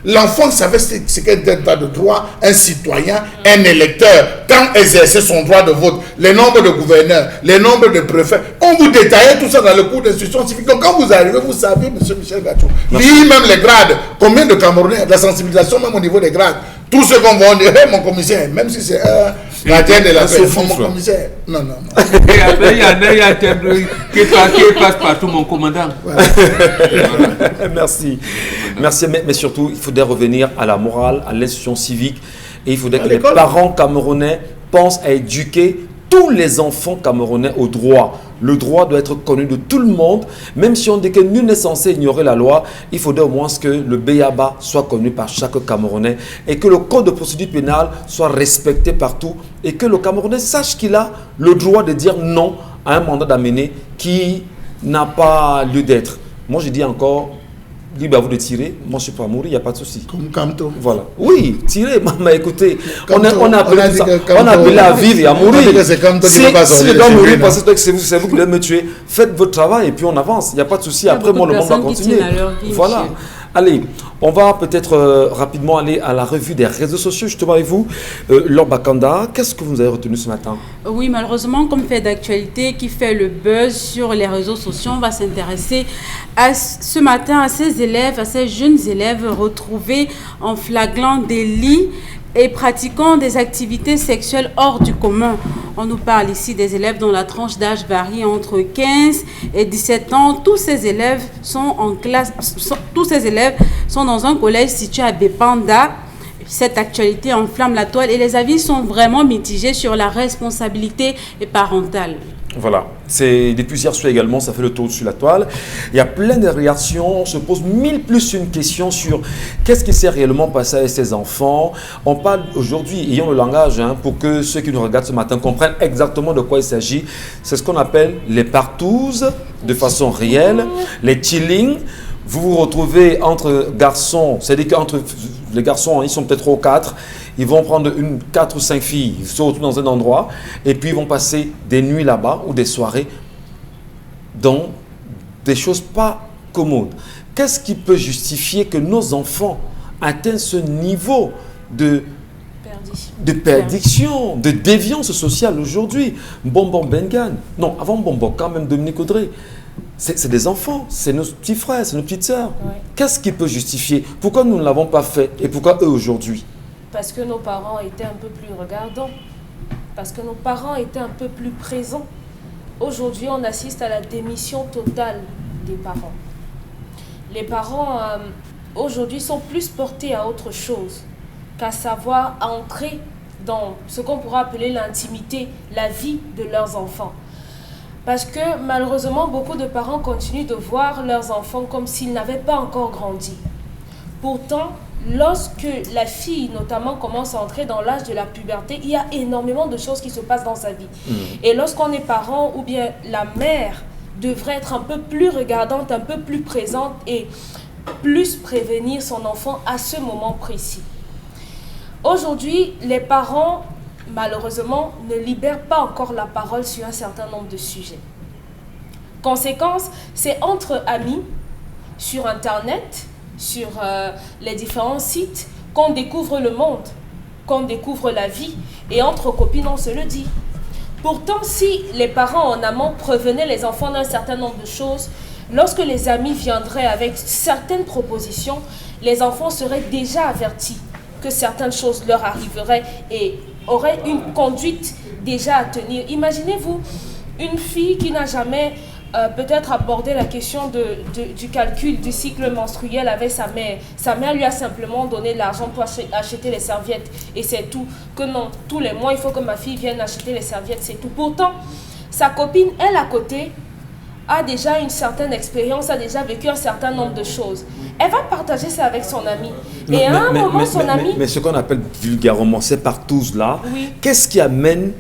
L'enfant savait ce qu'est un état de droit, un citoyen, un électeur. Quand exercer son droit de vote, les nombres de gouverneurs, les nombres de préfets, on vous détaillait tout ça dans le cours d'instruction civique. Donc quand vous arrivez, vous savez, monsieur Michel Gachou, lire même les grades, combien de Camerounais, de la sensibilisation même au niveau des grades. Tout ce qu'on va dire, mon commissaire, même si c'est gardien de la paix, mon commissaire. Non. Et après, il y a un thème qui passe partout, mon commandant. Voilà. Merci, mais surtout, il faudrait revenir à la morale, à l'institution civique, et il faudrait que les parents camerounais pensent à éduquer tous les enfants camerounais au droit. Le droit doit être connu de tout le monde, même si on dit que nul n'est censé ignorer la loi, il faudrait au moins que le B.A.B.A. soit connu par chaque Camerounais et que le code de procédure pénale soit respecté partout et que le Camerounais sache qu'il a le droit de dire non à un mandat d'amener qui n'a pas lieu d'être. Moi, je dis encore, libre à vous de tirer, moi je suis pas à mourir, il n'y a pas de souci. Comme Kamto. Voilà. Oui, tirer, mais écoutez, on a appelé à vivre et à mourir. Si je dois mourir parce que c'est vous qui devez me tuer, faites votre travail et puis on avance, il n'y a pas de souci. Après, moi, le monde va continuer. Voilà. Allez, on va peut-être rapidement aller à la revue des réseaux sociaux, justement avec vous. Laure Bakanda, qu'est-ce que vous avez retenu ce matin? Oui, malheureusement, comme fait d'actualité qui fait le buzz sur les réseaux sociaux, on va s'intéresser ce matin à ces élèves, à ces jeunes élèves retrouvés en flagrant délit et pratiquant des activités sexuelles hors du commun. On nous parle ici des élèves dont la tranche d'âge varie entre 15 et 17 ans. Tous ces élèves sont en classe, tous ces élèves sont dans un collège situé à Bepanda. Cette actualité enflamme la toile et les avis sont vraiment mitigés sur la responsabilité parentale. Voilà, c'est depuis hier soir également, ça fait le tour sur la toile. Il y a plein de réactions, on se pose mille plus une question sur qu'est-ce qui s'est réellement passé avec ces enfants. On parle aujourd'hui, ayons le langage, pour que ceux qui nous regardent ce matin comprennent exactement de quoi il s'agit. C'est ce qu'on appelle les partouzes de façon réelle, les chillings. Vous vous retrouvez entre garçons, c'est-à-dire qu'entre les garçons, ils sont peut-être 3 ou 4, ils vont prendre 4 ou 5 filles, ils se retrouvent dans un endroit, et puis ils vont passer des nuits là-bas ou des soirées dans des choses pas commodes. Qu'est-ce qui peut justifier que nos enfants atteignent ce niveau de perdition, de déviance sociale aujourd'hui? Bonbon Bengan, non, avant Bonbon, quand même Dominique Audrey. C'est des enfants, c'est nos petits frères, c'est nos petites sœurs. Ouais. Qu'est-ce qui peut justifier? Pourquoi nous ne l'avons pas fait et pourquoi eux aujourd'hui? Parce que nos parents étaient un peu plus regardants. Parce que nos parents étaient un peu plus présents. Aujourd'hui, on assiste à la démission totale des parents. Les parents, aujourd'hui, sont plus portés à autre chose qu'à savoir entrer dans ce qu'on pourrait appeler l'intimité, la vie de leurs enfants. Parce que malheureusement, beaucoup de parents continuent de voir leurs enfants comme s'ils n'avaient pas encore grandi. Pourtant, lorsque la fille notamment commence à entrer dans l'âge de la puberté, il y a énormément de choses qui se passent dans sa vie. Et lorsqu'on est parent ou bien la mère devrait être un peu plus regardante, un peu plus présente et plus prévenir son enfant à ce moment précis. Aujourd'hui, les parents, malheureusement, ne libèrent pas encore la parole sur un certain nombre de sujets. Conséquence, c'est entre amis, sur Internet, sur les différents sites, qu'on découvre le monde, qu'on découvre la vie, et entre copines, on se le dit. Pourtant, si les parents en amont prévenaient les enfants d'un certain nombre de choses, lorsque les amis viendraient avec certaines propositions, les enfants seraient déjà avertis que certaines choses leur arriveraient et auraient une conduite déjà à tenir. Imaginez-vous une fille qui n'a jamais peut-être abordé la question du calcul du cycle menstruel avec sa mère. Sa mère lui a simplement donné l'argent pour acheter les serviettes et c'est tout. Que non, tous les mois, il faut que ma fille vienne acheter les serviettes, c'est tout. Pourtant, sa copine, elle à côté, a déjà une certaine expérience, a déjà vécu un certain nombre de choses. Elle va partager ça avec son ami. Et à un moment, son ami... Mais ce qu'on appelle vulgairement, c'est partout là. Oui. Qu'est-ce qui amène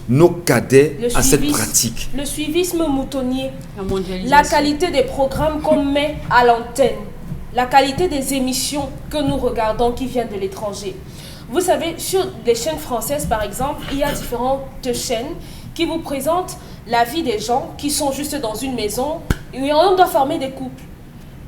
nos cadets à cette pratique? Le suivisme moutonnier, mondialisation, la qualité des programmes qu'on met à l'antenne, la qualité des émissions que nous regardons qui viennent de l'étranger. Vous savez, sur les chaînes françaises, par exemple, il y a différentes chaînes qui vous présentent la vie des gens qui sont juste dans une maison et on doit former des couples.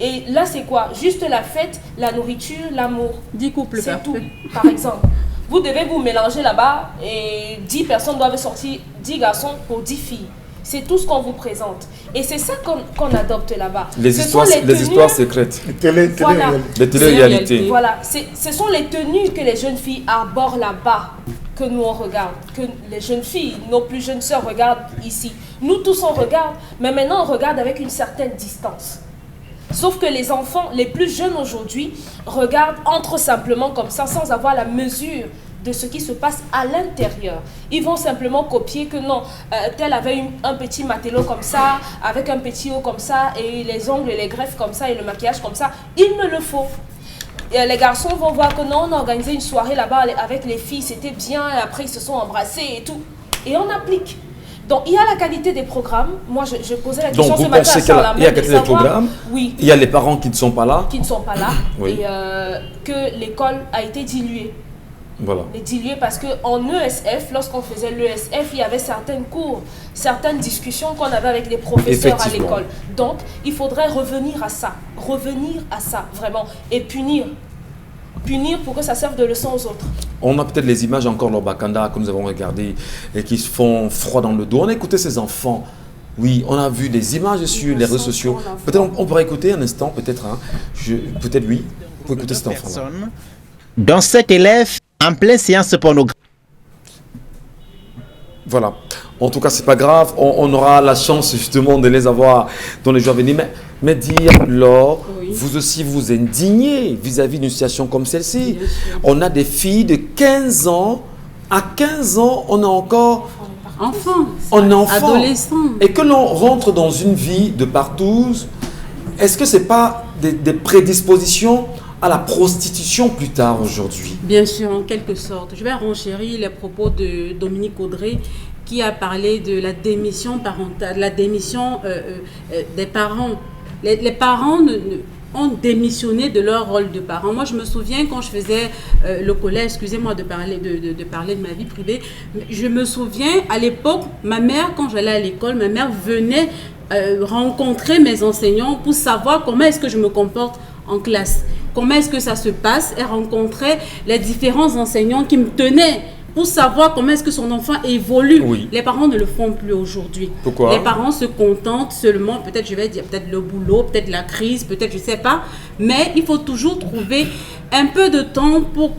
Et là, c'est quoi? Juste la fête, la nourriture, l'amour. 10 couples c'est tout, parfaits. par exemple. Vous devez vous mélanger là-bas et 10 personnes doivent sortir, 10 garçons pour 10 filles. C'est tout ce qu'on vous présente. Et c'est ça qu'on adopte là-bas. Les histoires secrètes. Voilà. Les télé-réalités. Voilà. Ce sont les tenues que les jeunes filles arborent là-bas que nous on regarde. Que les jeunes filles, nos plus jeunes sœurs regardent ici. Nous tous on regarde, mais maintenant on regarde avec une certaine distance. Sauf que les enfants, les plus jeunes aujourd'hui, regardent, entrent simplement comme ça, sans avoir la mesure de ce qui se passe à l'intérieur. Ils vont simplement copier que non, tel avait un petit matelot comme ça, avec un petit haut comme ça, et les ongles et les greffes comme ça, et le maquillage comme ça. Il me le faut. Et les garçons vont voir que non, on a organisé une soirée là-bas avec les filles, c'était bien, et après ils se sont embrassés et tout. Et on applique. Donc, il y a la qualité des programmes. Moi, je posais la question ce matin. Donc, vous pensez qu'il y a la qualité des programmes? Oui. Il y a les parents qui ne sont pas là. Qui ne sont pas là. Oui. Et que l'école a été diluée. Voilà. Et diluée parce qu'en ESF, lorsqu'on faisait l'ESF, il y avait certaines cours, certaines discussions qu'on avait avec les professeurs à l'école. Donc, il faudrait revenir à ça, vraiment, et punir pour que ça serve de leçon aux autres. On a peut-être les images encore dans Bakanda que nous avons regardées et qui se font froid dans le dos. On a écouté ces enfants. Oui, on a vu des images sur les réseaux sociaux. Peut-être on pourrait écouter un instant, peut-être. Hein. Peut-être oui, pour écouter cet enfant-là. Dans cet élève en pleine séance pornographique. Voilà. En tout cas, c'est pas grave. On aura la chance justement de les avoir dans les jours à venir. Mais dire, Laure, oui, vous aussi vous indignez vis-à-vis d'une situation comme celle-ci. On a des filles de 15 ans. À 15 ans, on a encore... Enfant. Adolescent. Et que l'on rentre dans une vie de partouze, est-ce que ce n'est pas des prédispositions à la prostitution plus tard aujourd'hui? Bien sûr, en quelque sorte. Je vais renchérir les propos de Dominique Audrey qui a parlé de la démission parentale, la démission des parents. Les parents ont démissionné de leur rôle de parents. Moi, je me souviens quand je faisais le collège, excusez-moi de parler de ma vie privée, je me souviens à l'époque, ma mère, quand j'allais à l'école, ma mère venait rencontrer mes enseignants pour savoir comment est-ce que je me comporte en classe. Comment est-ce que ça se passe? Elle rencontrait les différents enseignants qui me tenaient pour savoir comment est-ce que son enfant évolue. Oui. Les parents ne le font plus aujourd'hui. Pourquoi? Les parents se contentent seulement, peut-être je vais dire, peut-être le boulot, peut-être la crise, peut-être je ne sais pas, mais il faut toujours trouver un peu de temps pour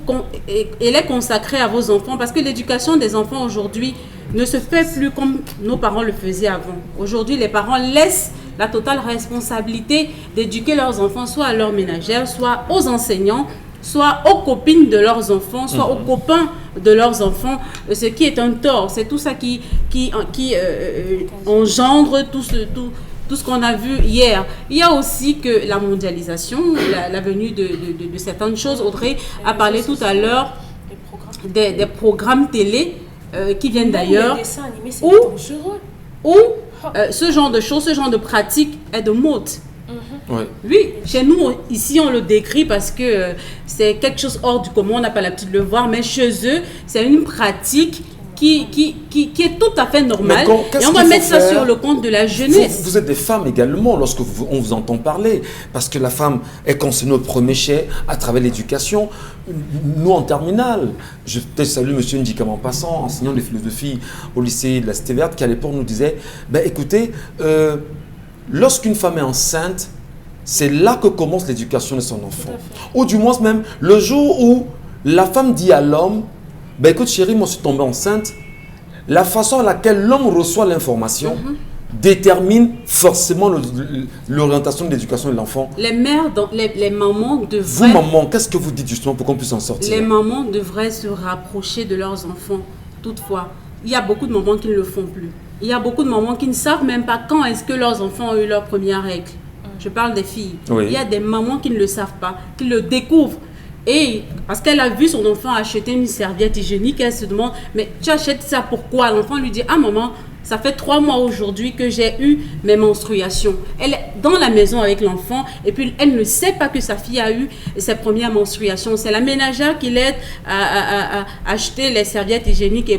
et les consacrer à vos enfants, parce que l'éducation des enfants aujourd'hui ne se fait plus comme nos parents le faisaient avant. Aujourd'hui, les parents laissent la totale responsabilité d'éduquer leurs enfants, soit à leurs ménagères, soit aux enseignants, soit aux copines de leurs enfants, soit aux copains de leurs enfants, ce qui est un tort. C'est tout ça qui engendre tout ce qu'on a vu hier. Il y a aussi que la mondialisation, la venue de certaines choses. Audrey a parlé tout à l'heure des programmes télé qui viennent d'ailleurs. Les dessins animés, c'est dangereux. Où ce genre de choses, ce genre de pratique est de mode. Oui. Oui, chez nous, ici, on le décrit parce que c'est quelque chose hors du commun, on n'a pas l'habitude de le voir, mais chez eux, c'est une pratique qui est tout à fait normale. Et on va mettre ça sur le compte de la jeunesse. Vous êtes des femmes également lorsque on vous entend parler, parce que la femme est concernée au premier chef à travers l'éducation. Nous, en terminale, je salue M. Ndikama en passant, enseignant de philosophie au lycée de la Cité Verte, qui à l'époque nous disait, ben, écoutez, lorsqu'une femme est enceinte, c'est là que commence l'éducation de son enfant. Ou du moins même, le jour où la femme dit à l'homme, ben écoute chérie, moi je suis tombée enceinte, la façon à laquelle l'homme reçoit l'information détermine forcément l'orientation de l'éducation de l'enfant. Les mères, les mamans devraient... Vous, maman, qu'est-ce que vous dites justement pour qu'on puisse en sortir? Les mamans devraient se rapprocher de leurs enfants. Toutefois, il y a beaucoup de mamans qui ne le font plus. Il y a beaucoup de mamans qui ne savent même pas quand est-ce que leurs enfants ont eu leur première règle. Je parle des filles. Oui. Il y a des mamans qui ne le savent pas, qui le découvrent. Et parce qu'elle a vu son enfant acheter une serviette hygiénique, elle se demande, mais tu achètes ça pourquoi? L'enfant lui dit, ah maman, ça fait 3 mois aujourd'hui que j'ai eu mes menstruations. Elle est dans la maison avec l'enfant et puis elle ne sait pas que sa fille a eu ses premières menstruations. C'est la ménagère qui l'aide à acheter les serviettes hygiéniques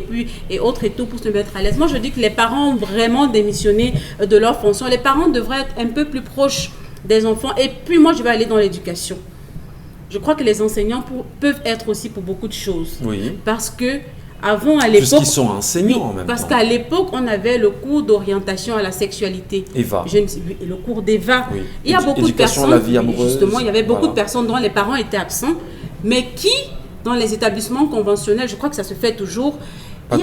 et autres et tout pour se mettre à l'aise. Moi, je dis que les parents ont vraiment démissionné de leur fonction. Les parents devraient être un peu plus proches des enfants. Et puis moi, je vais aller dans l'éducation. Je crois que les enseignants peuvent être aussi pour beaucoup de choses. Oui. Parce que avant, à l'époque... Puisqu'ils sont enseignants en même temps. Parce qu'à l'époque, on avait le cours d'orientation à la sexualité. Eva. Le cours d'Eva. Oui. Il y a beaucoup de Éducation personnes... à la vie amoureuse. Justement, il y avait beaucoup Voilà. de personnes dont les parents étaient absents, mais qui, dans les établissements conventionnels, je crois que ça se fait toujours... Pas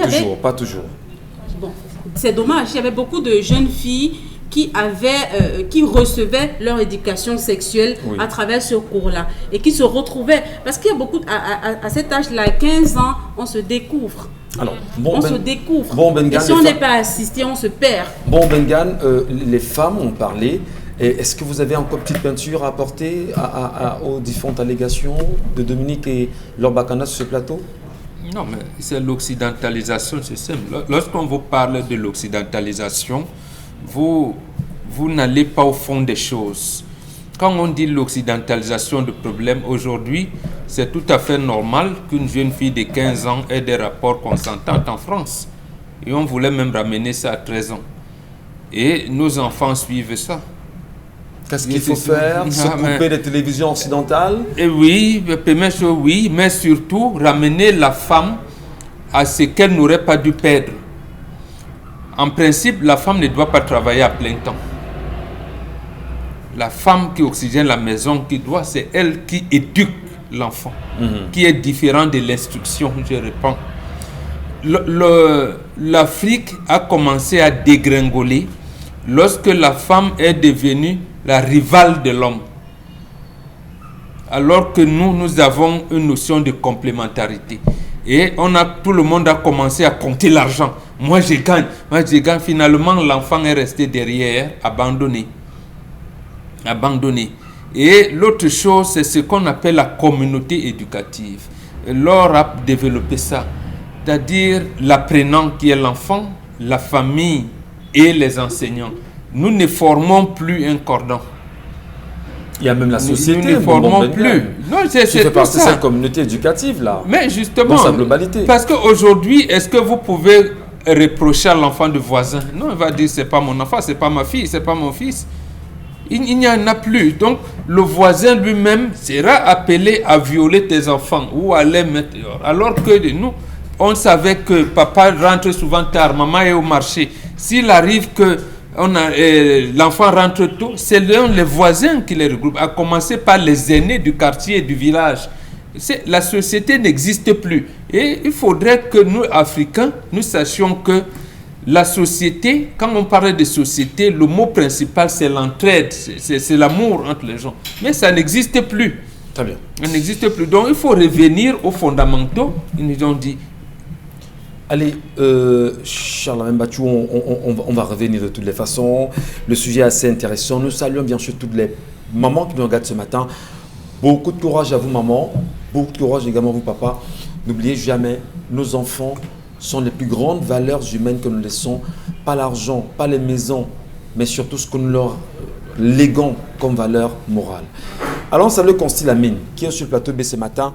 toujours. Bon, c'est dommage. Il y avait beaucoup de jeunes filles qui recevaient leur éducation sexuelle à travers ce cours-là et qui se retrouvaient, parce qu'il y a beaucoup, à cet âge-là, 15 ans, on se découvre. Alors, Se découvre. Bengan, et si on n'est pas assisté, on se perd. Bon, Bengan, les femmes ont parlé. Est-ce que vous avez encore une petite peinture à apporter aux différentes allégations de Dominique et Laure Bakana sur ce plateau? Non, mais c'est l'occidentalisation, c'est simple. Lorsqu'on vous parle de l'occidentalisation, vous n'allez pas au fond des choses. Quand on dit l'occidentalisation de problème, aujourd'hui, c'est tout à fait normal qu'une jeune fille de 15 ans ait des rapports consentants en France. Et on voulait même ramener ça à 13 ans. Et nos enfants suivent ça. Qu'est-ce qu'il faut faire? Se couper des télévisions occidentales? Et oui, mais surtout ramener la femme à ce qu'elle n'aurait pas dû perdre. En principe, la femme ne doit pas travailler à plein temps. La femme qui oxygène la maison, c'est elle qui éduque l'enfant, qui est différent de l'instruction, je réponds. L'Afrique a commencé à dégringoler lorsque la femme est devenue la rivale de l'homme. Alors que nous avons une notion de complémentarité. Et tout le monde a commencé à compter l'argent. Moi je gagne. Finalement, l'enfant est resté derrière, abandonné. Et l'autre chose, c'est ce qu'on appelle la communauté éducative. Laure a développé ça. C'est-à-dire l'apprenant qui est l'enfant, la famille et les enseignants. Nous ne formons plus un cordon. Il y a même la société. Nous ne formons plus. Non, c'est partie de cette communauté éducative là. Mais justement, dans sa globalité. Parce qu'aujourd'hui, est-ce que vous pouvez reprocher à l'enfant du voisin? Non, il va dire c'est pas mon enfant, c'est pas ma fille, c'est pas mon fils. Il n'y en a plus. Donc, le voisin lui-même sera appelé à violer tes enfants ou à les mettre dehors. Alors que nous, on savait que papa rentre souvent tard, maman est au marché. S'il arrive que l'enfant rentre tôt, c'est les voisins qui les regroupent, à commencer par les aînés du quartier et du village. La société n'existe plus. Et il faudrait que nous, Africains, nous sachions que la société, quand on parle de société, le mot principal c'est l'entraide, c'est l'amour entre les gens. Mais ça n'existe plus. Très bien. Ça n'existe plus. Donc il faut revenir aux fondamentaux. Ils nous ont dit. Allez, Charles Mbachou, on va revenir de toutes les façons. Le sujet est assez intéressant. Nous saluons bien sûr toutes les mamans qui nous regardent ce matin. Beaucoup de courage à vous, maman. Beaucoup de courage également à vous, papa. N'oubliez jamais, nos enfants sont les plus grandes valeurs humaines que nous laissons pas l'argent, pas les maisons, mais surtout ce que nous leur léguons comme valeur morale. Alors, salut Consti Lamine, qui est sur le plateau B ce matin.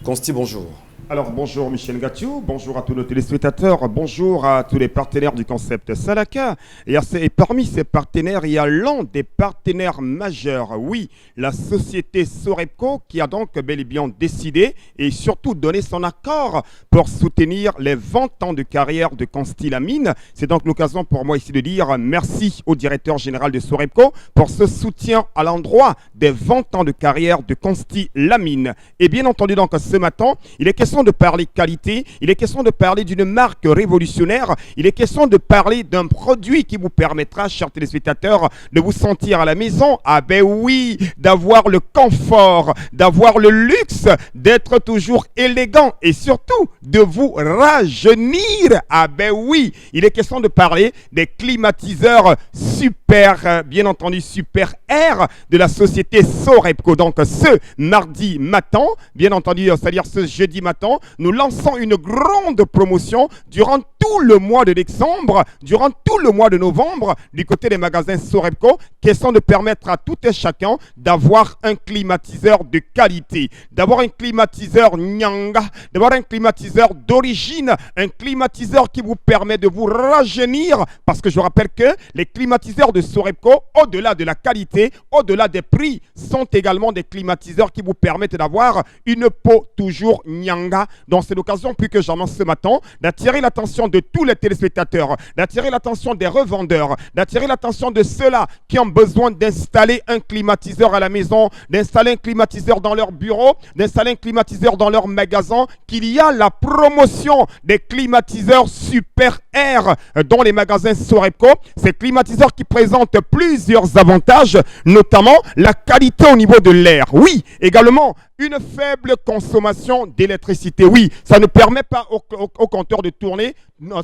Consti, bonjour. Alors bonjour Michel Gathiou, bonjour à tous nos téléspectateurs, bonjour à tous les partenaires du concept Salaka. Et parmi ces partenaires, il y a l'un des partenaires majeurs, oui, la société Sorepco qui a donc bel et bien décidé et surtout donné son accord pour soutenir les 20 ans de carrière de Consti Lamine. C'est donc l'occasion pour moi ici de dire merci au directeur général de Sorepco pour ce soutien à l'endroit des 20 ans de carrière de Consti Lamine. Et bien entendu donc ce matin, il est question de parler qualité, il est question de parler d'une marque révolutionnaire, il est question de parler d'un produit qui vous permettra, chers téléspectateurs, de vous sentir à la maison. Ah ben oui, d'avoir le confort, d'avoir le luxe, d'être toujours élégant et surtout de vous rajeunir. Ah ben oui, il est question de parler des climatiseurs super, bien entendu super air de la société Sorepco. Donc ce mardi matin, bien entendu, c'est-à-dire ce jeudi matin, nous lançons une grande promotion durant tout le mois de décembre, durant tout le mois de novembre, du côté des magasins Sorepco, question de permettre à tout et chacun d'avoir un climatiseur de qualité, d'avoir un climatiseur Nyanga, d'avoir un climatiseur d'origine, un climatiseur qui vous permet de vous rajeunir, parce que je rappelle que les climatiseurs de Sorepco, au-delà de la qualité, au-delà des prix, sont également des climatiseurs qui vous permettent d'avoir une peau toujours Nyanga. Donc c'est l'occasion plus que jamais ce matin d'attirer l'attention de tous les téléspectateurs, d'attirer l'attention des revendeurs, d'attirer l'attention de ceux-là qui ont besoin d'installer un climatiseur à la maison, d'installer un climatiseur dans leur bureau, d'installer un climatiseur dans leur magasin, qu'il y a la promotion des climatiseurs super air dans les magasins Sorepco. Ces climatiseurs qui présentent plusieurs avantages, notamment la qualité au niveau de l'air. Oui, également une faible consommation d'électricité. Oui, ça ne permet pas au compteur de tourner,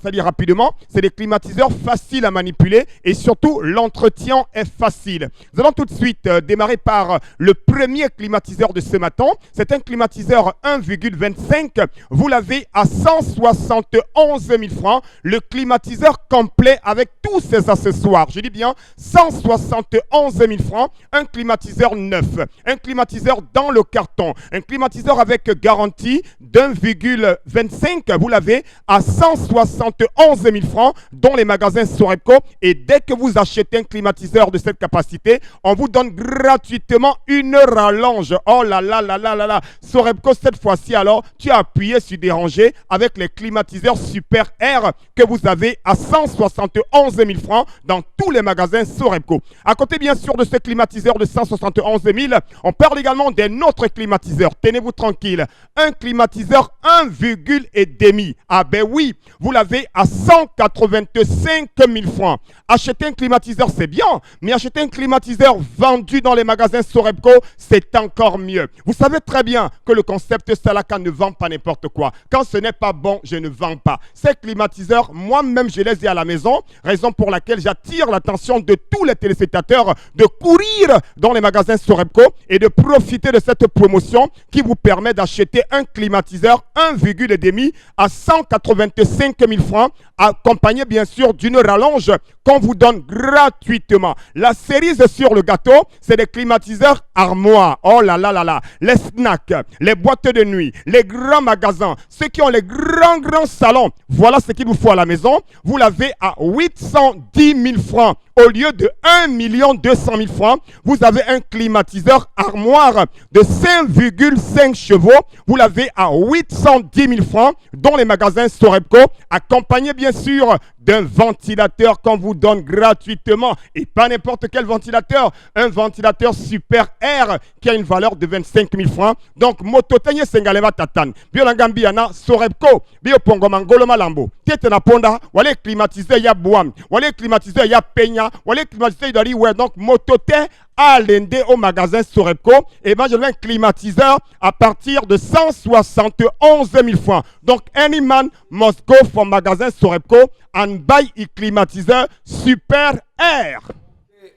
c'est-à-dire rapidement. C'est des climatiseurs faciles à manipuler et surtout l'entretien est facile. Nous allons tout de suite démarrer par le premier climatiseur de ce matin. C'est un climatiseur 1,25. Vous l'avez à 171 000 francs. Le climatiseur complet avec tous ses accessoires. Je dis bien 171 000 francs. Un climatiseur neuf. Un climatiseur dans le carton. Un climatiseur avec garantie d'1,25, vous l'avez à 171 000 francs dans les magasins Sorepco. Et dès que vous achetez un climatiseur de cette capacité, on vous donne gratuitement une rallonge. Oh là là là là là là. Sorepco, cette fois-ci, alors, tu as appuyé sur déranger avec les climatiseurs Super Air que vous avez à 171 000 francs dans tous les magasins Sorepco. À côté, bien sûr, de ce climatiseur de 171 000, on parle également d'un autre climatiseur. Tenez-vous tranquille. Un climatiseur 1,5. Ah ben oui, vous l'avez à 185 000 francs. Acheter un climatiseur, c'est bien, mais acheter un climatiseur vendu dans les magasins Sorepco, c'est encore mieux. Vous savez très bien que le concept Salaka ne vend pas n'importe quoi. Quand ce n'est pas bon, je ne vends pas. Ces climatiseurs, moi-même, je les ai à la maison, raison pour laquelle j'attire l'attention de tous les téléspectateurs de courir dans les magasins Sorepco et de profiter de cette promotion qui vous permet d'acheter un climatiseur 1,5 à 185 000 francs, accompagné bien sûr d'une rallonge qu'on vous donne gratuitement. La cerise sur le gâteau, c'est des climatiseurs armoires. Oh là là là là. Les snacks, les boîtes de nuit, les grands magasins, ceux qui ont les grands salons, voilà ce qu'il vous faut à la maison. Vous l'avez à 810 000 francs. Au lieu de 1 200 000 francs, vous avez un climatiseur armoire de 5,5 chevaux. Vous l'avez à 810 000 francs dans les magasins Sorepco, accompagné bien sûr d'un ventilateur qu'on vous donne gratuitement. Et pas n'importe quel ventilateur, un ventilateur Super Air qui a une valeur de 25 000 francs. Donc, mototenye sengalema tatan. Bio langambi yana Sorepco, bio pongo mangolo malambo. Tiete na ponda, wale climatiseur ya boam, wale climatiseur ya peña, wale climatiseur dari ouais. Donc, motote à l'ende au magasin Sorepco, et ben je veux un climatiseur à partir de 171 000 francs. Donc, any man must go from magasin Sorepco and buy a climatiseur Super Air.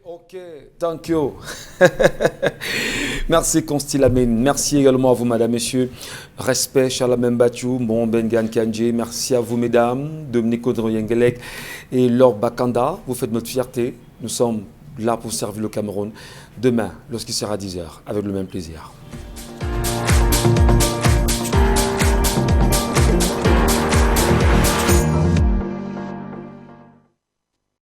Ok, thank you. Merci Consti Lamine. Merci également à vous, madame, messieurs. Respect, Charlemagne Bachou, Bon Bengan Kandji. Merci à vous, mesdames, Dominique Audroyengelek et Laure Bakanda. Vous faites notre fierté. Nous sommes là pour servir le Cameroun demain, lorsqu'il sera 10h, avec le même plaisir.